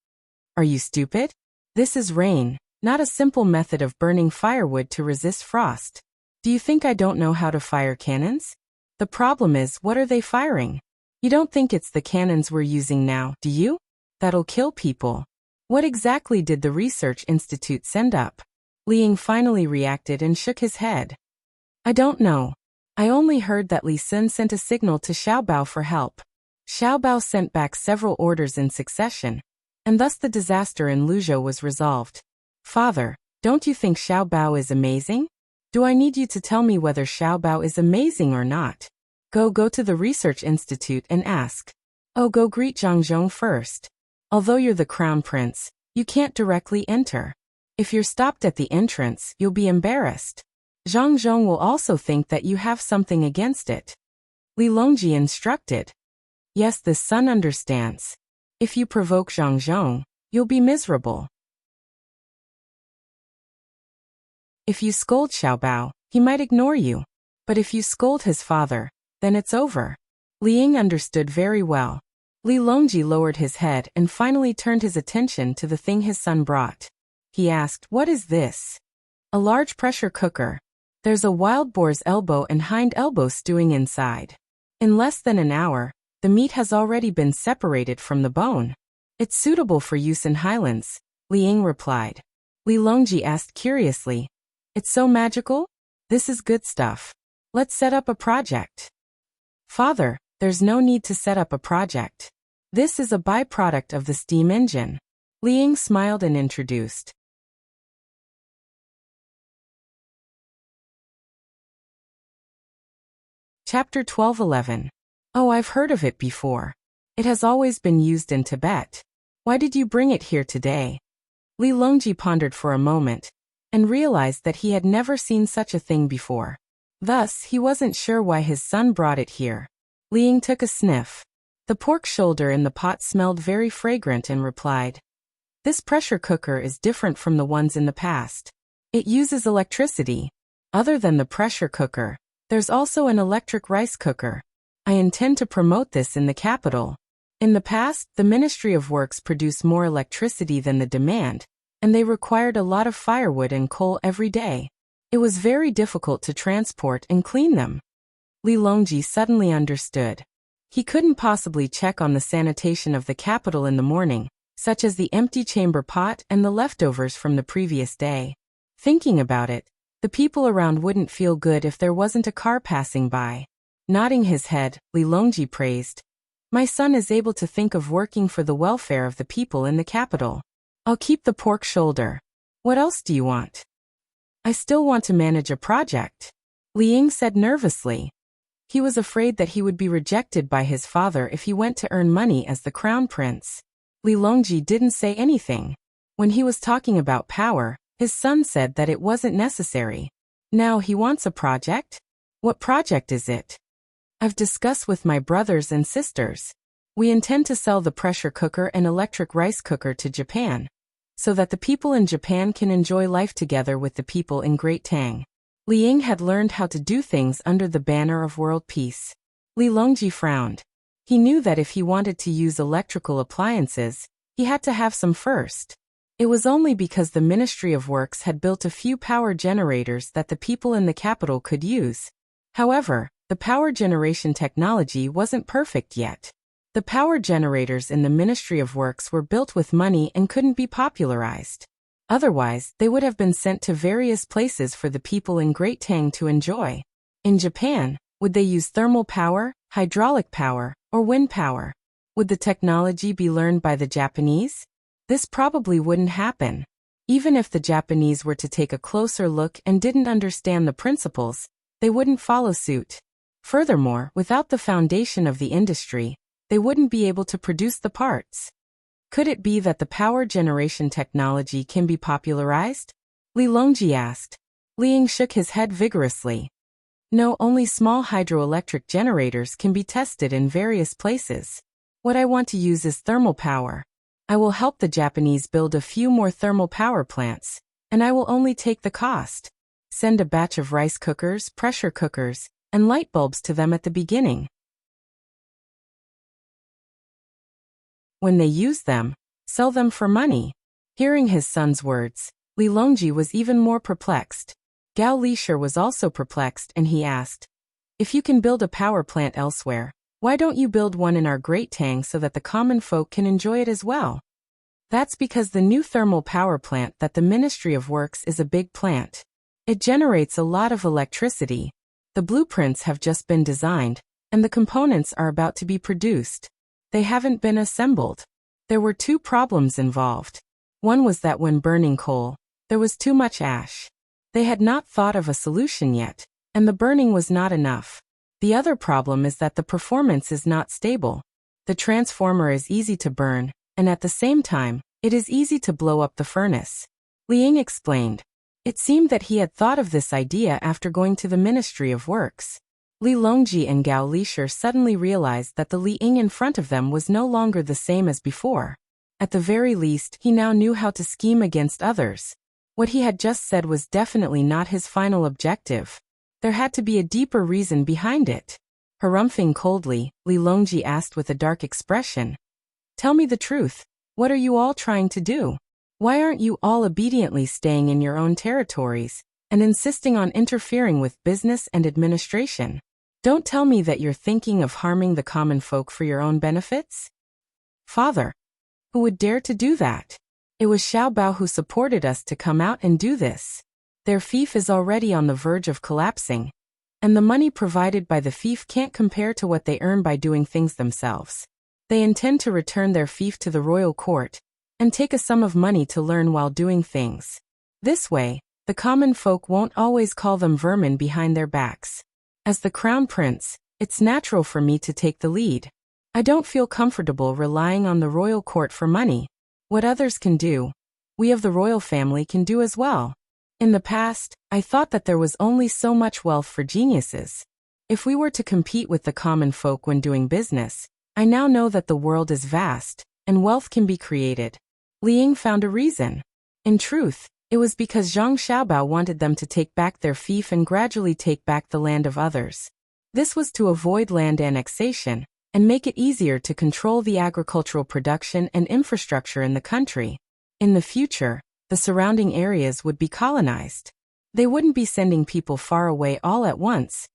Speaker 1: Are you stupid? This is rain, not a simple method of burning firewood to resist frost. Do you think I don't know how to fire cannons? The problem is, what are they firing? You don't think it's the cannons we're using now, do you? That'll kill people. What exactly did the research institute send up? Li Ying finally reacted and shook his head. I don't know. I only heard that Li Sun sent a signal to Xiaobao for help. Xiaobao sent back several orders in succession, and thus the disaster in Luzhou was resolved. Father, don't you think Xiaobao is amazing? Do I need you to tell me whether Xiaobao is amazing or not? Go to the research institute and ask. Oh, go greet Zhang first. Although you're the crown prince, you can't directly enter. If you're stopped at the entrance, you'll be embarrassed. Zhang will also think that you have something against it. Li Longji instructed. Yes, the son understands. If you provoke Zhang, you'll be miserable. If you scold Xiaobao, he might ignore you. But if you scold his father, then it's over. Li Ying understood very well. Li Longji lowered his head and finally turned his attention to the thing his son brought. He asked, what is this? A large pressure cooker. There's a wild boar's elbow and hind elbow stewing inside. In less than an hour, the meat has already been separated from the bone. It's suitable for use in highlands, Li Ying replied. Li Longji asked curiously, it's so magical? This is good stuff. Let's set up a project. Father, there's no need to set up a project. This is a byproduct of the steam engine. Li Ying smiled and introduced. Chapter 12:11. Oh, I've heard of it before. It has always been used in Tibet. Why did you bring it here today? Li Longji pondered for a moment, and realized that he had never seen such a thing before. Thus, he wasn't sure why his son brought it here. Li Ying took a sniff. The pork shoulder in the pot smelled very fragrant and replied, this pressure cooker is different from the ones in the past. It uses electricity. Other than the pressure cooker, there's also an electric rice cooker. I intend to promote this in the capital. In the past, the Ministry of Works produced more electricity than the demand, and they required a lot of firewood and coal every day. It was very difficult to transport and clean them. Li Longji suddenly understood. He couldn't possibly check on the sanitation of the capital in the morning, such as the empty chamber pot and the leftovers from the previous day. Thinking about it, the people around wouldn't feel good if there wasn't a car passing by. Nodding his head, Li Longji praised. My son is able to think of working for the welfare of the people in the capital. I'll keep the pork shoulder. What else do you want? I still want to manage a project, Li Ying said nervously. He was afraid that he would be rejected by his father if he went to earn money as the crown prince. Li Longji didn't say anything. When he was talking about power, his son said that it wasn't necessary. Now he wants a project? What project is it? I've discussed with my brothers and sisters. We intend to sell the pressure cooker and electric rice cooker to Japan, so that the people in Japan can enjoy life together with the people in Great Tang. Li Ying had learned how to do things under the banner of world peace. Li Longji frowned. He knew that if he wanted to use electrical appliances, he had to have some first. It was only because the Ministry of Works had built a few power generators that the people in the capital could use. However, the power generation technology wasn't perfect yet. The power generators in the Ministry of Works were built with money and couldn't be popularized. Otherwise, they would have been sent to various places for the people in Great Tang to enjoy. In Japan, would they use thermal power, hydraulic power, or wind power? Would the technology be learned by the Japanese? This probably wouldn't happen. Even if the Japanese were to take a closer look and didn't understand the principles, they wouldn't follow suit. Furthermore, without the foundation of the industry, they wouldn't be able to produce the parts. Could it be that the power generation technology can be popularized? Li Longji asked. Li Ying shook his head vigorously. No, only small hydroelectric generators can be tested in various places. What I want to use is thermal power. I will help the Japanese build a few more thermal power plants, and I will only take the cost. Send a batch of rice cookers, pressure cookers, and light bulbs to them at the beginning. When they use them, sell them for money. Hearing his son's words, Li Longji was even more perplexed. Gao Lishir was also perplexed, and he asked, "If you can build a power plant elsewhere, why don't you build one in our Great Tang so that the common folk can enjoy it as well?" That's because the new thermal power plant that the Ministry of Works is a big plant. It generates a lot of electricity. The blueprints have just been designed, and the components are about to be produced. They haven't been assembled. There were two problems involved. One was that when burning coal, there was too much ash. They had not thought of a solution yet, and the burning was not enough. The other problem is that the performance is not stable. The transformer is easy to burn, and at the same time, it is easy to blow up the furnace. Liang explained. It seemed that he had thought of this idea after going to the Ministry of Works. Li Longji and Gao Lishir suddenly realized that the Liang in front of them was no longer the same as before. At the very least, he now knew how to scheme against others. What he had just said was definitely not his final objective. There had to be a deeper reason behind it. Harumphing coldly, Li Longji asked with a dark expression, "Tell me the truth. What are you all trying to do? Why aren't you all obediently staying in your own territories and insisting on interfering with business and administration? Don't tell me that you're thinking of harming the common folk for your own benefits?" "Father, who would dare to do that? It was Xiao Bao who supported us to come out and do this. Their fief is already on the verge of collapsing, and the money provided by the fief can't compare to what they earn by doing things themselves. They intend to return their fief to the royal court and take a sum of money to learn while doing things. This way, the common folk won't always call them vermin behind their backs. As the crown prince, it's natural for me to take the lead. I don't feel comfortable relying on the royal court for money. What others can do, we of the royal family can do as well. In the past, I thought that there was only so much wealth for geniuses. If we were to compete with the common folk when doing business, I now know that the world is vast, and wealth can be created." Liang found a reason. In truth, it was because Zhang Xiaobao wanted them to take back their fief and gradually take back the land of others. This was to avoid land annexation and make it easier to control the agricultural production and infrastructure in the country. In the future, the surrounding areas would be colonized. They wouldn't be sending people far away all at once,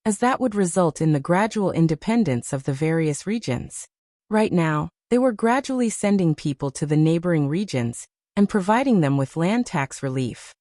Speaker 1: as that would result in the gradual independence of the various regions. Right now, they were gradually sending people to the neighboring regions and providing them with land tax relief.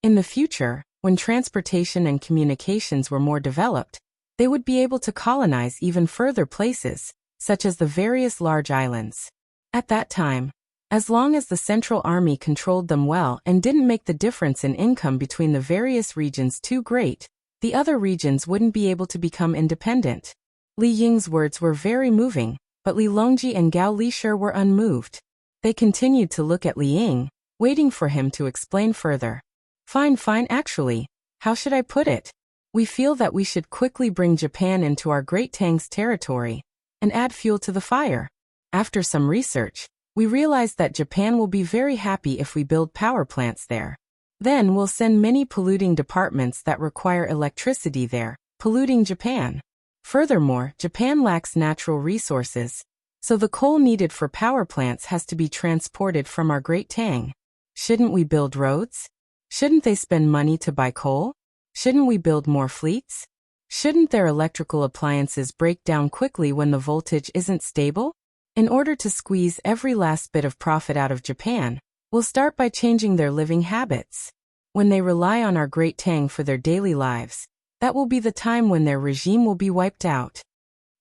Speaker 1: In the future, when transportation and communications were more developed, they would be able to colonize even further places, such as the various large islands. At that time, as long as the Central Army controlled them well and didn't make the difference in income between the various regions too great, the other regions wouldn't be able to become independent. Li Ying's words were very moving, but Li Longji and Gao Lishir were unmoved. They continued to look at Li Ying, waiting for him to explain further. Fine, actually, how should I put it? We feel that we should quickly bring Japan into our Great Tang's territory and add fuel to the fire. After some research, we realized that Japan will be very happy if we build power plants there. Then we'll send many polluting departments that require electricity there, polluting Japan. Furthermore, Japan lacks natural resources, so the coal needed for power plants has to be transported from our Great Tang. Shouldn't we build roads? Shouldn't they spend money to buy coal? Shouldn't we build more fleets? Shouldn't their electrical appliances break down quickly when the voltage isn't stable? In order to squeeze every last bit of profit out of Japan, we'll start by changing their living habits. When they rely on our Great Tang for their daily lives, that will be the time when their regime will be wiped out.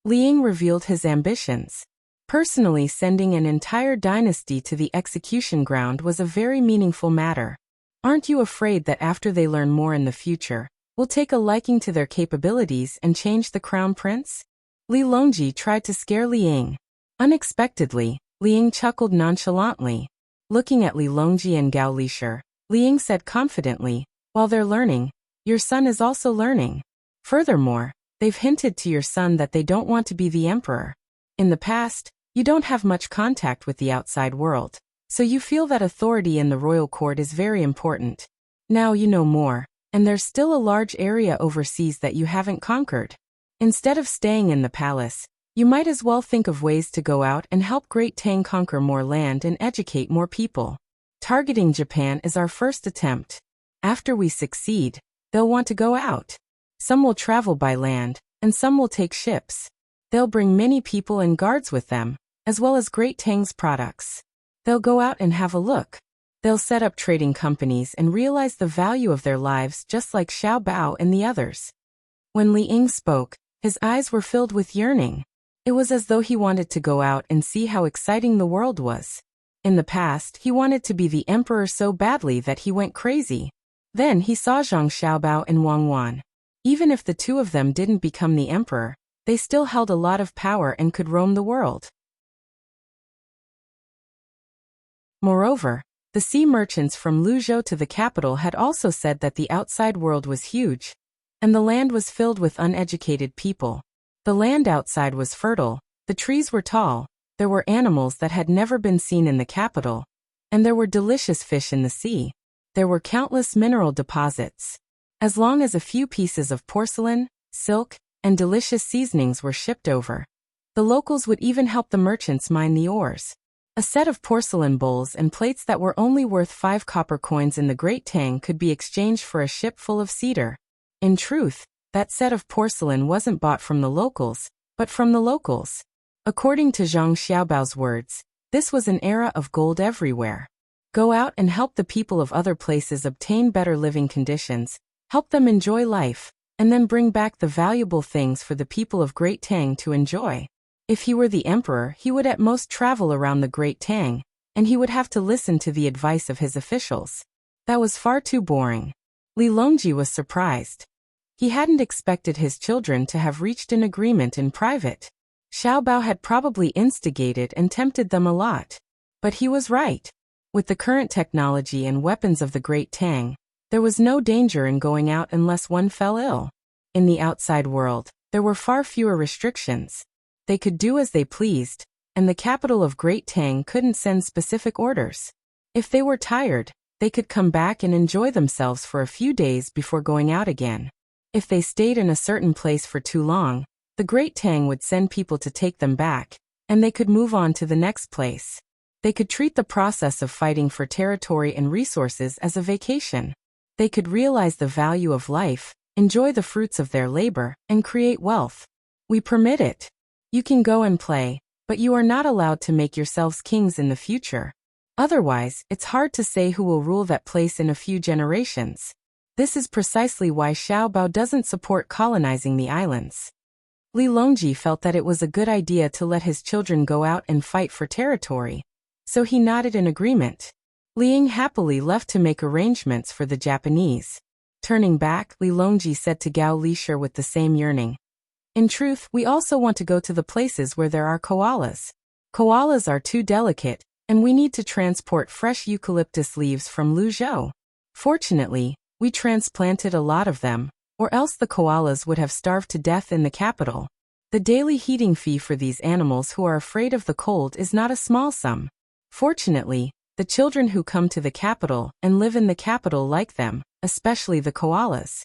Speaker 1: Liang revealed his ambitions. Personally, sending an entire dynasty to the execution ground was a very meaningful matter. Aren't you afraid that after they learn more in the future, we'll take a liking to their capabilities and change the crown prince? Li Longji tried to scare Liang. Unexpectedly, Liang chuckled nonchalantly. Looking at Li Longji and Gao Lishir, Liang said confidently, "While they're learning, your son is also learning. Furthermore, they've hinted to your son that they don't want to be the emperor. In the past, you don't have much contact with the outside world. So you feel that authority in the royal court is very important. Now you know more, and there's still a large area overseas that you haven't conquered. Instead of staying in the palace, you might as well think of ways to go out and help Great Tang conquer more land and educate more people. Targeting Japan is our first attempt. After we succeed, they'll want to go out. Some will travel by land, and some will take ships. They'll bring many people and guards with them, as well as Great Tang's products. They'll go out and have a look. They'll set up trading companies and realize the value of their lives just like Xiao Bao and the others. When Li Ying spoke, his eyes were filled with yearning. It was as though he wanted to go out and see how exciting the world was. In the past, he wanted to be the emperor so badly that he went crazy. Then he saw Zhang Xiaobao and Wang Wan. Even if the two of them didn't become the emperor, they still held a lot of power and could roam the world. Moreover, the sea merchants from Luzhou to the capital had also said that the outside world was huge, and the land was filled with uneducated people. The land outside was fertile, the trees were tall, there were animals that had never been seen in the capital, and there were delicious fish in the sea. There were countless mineral deposits. As long as a few pieces of porcelain, silk, and delicious seasonings were shipped over, the locals would even help the merchants mine the ores. A set of porcelain bowls and plates that were only worth 5 copper coins in the Great Tang could be exchanged for a ship full of cedar. In truth, that set of porcelain wasn't bought from the locals, but from the locals. According to Zhang Xiaobao's words, this was an era of gold everywhere. Go out and help the people of other places obtain better living conditions, help them enjoy life, and then bring back the valuable things for the people of Great Tang to enjoy. If he were the emperor, he would at most travel around the Great Tang, and he would have to listen to the advice of his officials. That was far too boring. Li Longji was surprised. He hadn't expected his children to have reached an agreement in private. Xiao Bao had probably instigated and tempted them a lot. But he was right. With the current technology and weapons of the Great Tang, there was no danger in going out unless one fell ill. In the outside world, there were far fewer restrictions. They could do as they pleased, and the capital of Great Tang couldn't send specific orders. If they were tired, they could come back and enjoy themselves for a few days before going out again. If they stayed in a certain place for too long, the Great Tang would send people to take them back, and they could move on to the next place. They could treat the process of fighting for territory and resources as a vacation. They could realize the value of life, enjoy the fruits of their labor, and create wealth. We permit it. You can go and play, but you are not allowed to make yourselves kings in the future. Otherwise, it's hard to say who will rule that place in a few generations. This is precisely why Xiao Bao doesn't support colonizing the islands. Li Longji felt that it was a good idea to let his children go out and fight for territory, so he nodded in agreement. Li Ying happily left to make arrangements for the Japanese. Turning back, Li Longji said to Gao Lisher with the same yearning, "In truth, we also want to go to the places where there are koalas. Koalas are too delicate, and we need to transport fresh eucalyptus leaves from Luzhou. Fortunately, we transplanted a lot of them, or else the koalas would have starved to death in the capital. The daily heating fee for these animals who are afraid of the cold is not a small sum. Fortunately, the children who come to the capital and live in the capital like them, especially the koalas."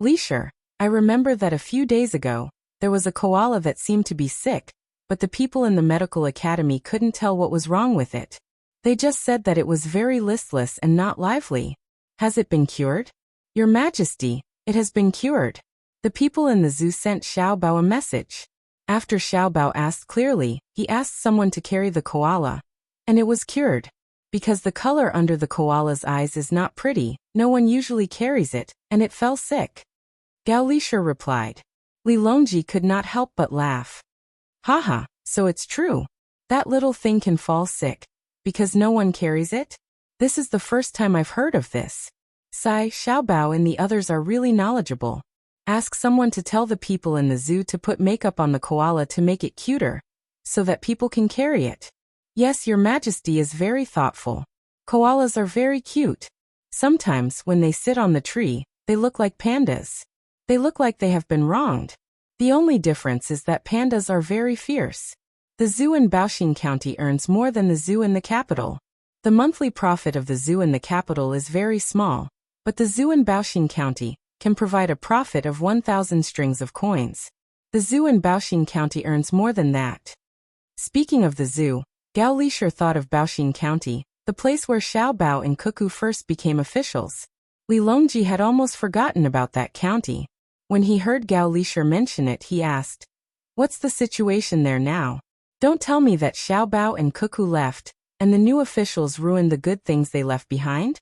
Speaker 1: Lisher, I remember that a few days ago, there was a koala that seemed to be sick, but the people in the medical academy couldn't tell what was wrong with it. They just said that it was very listless and not lively. Has it been cured? Your Majesty, it has been cured. The people in the zoo sent Xiao Bao a message. After Xiao Bao asked clearly, he asked someone to carry the koala, and it was cured. Because the color under the koala's eyes is not pretty, no one usually carries it, and it fell sick. Gao Lisher replied. Li Longji could not help but laugh. Haha, so it's true. That little thing can fall sick, because no one carries it? This is the first time I've heard of this. Sai, Xiao Bao and the others are really knowledgeable. Ask someone to tell the people in the zoo to put makeup on the koala to make it cuter, so that people can carry it. Yes, Your Majesty is very thoughtful. Koalas are very cute. Sometimes, when they sit on the tree, they look like pandas. They look like they have been wronged. The only difference is that pandas are very fierce. The zoo in Baoxing County earns more than the zoo in the capital. The monthly profit of the zoo in the capital is very small, but the zoo in Baoxing County can provide a profit of 1,000 strings of coins. The zoo in Baoxing County earns more than that. Speaking of the zoo, Gao Lisher thought of Baoxing County, the place where Xiao Bao and Cuckoo first became officials. Li Longji had almost forgotten about that county. When he heard Gao Lisher mention it, he asked, "What's the situation there now? Don't tell me that Xiao Bao and Cuckoo left, and the new officials ruined the good things they left behind?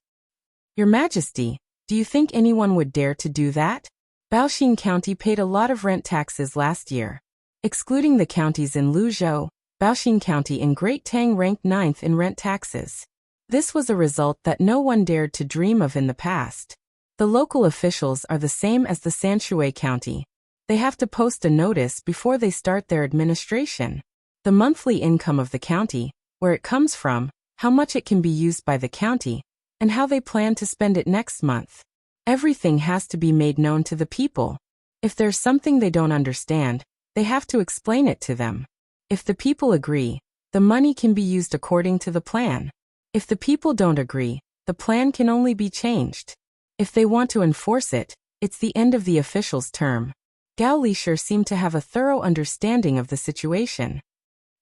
Speaker 1: Your Majesty, do you think anyone would dare to do that?" Baoxing County paid a lot of rent taxes last year. Excluding the counties in Luzhou, Baoxing County in Great Tang ranked 9th in rent taxes. This was a result that no one dared to dream of in the past. The local officials are the same as the Sanshui County. They have to post a notice before they start their administration. The monthly income of the county, where it comes from, how much it can be used by the county, and how they plan to spend it next month. Everything has to be made known to the people. If there's something they don't understand, they have to explain it to them. If the people agree, the money can be used according to the plan. If the people don't agree, the plan can only be changed. If they want to enforce it, it's the end of the official's term. Gao Lisher seemed to have a thorough understanding of the situation.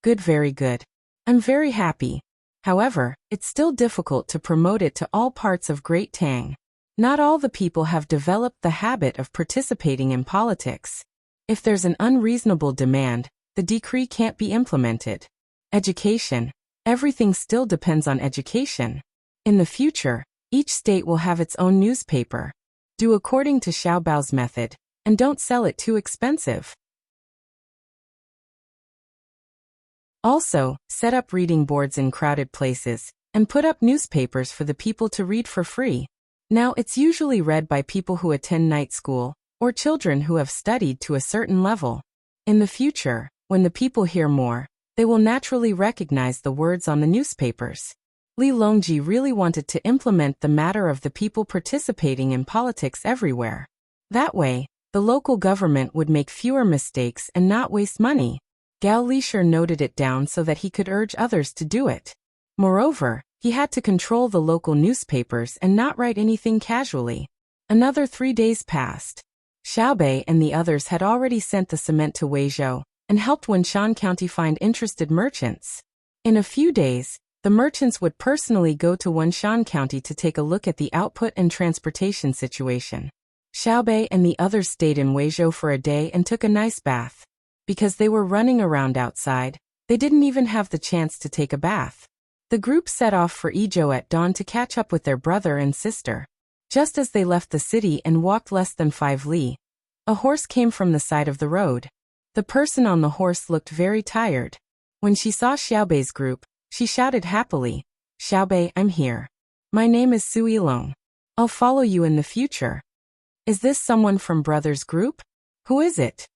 Speaker 1: Good, very good. I'm very happy. However, it's still difficult to promote it to all parts of Great Tang. Not all the people have developed the habit of participating in politics. If there's an unreasonable demand, the decree can't be implemented. Education. Everything still depends on education. In the future, each state will have its own newspaper. Do according to Xiao Bao's method, and don't sell it too expensive. Also, set up reading boards in crowded places, and put up newspapers for the people to read for free. Now it's usually read by people who attend night school, or children who have studied to a certain level. In the future, when the people hear more, they will naturally recognize the words on the newspapers. Li Longji really wanted to implement the matter of the people participating in politics everywhere. That way, the local government would make fewer mistakes and not waste money. Gao Lisher noted it down so that he could urge others to do it. Moreover, he had to control the local newspapers and not write anything casually. Another 3 days passed. Xiaobei and the others had already sent the cement to Weizhou and helped Wenshan County find interested merchants. In a few days, the merchants would personally go to Wenshan County to take a look at the output and transportation situation. Xiaobei and the others stayed in Weizhou for a day and took a nice bath. Because they were running around outside, they didn't even have the chance to take a bath. The group set off for Yizhou at dawn to catch up with their brother and sister. Just as they left the city and walked less than 5 li, a horse came from the side of the road. The person on the horse looked very tired. When she saw Xiaobei's group, she shouted happily, "Xiaobei, I'm here. My name is Su Yilong. I'll follow you in the future." "Is this someone from Brother's group? Who is it?"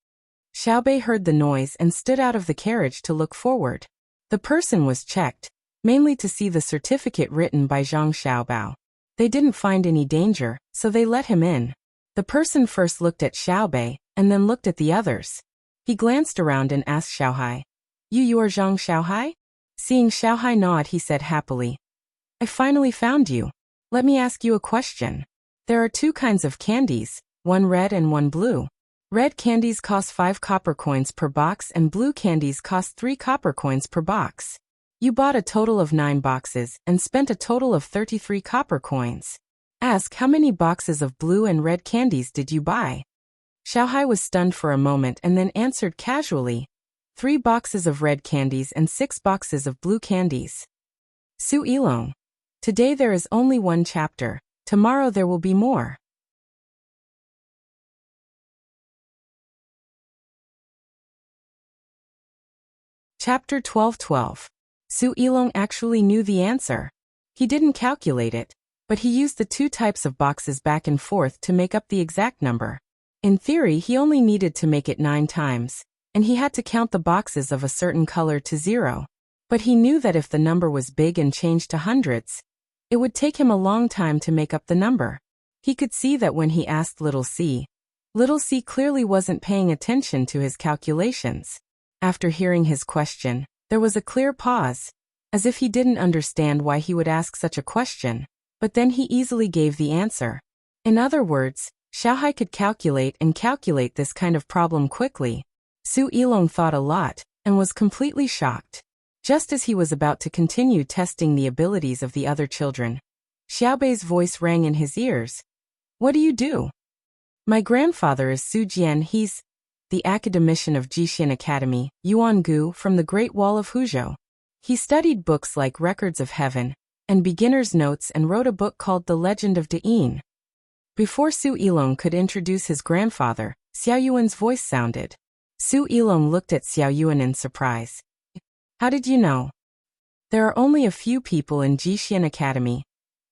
Speaker 1: Xiaobei heard the noise and stood out of the carriage to look forward. The person was checked, mainly to see the certificate written by Zhang Xiaobao. They didn't find any danger, so they let him in. The person first looked at Xiaobei, and then looked at the others. He glanced around and asked Xiaohai, You are Zhang Xiaohai?" Seeing Xiaohai nod, he said happily, "I finally found you. Let me ask you a question. There are 2 kinds of candies, one red and one blue. Red candies cost 5 copper coins per box and blue candies cost 3 copper coins per box. You bought a total of 9 boxes and spent a total of 33 copper coins. Ask how many boxes of blue and red candies did you buy?" Xiaohai was stunned for a moment and then answered casually, 3 boxes of red candies and 6 boxes of blue candies. Su Yilong. Today there is only 1 chapter, tomorrow there will be more. Chapter 12:12. Su Yilong actually knew the answer. He didn't calculate it, but he used the 2 types of boxes back and forth to make up the exact number. In theory, he only needed to make it 9 times, and he had to count the boxes of a certain color to 0. But he knew that if the number was big and changed to hundreds, it would take him a long time to make up the number. He could see that when he asked little C, Little C clearly wasn't paying attention to his calculations. After hearing his question, there was a clear pause, as if he didn't understand why he would ask such a question, but then he easily gave the answer. In other words, Xiaohai could calculate this kind of problem quickly. Su Yilong thought a lot, and was completely shocked. Just as he was about to continue testing the abilities of the other children, Xiaobei's voice rang in his ears. What do you do? My grandfather is Su Jian. He's the academician of Jixin Academy, Yuan Gu, from the Great Wall of Huzhou. He studied books like Records of Heaven and Beginner's Notes and wrote a book called The Legend of De'in. Before Su Yilong could introduce his grandfather, Xiao Yuan's voice sounded. Su Yilong looked at Xiao Yuan in surprise. How did you know? There are only a few people in Jixin Academy.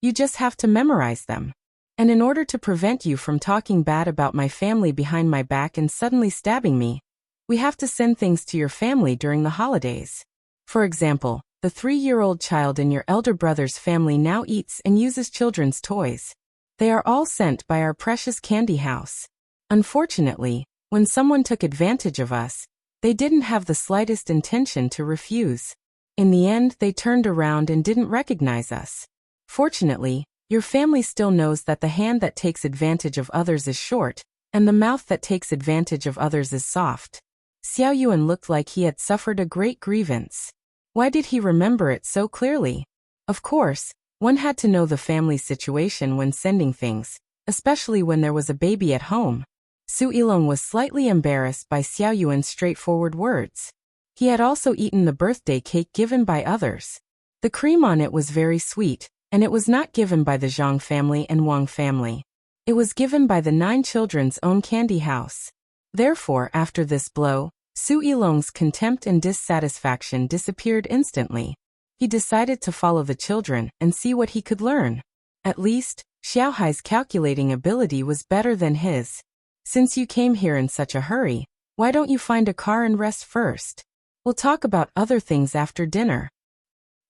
Speaker 1: You just have to memorize them. And in order to prevent you from talking bad about my family behind my back and suddenly stabbing me, we have to send things to your family during the holidays. For example, the 3-year-old child in your elder brother's family now eats and uses children's toys. They are all sent by our precious candy house. Unfortunately, when someone took advantage of us, they didn't have the slightest intention to refuse. In the end, they turned around and didn't recognize us. Fortunately, your family still knows that the hand that takes advantage of others is short, and the mouth that takes advantage of others is soft. Xiao Yuan looked like he had suffered a great grievance. Why did he remember it so clearly? Of course, one had to know the family situation when sending things, especially when there was a baby at home. Su Yilong was slightly embarrassed by Xiao Yuan's straightforward words. He had also eaten the birthday cake given by others. The cream on it was very sweet, and it was not given by the Zhang family and Wang family. It was given by the 9 children's own candy house. Therefore, after this blow, Su Yilong's contempt and dissatisfaction disappeared instantly. He decided to follow the children and see what he could learn. At least, Xiaohai's calculating ability was better than his. Since you came here in such a hurry, why don't you find a car and rest first? We'll talk about other things after dinner.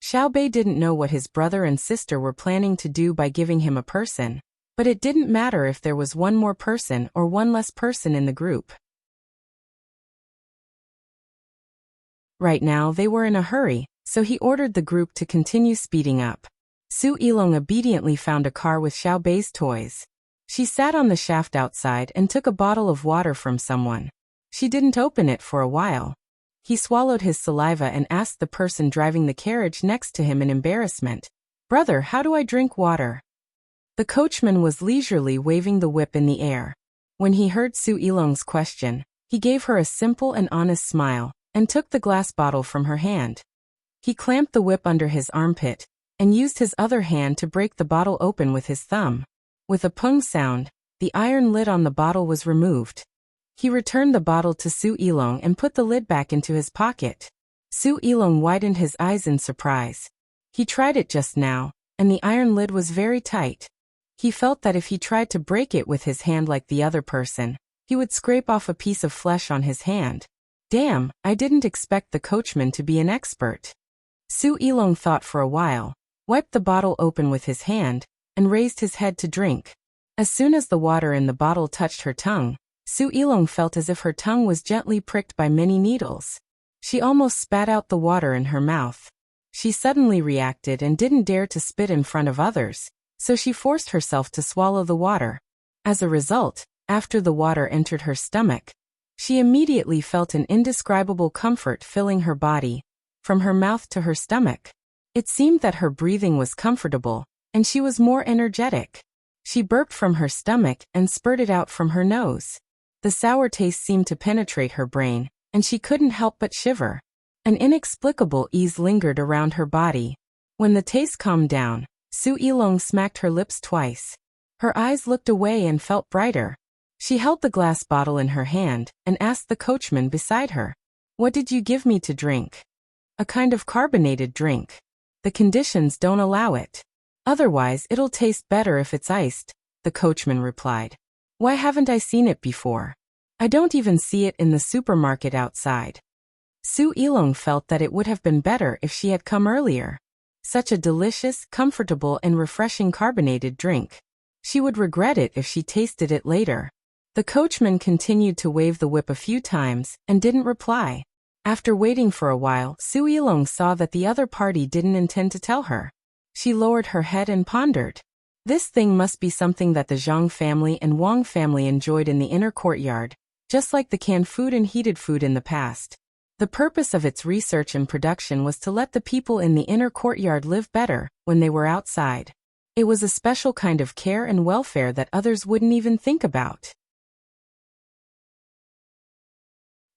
Speaker 1: Xiaobei didn't know what his brother and sister were planning to do by giving him a person, but it didn't matter if there was one more person or one less person in the group. Right now they were in a hurry, so he ordered the group to continue speeding up. Su Yilong obediently found a car with Xiaobei's toys. She sat on the shaft outside and took a bottle of water from someone. She didn't open it for a while. He swallowed his saliva and asked the person driving the carriage next to him in embarrassment, "Brother, how do I drink water?" The coachman was leisurely waving the whip in the air. When he heard Su Yilong's question, he gave her a simple and honest smile, and took the glass bottle from her hand. He clamped the whip under his armpit, and used his other hand to break the bottle open with his thumb. With a pung sound, the iron lid on the bottle was removed. He returned the bottle to Su Yilong and put the lid back into his pocket. Su Yilong widened his eyes in surprise. He tried it just now, and the iron lid was very tight. He felt that if he tried to break it with his hand like the other person, he would scrape off a piece of flesh on his hand. Damn, I didn't expect the coachman to be an expert. Su Yilong thought for a while, wiped the bottle open with his hand, and raised his head to drink. As soon as the water in the bottle touched her tongue, Su Yilong felt as if her tongue was gently pricked by many needles. She almost spat out the water in her mouth. She suddenly reacted and didn't dare to spit in front of others, so she forced herself to swallow the water. As a result, after the water entered her stomach, she immediately felt an indescribable comfort filling her body, from her mouth to her stomach. It seemed that her breathing was comfortable, and she was more energetic. She burped from her stomach and spurted out from her nose. The sour taste seemed to penetrate her brain, and she couldn't help but shiver. An inexplicable ease lingered around her body. When the taste calmed down, Su Yilong smacked her lips twice. Her eyes looked away and felt brighter. She held the glass bottle in her hand and asked the coachman beside her, "What did you give me to drink?" "A kind of carbonated drink. The conditions don't allow it. Otherwise it'll taste better if it's iced," the coachman replied. "Why haven't I seen it before? I don't even see it in the supermarket outside." Su Yilong felt that it would have been better if she had come earlier. Such a delicious, comfortable and refreshing carbonated drink. She would regret it if she tasted it later. The coachman continued to wave the whip a few times and didn't reply. After waiting for a while, Su Yilong saw that the other party didn't intend to tell her. She lowered her head and pondered. This thing must be something that the Zhang family and Wang family enjoyed in the inner courtyard, just like the canned food and heated food in the past. The purpose of its research and production was to let the people in the inner courtyard live better when they were outside. It was a special kind of care and welfare that others wouldn't even think about.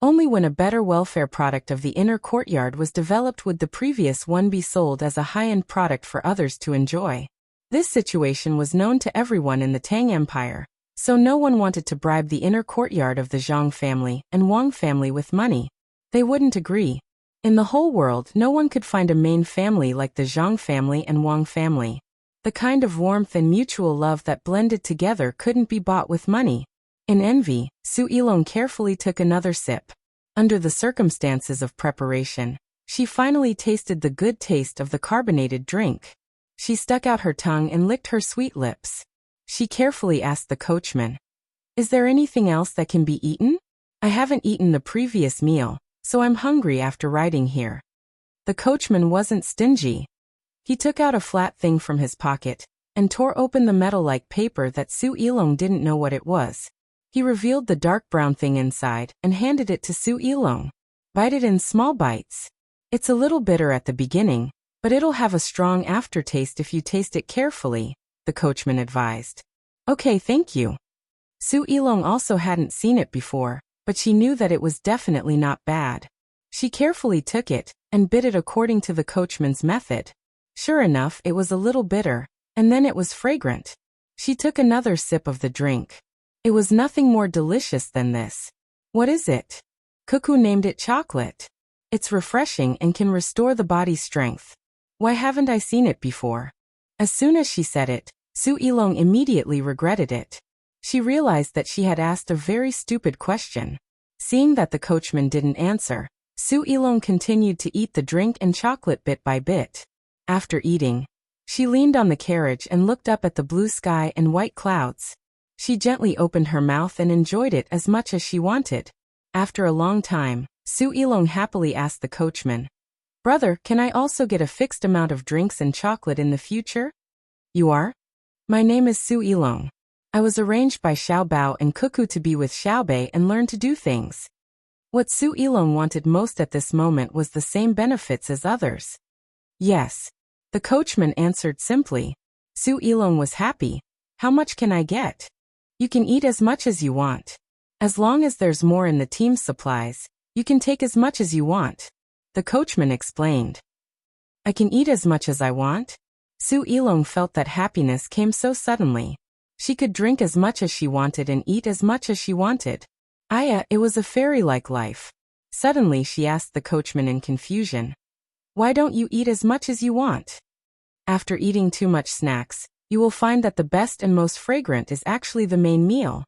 Speaker 1: Only when a better welfare product of the inner courtyard was developed would the previous one be sold as a high-end product for others to enjoy. This situation was known to everyone in the Tang Empire, so no one wanted to bribe the inner courtyard of the Zhang family and Wang family with money. They wouldn't agree. In the whole world, no one could find a main family like the Zhang family and Wang family. The kind of warmth and mutual love that blended together couldn't be bought with money. In envy, Su Yilong carefully took another sip. Under the circumstances of preparation, she finally tasted the good taste of the carbonated drink. She stuck out her tongue and licked her sweet lips. She carefully asked the coachman, "Is there anything else that can be eaten? I haven't eaten the previous meal, so I'm hungry after riding here." The coachman wasn't stingy. He took out a flat thing from his pocket and tore open the metal-like paper that Su Yilong didn't know what it was. He revealed the dark brown thing inside and handed it to Su Yilong. "Bite it in small bites. It's a little bitter at the beginning, but it'll have a strong aftertaste if you taste it carefully," the coachman advised. "Okay, thank you." Su Yilong also hadn't seen it before, but she knew that it was definitely not bad. She carefully took it and bit it according to the coachman's method. Sure enough, it was a little bitter, and then it was fragrant. She took another sip of the drink. It was nothing more delicious than this. "What is it?" Cuckoo named it chocolate. "It's refreshing and can restore the body's strength. Why haven't I seen it before?" As soon as she said it, Su Yilong immediately regretted it. She realized that she had asked a very stupid question. Seeing that the coachman didn't answer, Su Yilong continued to eat the drink and chocolate bit by bit. After eating, she leaned on the carriage and looked up at the blue sky and white clouds. She gently opened her mouth and enjoyed it as much as she wanted. After a long time, Su Yilong happily asked the coachman, "Brother, can I also get a fixed amount of drinks and chocolate in the future?" "You are?" "My name is Su Yilong. I was arranged by Xiao Bao and Cuckoo to be with Xiao Bei and learn to do things." What Su Yilong wanted most at this moment was the same benefits as others. "Yes." The coachman answered simply. Su Yilong was happy. "How much can I get?" "You can eat as much as you want. As long as there's more in the team's supplies, you can take as much as you want," the coachman explained. "I can eat as much as I want?" Su Yilong felt that happiness came so suddenly. She could drink as much as she wanted and eat as much as she wanted. It was a fairy-like life. Suddenly she asked the coachman in confusion, "Why don't you eat as much as you want?" After eating too much snacks, you will find that the best and most fragrant is actually the main meal.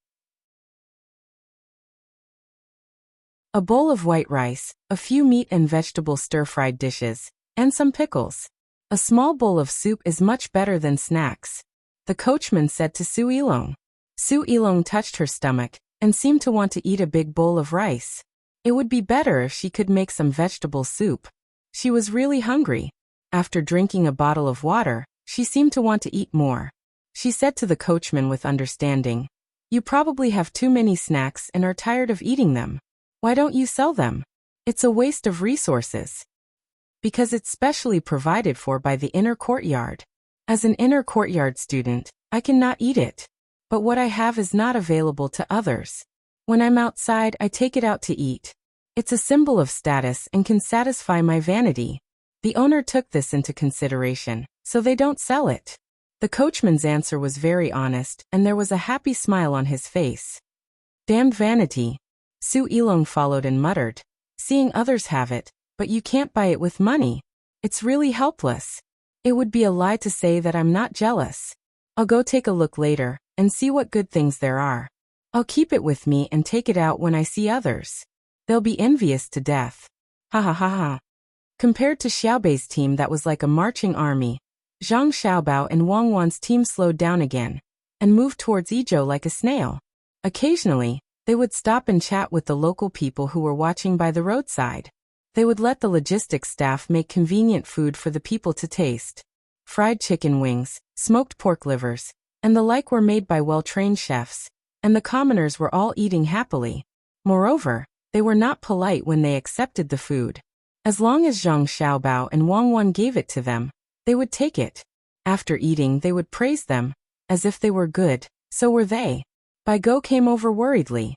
Speaker 1: A bowl of white rice, a few meat and vegetable stir-fried dishes, and some pickles. A small bowl of soup is much better than snacks, the coachman said to Su Yilong. Su Yilong touched her stomach and seemed to want to eat a big bowl of rice. It would be better if she could make some vegetable soup. She was really hungry. After drinking a bottle of water, she seemed to want to eat more. She said to the coachman with understanding, "You probably have too many snacks and are tired of eating them. Why don't you sell them? It's a waste of resources." "Because it's specially provided for by the inner courtyard. As an inner courtyard student, I cannot eat it. But what I have is not available to others. When I'm outside, I take it out to eat. It's a symbol of status and can satisfy my vanity." The owner took this into consideration, so they don't sell it. The coachman's answer was very honest, and there was a happy smile on his face. "Damned vanity." Su Yilong followed and muttered, "Seeing others have it, but you can't buy it with money. It's really helpless. It would be a lie to say that I'm not jealous. I'll go take a look later and see what good things there are. I'll keep it with me and take it out when I see others. They'll be envious to death. Ha ha ha ha." Compared to Xiaobei's team that was like a marching army, Zhang Xiaobao and Wang Wan's team slowed down again and moved towards Izhou like a snail. Occasionally, they would stop and chat with the local people who were watching by the roadside. They would let the logistics staff make convenient food for the people to taste. Fried chicken wings, smoked pork livers, and the like were made by well-trained chefs, and the commoners were all eating happily. Moreover, they were not polite when they accepted the food. As long as Zhang Xiaobao and Wang Wan gave it to them, they would take it. After eating, they would praise them, as if they were good. So were they. Bai Go came over worriedly.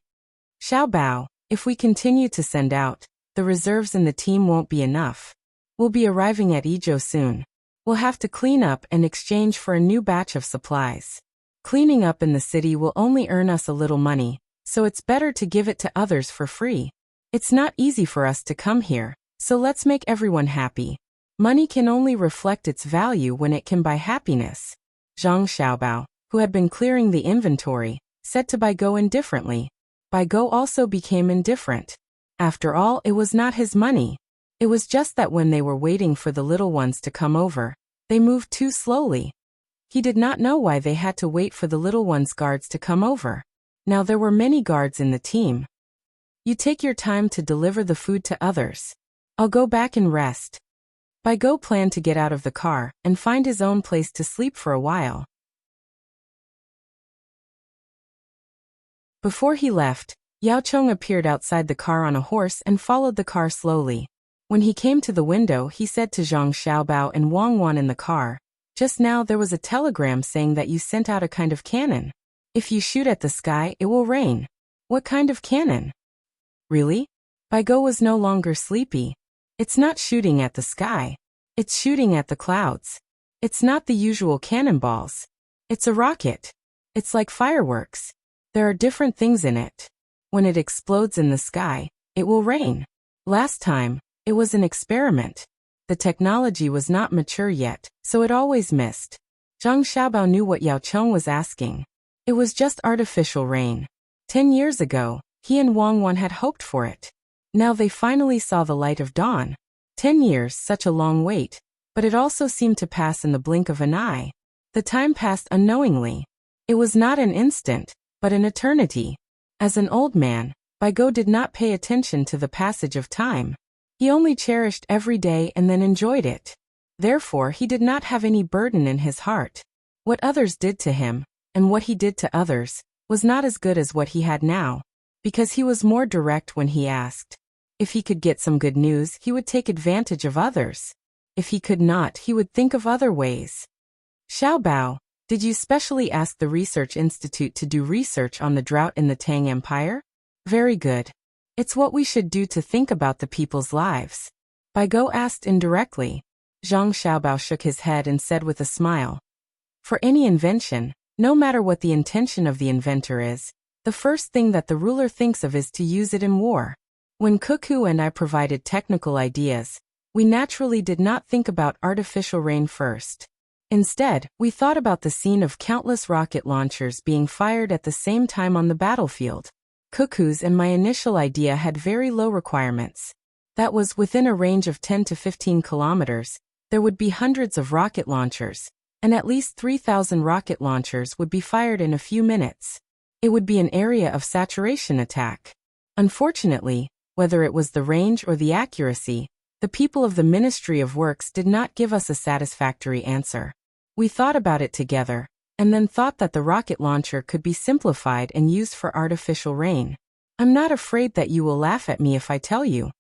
Speaker 1: Xiaobao, if we continue to send out, the reserves in the team won't be enough. We'll be arriving at Yizhou soon. We'll have to clean up and exchange for a new batch of supplies. Cleaning up in the city will only earn us a little money, so it's better to give it to others for free. It's not easy for us to come here, so let's make everyone happy. Money can only reflect its value when it can buy happiness. Zhang Xiaobao, who had been clearing the inventory, said to Bai Go indifferently. Bai Go also became indifferent. After all, it was not his money. It was just that when they were waiting for the little ones to come over, they moved too slowly. He did not know why they had to wait for the little ones' guards to come over. Now there were many guards in the team. You take your time to deliver the food to others. I'll go back and rest. Bai Go planned to get out of the car and find his own place to sleep for a while. Before he left, Yao Chong appeared outside the car on a horse and followed the car slowly. When he came to the window, he said to Zhang Xiaobao and Wang Wan in the car, "Just now there was a telegram saying that you sent out a kind of cannon. If you shoot at the sky, it will rain." "What kind of cannon?" "Really?" Bai Go was no longer sleepy. "It's not shooting at the sky. It's shooting at the clouds. It's not the usual cannonballs. It's a rocket. It's like fireworks. There are different things in it. When it explodes in the sky, it will rain. Last time, it was an experiment. The technology was not mature yet, so it always missed." Zhang Xiaobao knew what Yao Chong was asking. It was just artificial rain. 10 years ago, he and Wang Wan had hoped for it. Now they finally saw the light of dawn. 10 years, such a long wait, but it also seemed to pass in the blink of an eye. The time passed unknowingly. It was not an instant, but an eternity. As an old man, Bai Go did not pay attention to the passage of time. He only cherished every day and then enjoyed it. Therefore, he did not have any burden in his heart. What others did to him, and what he did to others, was not as good as what he had now, because he was more direct when he asked. If he could get some good news, he would take advantage of others. If he could not, he would think of other ways. "Xiaobao, did you specially ask the Research Institute to do research on the drought in the Tang Empire?" "Very good. It's what we should do to think about the people's lives." Bai Go asked indirectly. Zhang Xiaobao shook his head and said with a smile, "For any invention, no matter what the intention of the inventor is, the first thing that the ruler thinks of is to use it in war. When Cuckoo and I provided technical ideas, we naturally did not think about artificial rain first. Instead, we thought about the scene of countless rocket launchers being fired at the same time on the battlefield. Cuckoo's and my initial idea had very low requirements. That was within a range of 10 to 15 kilometers, there would be hundreds of rocket launchers, and at least 3,000 rocket launchers would be fired in a few minutes. It would be an area of saturation attack. Unfortunately, whether it was the range or the accuracy, the people of the Ministry of Works did not give us a satisfactory answer. We thought about it together, and then thought that the rocket launcher could be simplified and used for artificial rain. I'm not afraid that you will laugh at me if I tell you."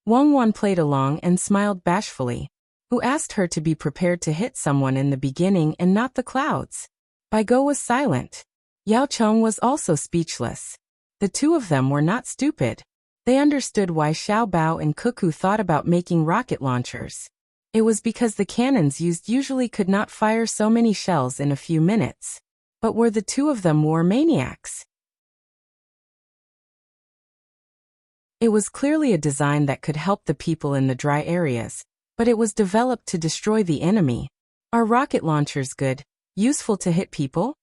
Speaker 1: Wang Wan played along and smiled bashfully. Who asked her to be prepared to hit someone in the beginning and not the clouds? Bai Go was silent. Yao Chong was also speechless. The two of them were not stupid. They understood why Xiaobao and Cuckoo thought about making rocket launchers. It was because the cannons used usually could not fire so many shells in a few minutes. But were the two of them war maniacs? It was clearly a design that could help the people in the dry areas, but it was developed to destroy the enemy. Are rocket launchers good, useful to hit people?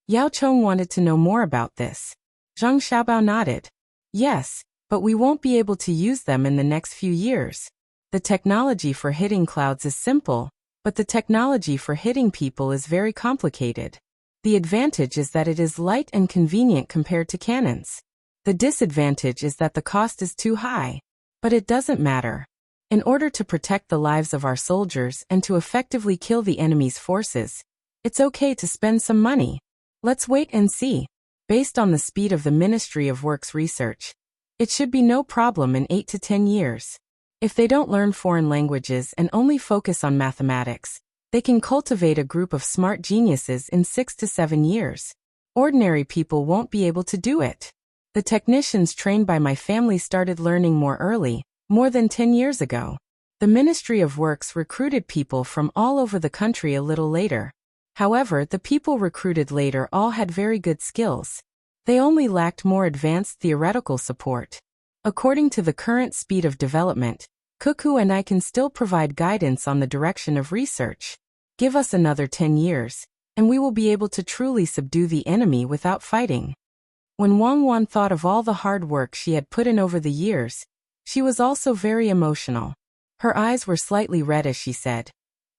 Speaker 1: Yao Chong wanted to know more about this. Zhang Xiaobao nodded. Yes, but we won't be able to use them in the next few years. The technology for hitting clouds is simple, but the technology for hitting people is very complicated. The advantage is that it is light and convenient compared to cannons. The disadvantage is that the cost is too high. But it doesn't matter. In order to protect the lives of our soldiers and to effectively kill the enemy's forces, it's okay to spend some money. Let's wait and see. Based on the speed of the Ministry of Works research, it should be no problem in 8 to 10 years. If they don't learn foreign languages and only focus on mathematics, they can cultivate a group of smart geniuses in 6 to 7 years. Ordinary people won't be able to do it. The technicians trained by my family started learning more early, more than 10 years ago. The Ministry of Works recruited people from all over the country a little later. However, the people recruited later all had very good skills. They only lacked more advanced theoretical support. According to the current speed of development, Cuckoo and I can still provide guidance on the direction of research. Give us another 10 years, and we will be able to truly subdue the enemy without fighting. When Wang Wan thought of all the hard work she had put in over the years, she was also very emotional. Her eyes were slightly red as she said,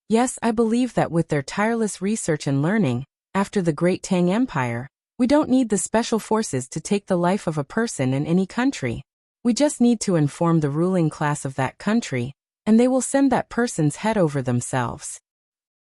Speaker 1: "Yes, I believe that with their tireless research and learning, after the great Tang Empire, we don't need the special forces to take the life of a person in any country. We just need to inform the ruling class of that country, and they will send that person's head over themselves."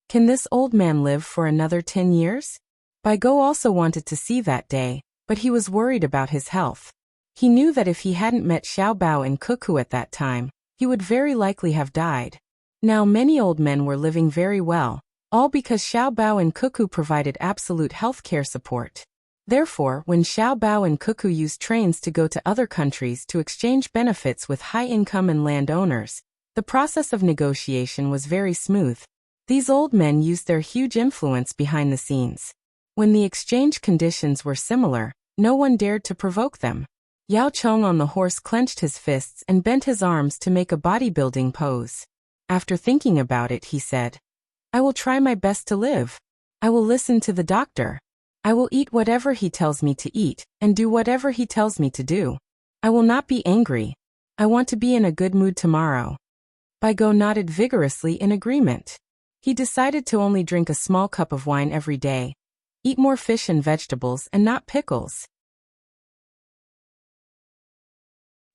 Speaker 1: Can this old man live for another 10 years? Baigo also wanted to see that day, but he was worried about his health. He knew that if he hadn't met Xiaobao and Cuckoo at that time, he would very likely have died. Now many old men were living very well, all because Xiaobao and Cuckoo provided absolute healthcare support. Therefore, when Xiaobao and Cuckoo used trains to go to other countries to exchange benefits with high income and landowners, the process of negotiation was very smooth. These old men used their huge influence behind the scenes. When the exchange conditions were similar, no one dared to provoke them. Yao Chong on the horse clenched his fists and bent his arms to make a bodybuilding pose. After thinking about it, he said, "I will try my best to live. I will listen to the doctor. I will eat whatever he tells me to eat, and do whatever he tells me to do. I will not be angry. I want to be in a good mood tomorrow." Baigo nodded vigorously in agreement. He decided to only drink a small cup of wine every day, eat more fish and vegetables and not pickles.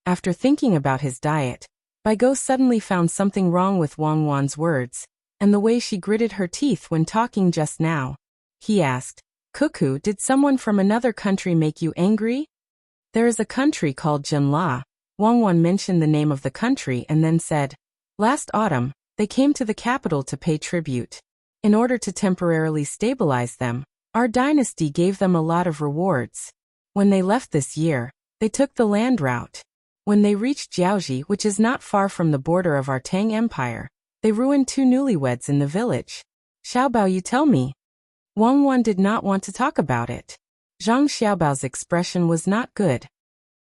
Speaker 1: After thinking about his diet, Baigo suddenly found something wrong with Wang Wan's words, and the way she gritted her teeth when talking just now. He asked, "Cuckoo, did someone from another country make you angry?" "There is a country called Jinla." Wang Wan mentioned the name of the country and then said, "Last autumn, they came to the capital to pay tribute. In order to temporarily stabilize them, our dynasty gave them a lot of rewards. When they left this year, they took the land route. When they reached Jiaoji, which is not far from the border of our Tang Empire, they ruined 2 newlyweds in the village." "Xiaobao, you tell me." Wang Wan did not want to talk about it. Zhang Xiaobao's expression was not good.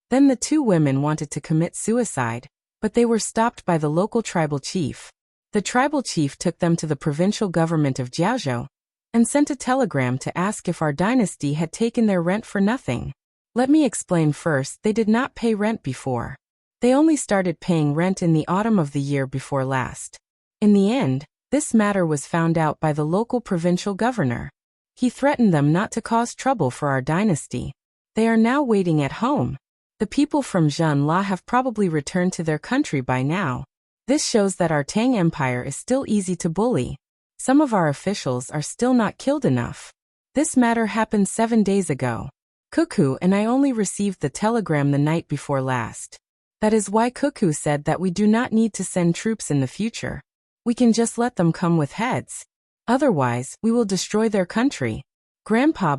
Speaker 1: Then the 2 women wanted to commit suicide, but they were stopped by the local tribal chief. The tribal chief took them to the provincial government of Jiaozhou and sent a telegram to ask if our dynasty had taken their rent for nothing. Let me explain first, they did not pay rent before. They only started paying rent in the autumn of the year before last. In the end, this matter was found out by the local provincial governor. He threatened them not to cause trouble for our dynasty. They are now waiting at home. The people from Zhenla have probably returned to their country by now. This shows that our Tang Empire is still easy to bully. Some of our officials are still not killed enough. This matter happened 7 days ago. Cuckoo and I only received the telegram the night before last. That is why Cuckoo said that we do not need to send troops in the future. We can just let them come with heads. Otherwise, we will destroy their country. Grandpa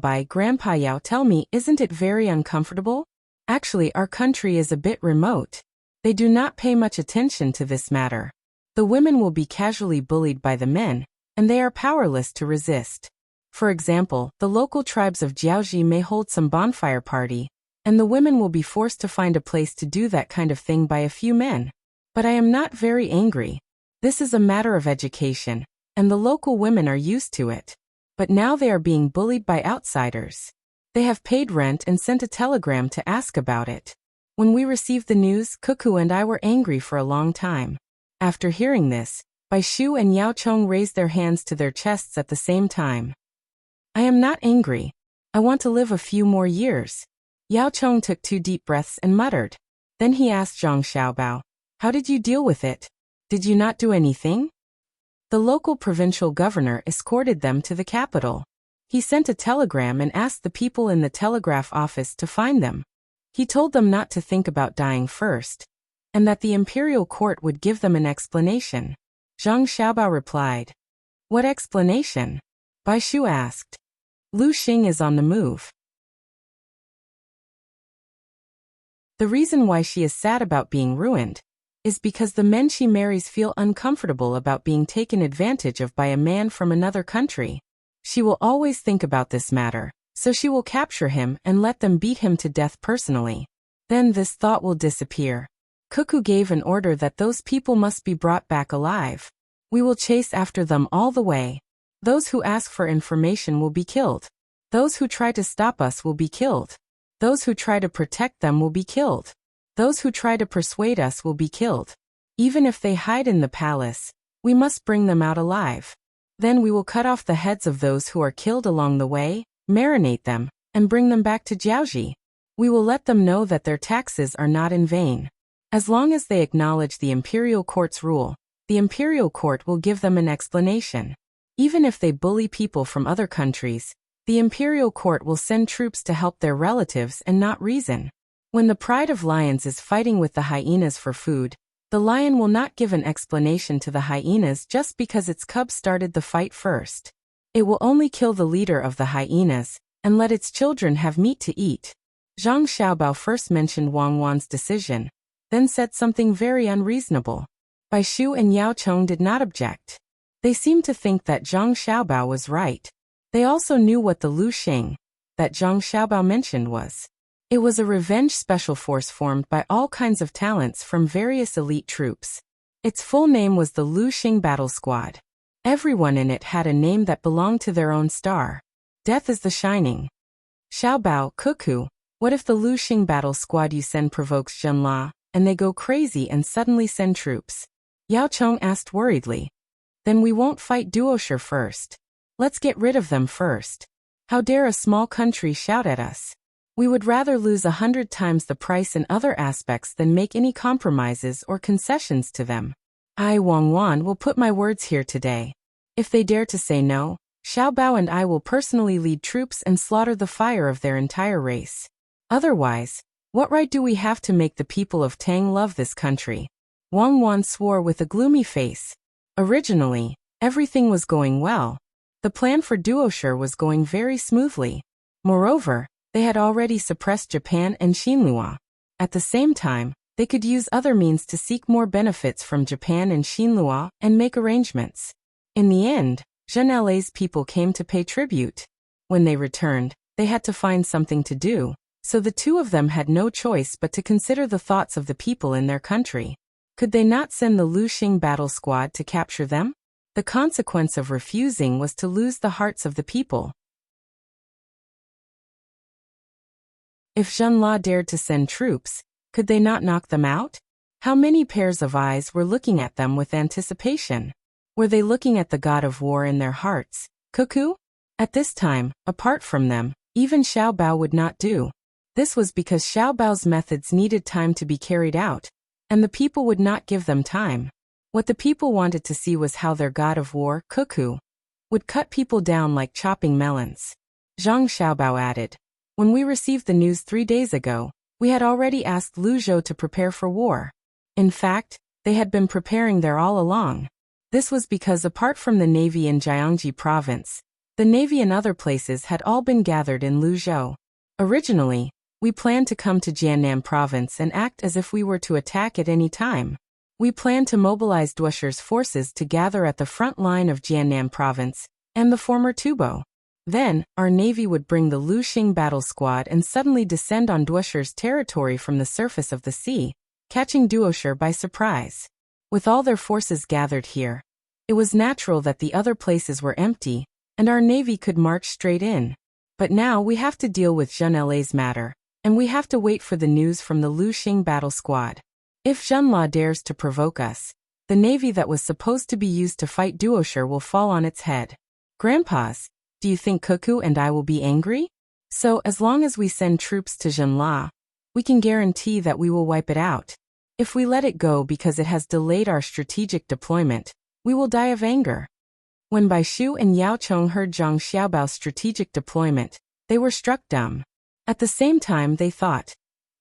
Speaker 1: Yao, tell me, isn't it very uncomfortable? Actually, our country is a bit remote. They do not pay much attention to this matter. The women will be casually bullied by the men, and they are powerless to resist. For example, the local tribes of Jiaoji may hold some bonfire party, and the women will be forced to find a place to do that kind of thing by a few men. But I am not very angry. This is a matter of education, and the local women are used to it. But now they are being bullied by outsiders. They have paid rent and sent a telegram to ask about it. When we received the news, Cuckoo and I were angry for a long time. After hearing this, Bai Shu and Yao Chong raised their hands to their chests at the same time. I am not angry. I want to live a few more years. Yao Chong took 2 deep breaths and muttered. Then he asked Zhang Xiaobao, how did you deal with it? Did you not do anything? The local provincial governor escorted them to the capital. He sent a telegram and asked the people in the telegraph office to find them. He told them not to think about dying first, and that the imperial court would give them an explanation. Zhang Xiaobao replied. What explanation? Bai Shu asked. Lu Xing is on the move. The reason why she is sad about being ruined is because the men she marries feel uncomfortable about being taken advantage of by a man from another country. She will always think about this matter, so she will capture him and let them beat him to death personally. Then this thought will disappear. Cuckoo gave an order that those people must be brought back alive. We will chase after them all the way. Those who ask for information will be killed. Those who try to stop us will be killed. Those who try to protect them will be killed. Those who try to persuade us will be killed. Even if they hide in the palace, we must bring them out alive. Then we will cut off the heads of those who are killed along the way, marinate them, and bring them back to Jiaoji. We will let them know that their taxes are not in vain. As long as they acknowledge the imperial court's rule, the imperial court will give them an explanation. Even if they bully people from other countries, the imperial court will send troops to help their relatives and not reason. When the pride of lions is fighting with the hyenas for food, the lion will not give an explanation to the hyenas just because its cubs started the fight first. It will only kill the leader of the hyenas and let its children have meat to eat. Zhang Xiaobao first mentioned Wang Wan's decision, then said something very unreasonable. Bai Shu and Yao Chong did not object. They seemed to think that Zhang Xiaobao was right. They also knew what the Lu Xing that Zhang Xiaobao mentioned was. It was a revenge special force formed by all kinds of talents from various elite troops. Its full name was the Lu Xing Battle Squad. Everyone in it had a name that belonged to their own star. Death is the Shining. Xiaobao, Cuckoo, what if the Lu Xing Battle Squad you send provokes Zhenla, and they go crazy and suddenly send troops? Yao Chong asked worriedly. Then we won't fight Duosher first. Let's get rid of them first. How dare a small country shout at us? We would rather lose 100 times the price in other aspects than make any compromises or concessions to them. I, Wang Wan, will put my words here today. If they dare to say no, Xiaobao and I will personally lead troops and slaughter the fire of their entire race. Otherwise, what right do we have to make the people of Tang love this country? Wang Wan swore with a gloomy face. Originally, everything was going well. The plan for Duosher was going very smoothly. Moreover, they had already suppressed Japan and Xinlua. At the same time, they could use other means to seek more benefits from Japan and Xinlua and make arrangements. In the end, Zhen Le's people came to pay tribute. When they returned, they had to find something to do, so the two of them had no choice but to consider the thoughts of the people in their country. Could they not send the Lu Xing battle squad to capture them? The consequence of refusing was to lose the hearts of the people. If Zhenla dared to send troops, could they not knock them out? How many pairs of eyes were looking at them with anticipation? Were they looking at the god of war in their hearts, Cuckoo? At this time, apart from them, even Xiaobao would not do. This was because Xiaobao's methods needed time to be carried out, and the people would not give them time. What the people wanted to see was how their god of war, Cuckoo, would cut people down like chopping melons. Zhang Xiaobao added, when we received the news 3 days ago, we had already asked Lu Zhou to prepare for war. In fact, they had been preparing there all along. This was because apart from the navy in Jiangji province, the navy in other places had all been gathered in Luzhou. Originally, we planned to come to Jiannan province and act as if we were to attack at any time. We planned to mobilize Duosher's forces to gather at the front line of Jiannan province and the former Tubo. Then, our navy would bring the Lu Xing battle squad and suddenly descend on Duosher's territory from the surface of the sea, catching Duosher by surprise. With all their forces gathered here, it was natural that the other places were empty, and our navy could march straight in. But now we have to deal with Zhenla's matter, and we have to wait for the news from the Lu Xing battle squad. If Zhenla dares to provoke us, the navy that was supposed to be used to fight Duosher will fall on its head. Grandpas, Do you think Cuckoo and I will be angry? So, as long as we send troops to Jinla, we can guarantee that we will wipe it out. If we let it go because it has delayed our strategic deployment, we will die of anger. When Bai Shu and Yao Chong heard Zhang Xiaobao's strategic deployment, they were struck dumb. At the same time, they thought,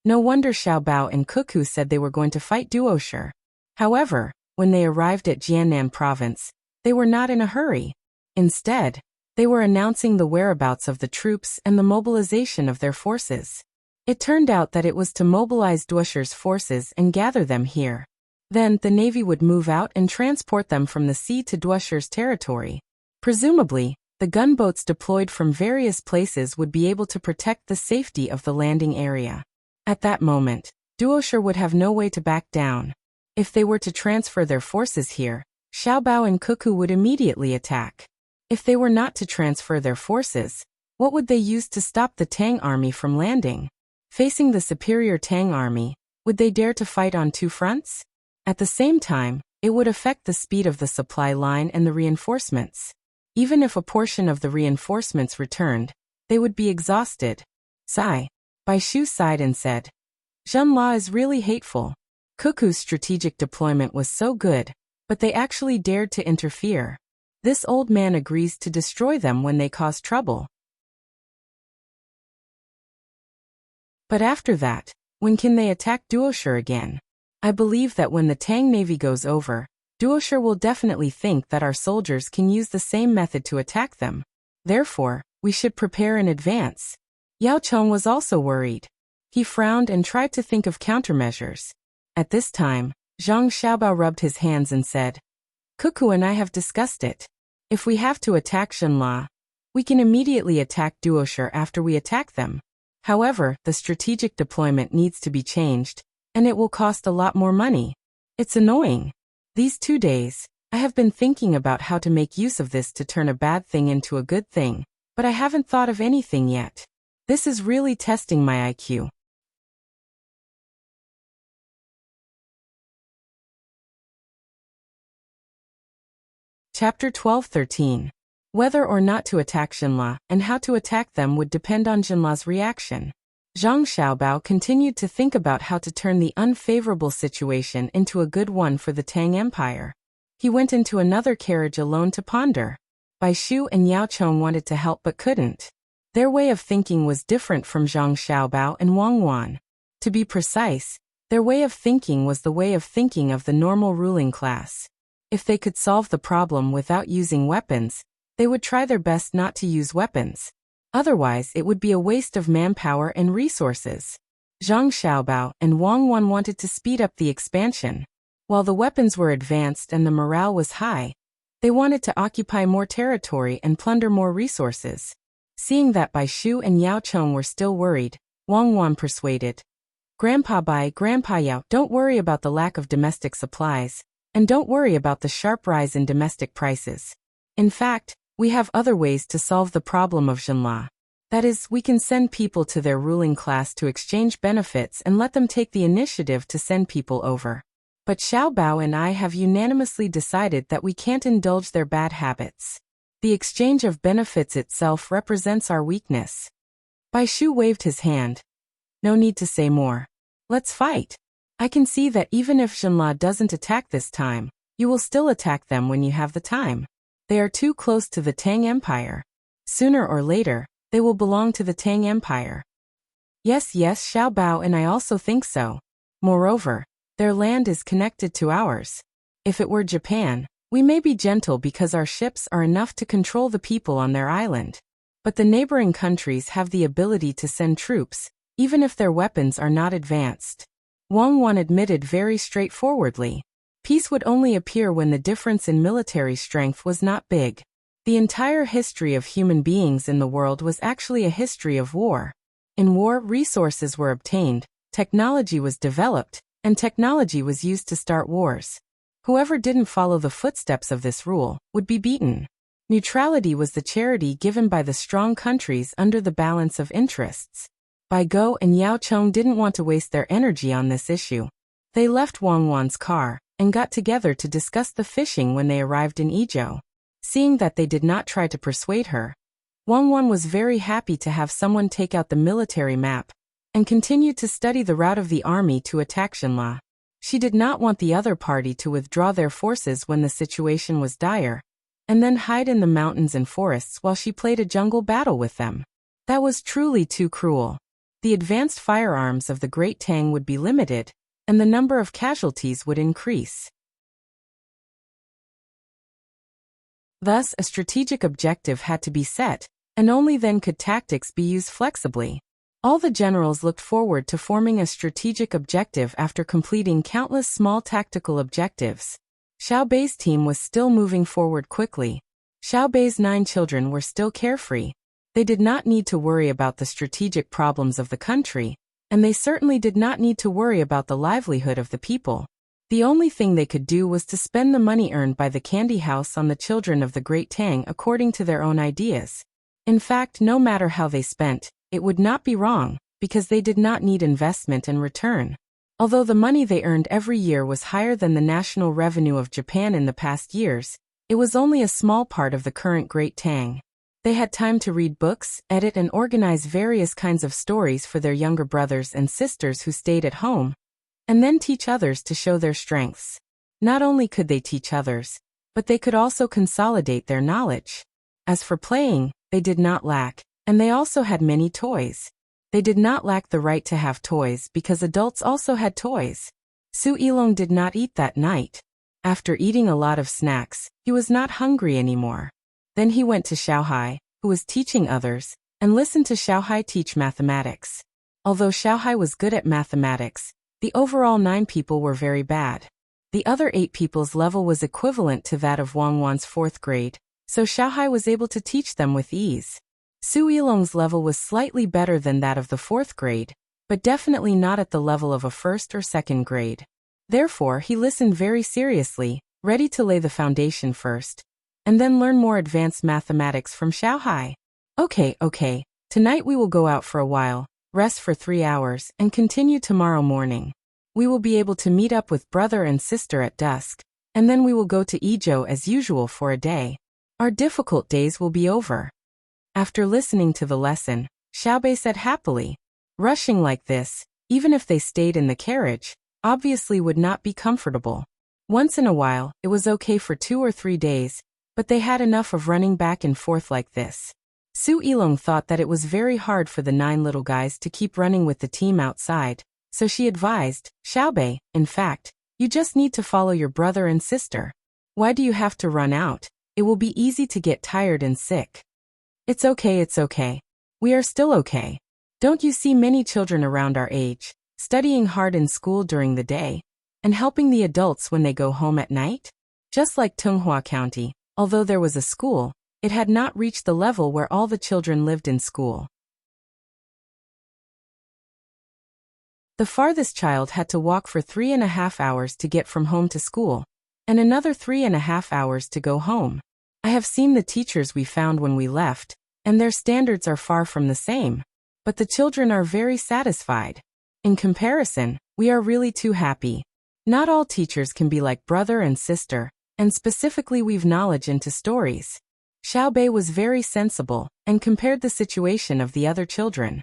Speaker 1: no wonder Xiaobao and Cuckoo said they were going to fight Duosher. However, when they arrived at Jiannan province, they were not in a hurry. Instead, they were announcing the whereabouts of the troops and the mobilization of their forces. It turned out that it was to mobilize Duosher's forces and gather them here. Then, the Navy would move out and transport them from the sea to Duosher's territory. Presumably, the gunboats deployed from various places would be able to protect the safety of the landing area. At that moment, Duosher would have no way to back down. If they were to transfer their forces here, Xiaobao and Cuckoo would immediately attack. If they were not to transfer their forces, what would they use to stop the Tang army from landing? Facing the superior Tang army, would they dare to fight on two fronts? At the same time, it would affect the speed of the supply line and the reinforcements. Even if a portion of the reinforcements returned, they would be exhausted. Sigh. Bai Shu sighed and said, Jinla is really hateful. Cuckoo's strategic deployment was so good, but they actually dared to interfere. This old man agrees to destroy them when they cause trouble. But after that, when can they attack Duosher again? I believe that when the Tang Navy goes over, Duosher will definitely think that our soldiers can use the same method to attack them. Therefore, we should prepare in advance. Yao Chong was also worried. He frowned and tried to think of countermeasures. At this time, Zhang Xiaobao rubbed his hands and said, Cuckoo and I have discussed it. If we have to attack Jinla, we can immediately attack Duosher after we attack them. However, the strategic deployment needs to be changed, and it will cost a lot more money. It's annoying. These 2 days, I have been thinking about how to make use of this to turn a bad thing into a good thing, but I haven't thought of anything yet. This is really testing my IQ. Chapter 12-13. Whether or not to attack Jinla and how to attack them would depend on Jinla's reaction. Zhang Xiaobao continued to think about how to turn the unfavorable situation into a good one for the Tang Empire. He went into another carriage alone to ponder. Bai Shu and Yao Chong wanted to help but couldn't. Their way of thinking was different from Zhang Xiaobao and Wang Wan. To be precise, their way of thinking was the way of thinking of the normal ruling class. If they could solve the problem without using weapons, they would try their best not to use weapons. Otherwise, it would be a waste of manpower and resources. Zhang Xiaobao and Wang Wan wanted to speed up the expansion. While the weapons were advanced and the morale was high, they wanted to occupy more territory and plunder more resources. Seeing that Bai Shu and Yao Chong were still worried, Wang Wan persuaded, Grandpa Bai, Grandpa Yao, don't worry about the lack of domestic supplies, and don't worry about the sharp rise in domestic prices. In fact, we have other ways to solve the problem of Jinla. That is, we can send people to their ruling class to exchange benefits and let them take the initiative to send people over. But Xiaobao and I have unanimously decided that we can't indulge their bad habits. The exchange of benefits itself represents our weakness. Bai Shu waved his hand. No need to say more. Let's fight. I can see that even if Jinla doesn't attack this time, you will still attack them when you have the time. They are too close to the Tang Empire. Sooner or later, they will belong to the Tang Empire. Yes, Xiaobao and I also think so. Moreover, their land is connected to ours. If it were Japan, we may be gentle because our ships are enough to control the people on their island. But the neighboring countries have the ability to send troops, even if their weapons are not advanced. Wang Wan admitted very straightforwardly. Peace would only appear when the difference in military strength was not big. The entire history of human beings in the world was actually a history of war. In war, resources were obtained, technology was developed, and technology was used to start wars. Whoever didn't follow the footsteps of this rule would be beaten. Neutrality was the charity given by the strong countries under the balance of interests. Bai Go and Yao Chong didn't want to waste their energy on this issue. They left Wang Wan's car and got together to discuss the fishing when they arrived in Izhou. Seeing that they did not try to persuade her, Wang was very happy to have someone take out the military map and continued to study the route of the army to attack Xinla. She did not want the other party to withdraw their forces when the situation was dire, and then hide in the mountains and forests while she played a jungle battle with them. That was truly too cruel. The advanced firearms of the Great Tang would be limited, and the number of casualties would increase. Thus, a strategic objective had to be set, and only then could tactics be used flexibly. All the generals looked forward to forming a strategic objective after completing countless small tactical objectives. Xiao Bei's team was still moving forward quickly. Xiao Bei's 9 children were still carefree. They did not need to worry about the strategic problems of the country, and they certainly did not need to worry about the livelihood of the people. The only thing they could do was to spend the money earned by the candy house on the children of the Great Tang according to their own ideas. In fact, no matter how they spent, it would not be wrong, because they did not need investment and return. Although the money they earned every year was higher than the national revenue of Japan in the past years, it was only a small part of the current Great Tang. They had time to read books, edit and organize various kinds of stories for their younger brothers and sisters who stayed at home, and then teach others to show their strengths. Not only could they teach others, but they could also consolidate their knowledge. As for playing, they did not lack, and they also had many toys. They did not lack the right to have toys because adults also had toys. Su Yilong did not eat that night. After eating a lot of snacks, he was not hungry anymore. Then he went to Xiaohai, who was teaching others, and listened to Xiaohai teach mathematics. Although Xiaohai was good at mathematics, the overall 9 people were very bad. The other 8 people's level was equivalent to that of Wang's 4th grade, so Xiaohai was able to teach them with ease. Su Yilong's level was slightly better than that of the 4th grade, but definitely not at the level of a 1st or 2nd grade. Therefore, he listened very seriously, ready to lay the foundation first, and then learn more advanced mathematics from Xiaohai. Okay, tonight we will go out for a while, rest for 3 hours, and continue tomorrow morning. We will be able to meet up with brother and sister at dusk, and then we will go to Izhou as usual for a day. Our difficult days will be over. After listening to the lesson, Xiaobei said happily. Rushing like this, even if they stayed in the carriage, obviously would not be comfortable. Once in a while, it was okay for 2 or 3 days, but they had enough of running back and forth like this. Su Yilong thought that it was very hard for the 9 little guys to keep running with the team outside, so she advised, Xiaobei, in fact, you just need to follow your brother and sister. Why do you have to run out? It will be easy to get tired and sick. It's okay. We are still okay. Don't you see many children around our age, studying hard in school during the day, and helping the adults when they go home at night? Just like Tunghua County, although there was a school, it had not reached the level where all the children lived in school. The farthest child had to walk for 3.5 hours to get from home to school, and another 3.5 hours to go home. I have seen the teachers we found when we left, and their standards are far from the same. But the children are very satisfied. In comparison, we are really too happy. Not all teachers can be like brother and sister, and specifically weave knowledge into stories. Xiaobei was very sensible, and compared the situation of the other children.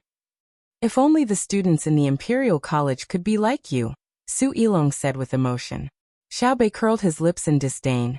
Speaker 1: If only the students in the Imperial College could be like you, Su Yilong said with emotion. Xiaobei curled his lips in disdain.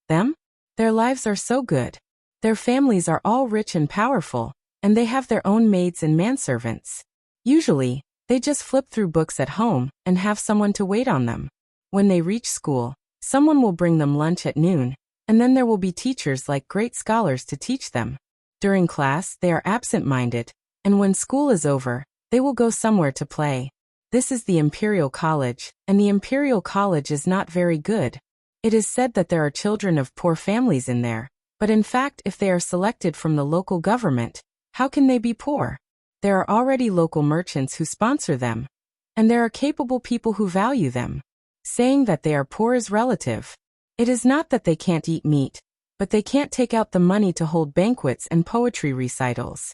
Speaker 1: Them? Their lives are so good. Their families are all rich and powerful, and they have their own maids and manservants. Usually, they just flip through books at home and have someone to wait on them. When they reach school, someone will bring them lunch at noon, and then there will be teachers like great scholars to teach them. During class, they are absent-minded, and when school is over, they will go somewhere to play. This is the Imperial College, and the Imperial College is not very good. It is said that there are children of poor families in there, but in fact if they are selected from the local government, how can they be poor? There are already local merchants who sponsor them, and there are capable people who value them. Saying that they are poor is relative. It is not that they can't eat meat, but they can't take out the money to hold banquets and poetry recitals.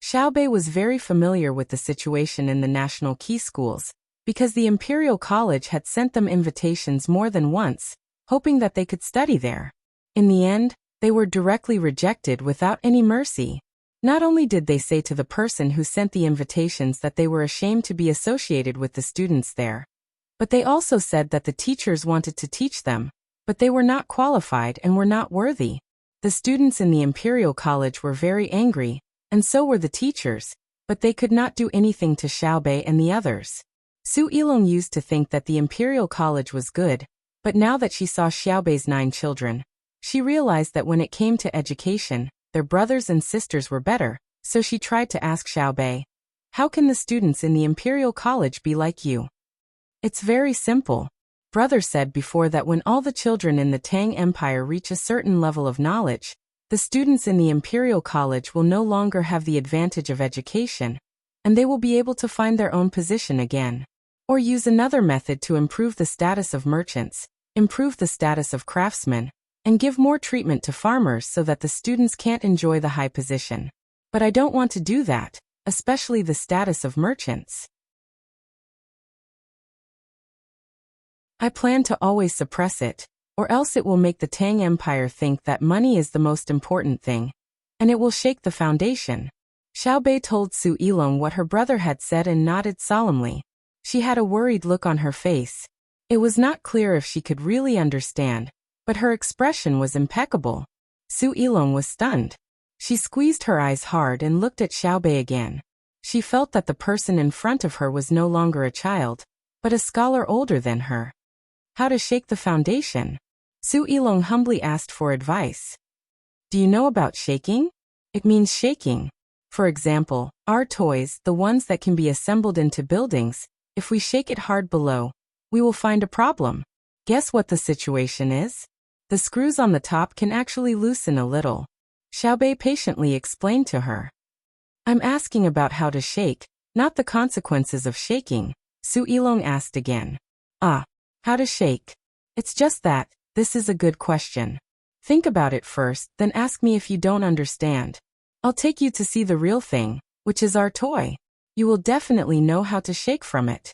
Speaker 1: Xiaobei was very familiar with the situation in the national key schools, because the Imperial College had sent them invitations more than once, hoping that they could study there. In the end, They were directly rejected without any mercy. Not only did they say to the person who sent the invitations that they were ashamed to be associated with the students there, but they also said that the teachers wanted to teach them, but they were not qualified and were not worthy. The students in the Imperial College were very angry, and so were the teachers, but they could not do anything to Xiaobei and the others. Su Yilong used to think that the Imperial College was good, but now that she saw Xiaobei's 9 children, she realized that when it came to education, their brothers and sisters were better, so she tried to ask Xiaobei, "How can the students in the Imperial College be like you?" "It's very simple." Brother said before that when all the children in the Tang Empire reach a certain level of knowledge, the students in the Imperial College will no longer have the advantage of education, and they will be able to find their own position again. Or use another method to improve the status of merchants, improve the status of craftsmen, and give more treatment to farmers so that the students can't enjoy the high position. But I don't want to do that, especially the status of merchants. I plan to always suppress it, or else it will make the Tang Empire think that money is the most important thing, and it will shake the foundation. Xiaobei told Su Yilong what her brother had said and nodded solemnly. She had a worried look on her face. It was not clear if she could really understand, but her expression was impeccable. Su Yilong was stunned. She squeezed her eyes hard and looked at Xiaobei again. She felt that the person in front of her was no longer a child, but a scholar older than her. How to shake the foundation? Su Yilong humbly asked for advice. Do you know about shaking? It means shaking. For example, our toys, the ones that can be assembled into buildings, if we shake it hard below, we will find a problem. Guess what the situation is? The screws on the top can actually loosen a little. Xiaobei patiently explained to her. I'm asking about how to shake, not the consequences of shaking, Su Yilong asked again. How to shake? It's just that, this is a good question. Think about it first, then ask me if you don't understand. I'll take you to see the real thing, which is our toy. You will definitely know how to shake from it.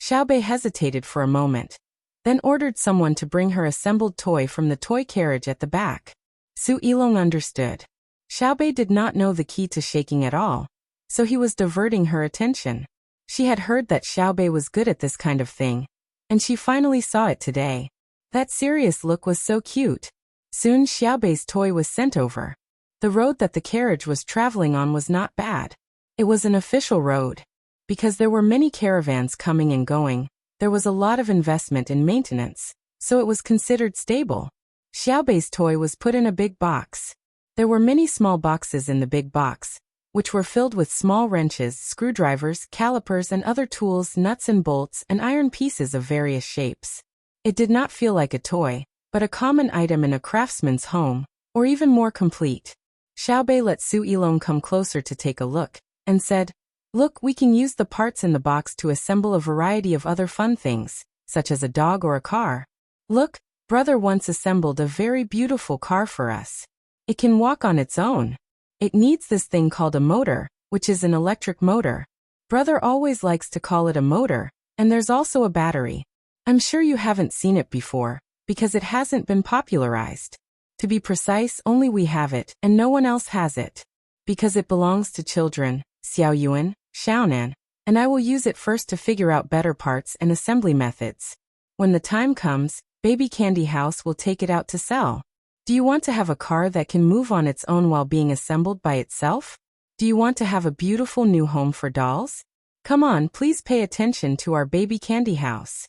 Speaker 1: Xiaobei hesitated for a moment, then ordered someone to bring her assembled toy from the toy carriage at the back. Su Yilong understood. Xiaobei did not know the key to shaking at all, so he was diverting her attention. She had heard that Xiaobei was good at this kind of thing, and she finally saw it today. That serious look was so cute. Soon Xiaobei's toy was sent over. The road that the carriage was traveling on was not bad. It was an official road. Because there were many caravans coming and going, there was a lot of investment in maintenance, so it was considered stable. Xiaobei's toy was put in a big box. There were many small boxes in the big box, which were filled with small wrenches, screwdrivers, calipers and other tools, nuts and bolts, and iron pieces of various shapes. It did not feel like a toy, but a common item in a craftsman's home, or even more complete. Xiaobei let Su Yilong come closer to take a look, and said, Look, we can use the parts in the box to assemble a variety of other fun things, such as a dog or a car. Look, brother once assembled a very beautiful car for us. It can walk on its own. It needs this thing called a motor, which is an electric motor. Brother always likes to call it a motor, and there's also a battery. I'm sure you haven't seen it before, because it hasn't been popularized. To be precise, only we have it, and no one else has it. Because it belongs to children, Xiaoyuan, Xiaonan, and I will use it first to figure out better parts and assembly methods. When the time comes, Baby Candy House will take it out to sell. Do you want to have a car that can move on its own while being assembled by itself? Do you want to have a beautiful new home for dolls? Come on, please pay attention to our Baby Candy House.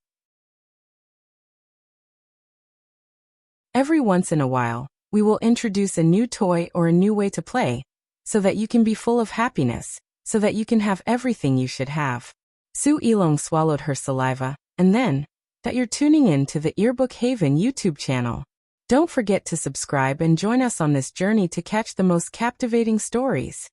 Speaker 1: Every once in a while, we will introduce a new toy or a new way to play, so that you can be full of happiness, so that you can have everything you should have. Su Yilong swallowed her saliva, and then, that you're tuning in to the Earbook Haven YouTube channel. Don't forget to subscribe and join us on this journey to catch the most captivating stories.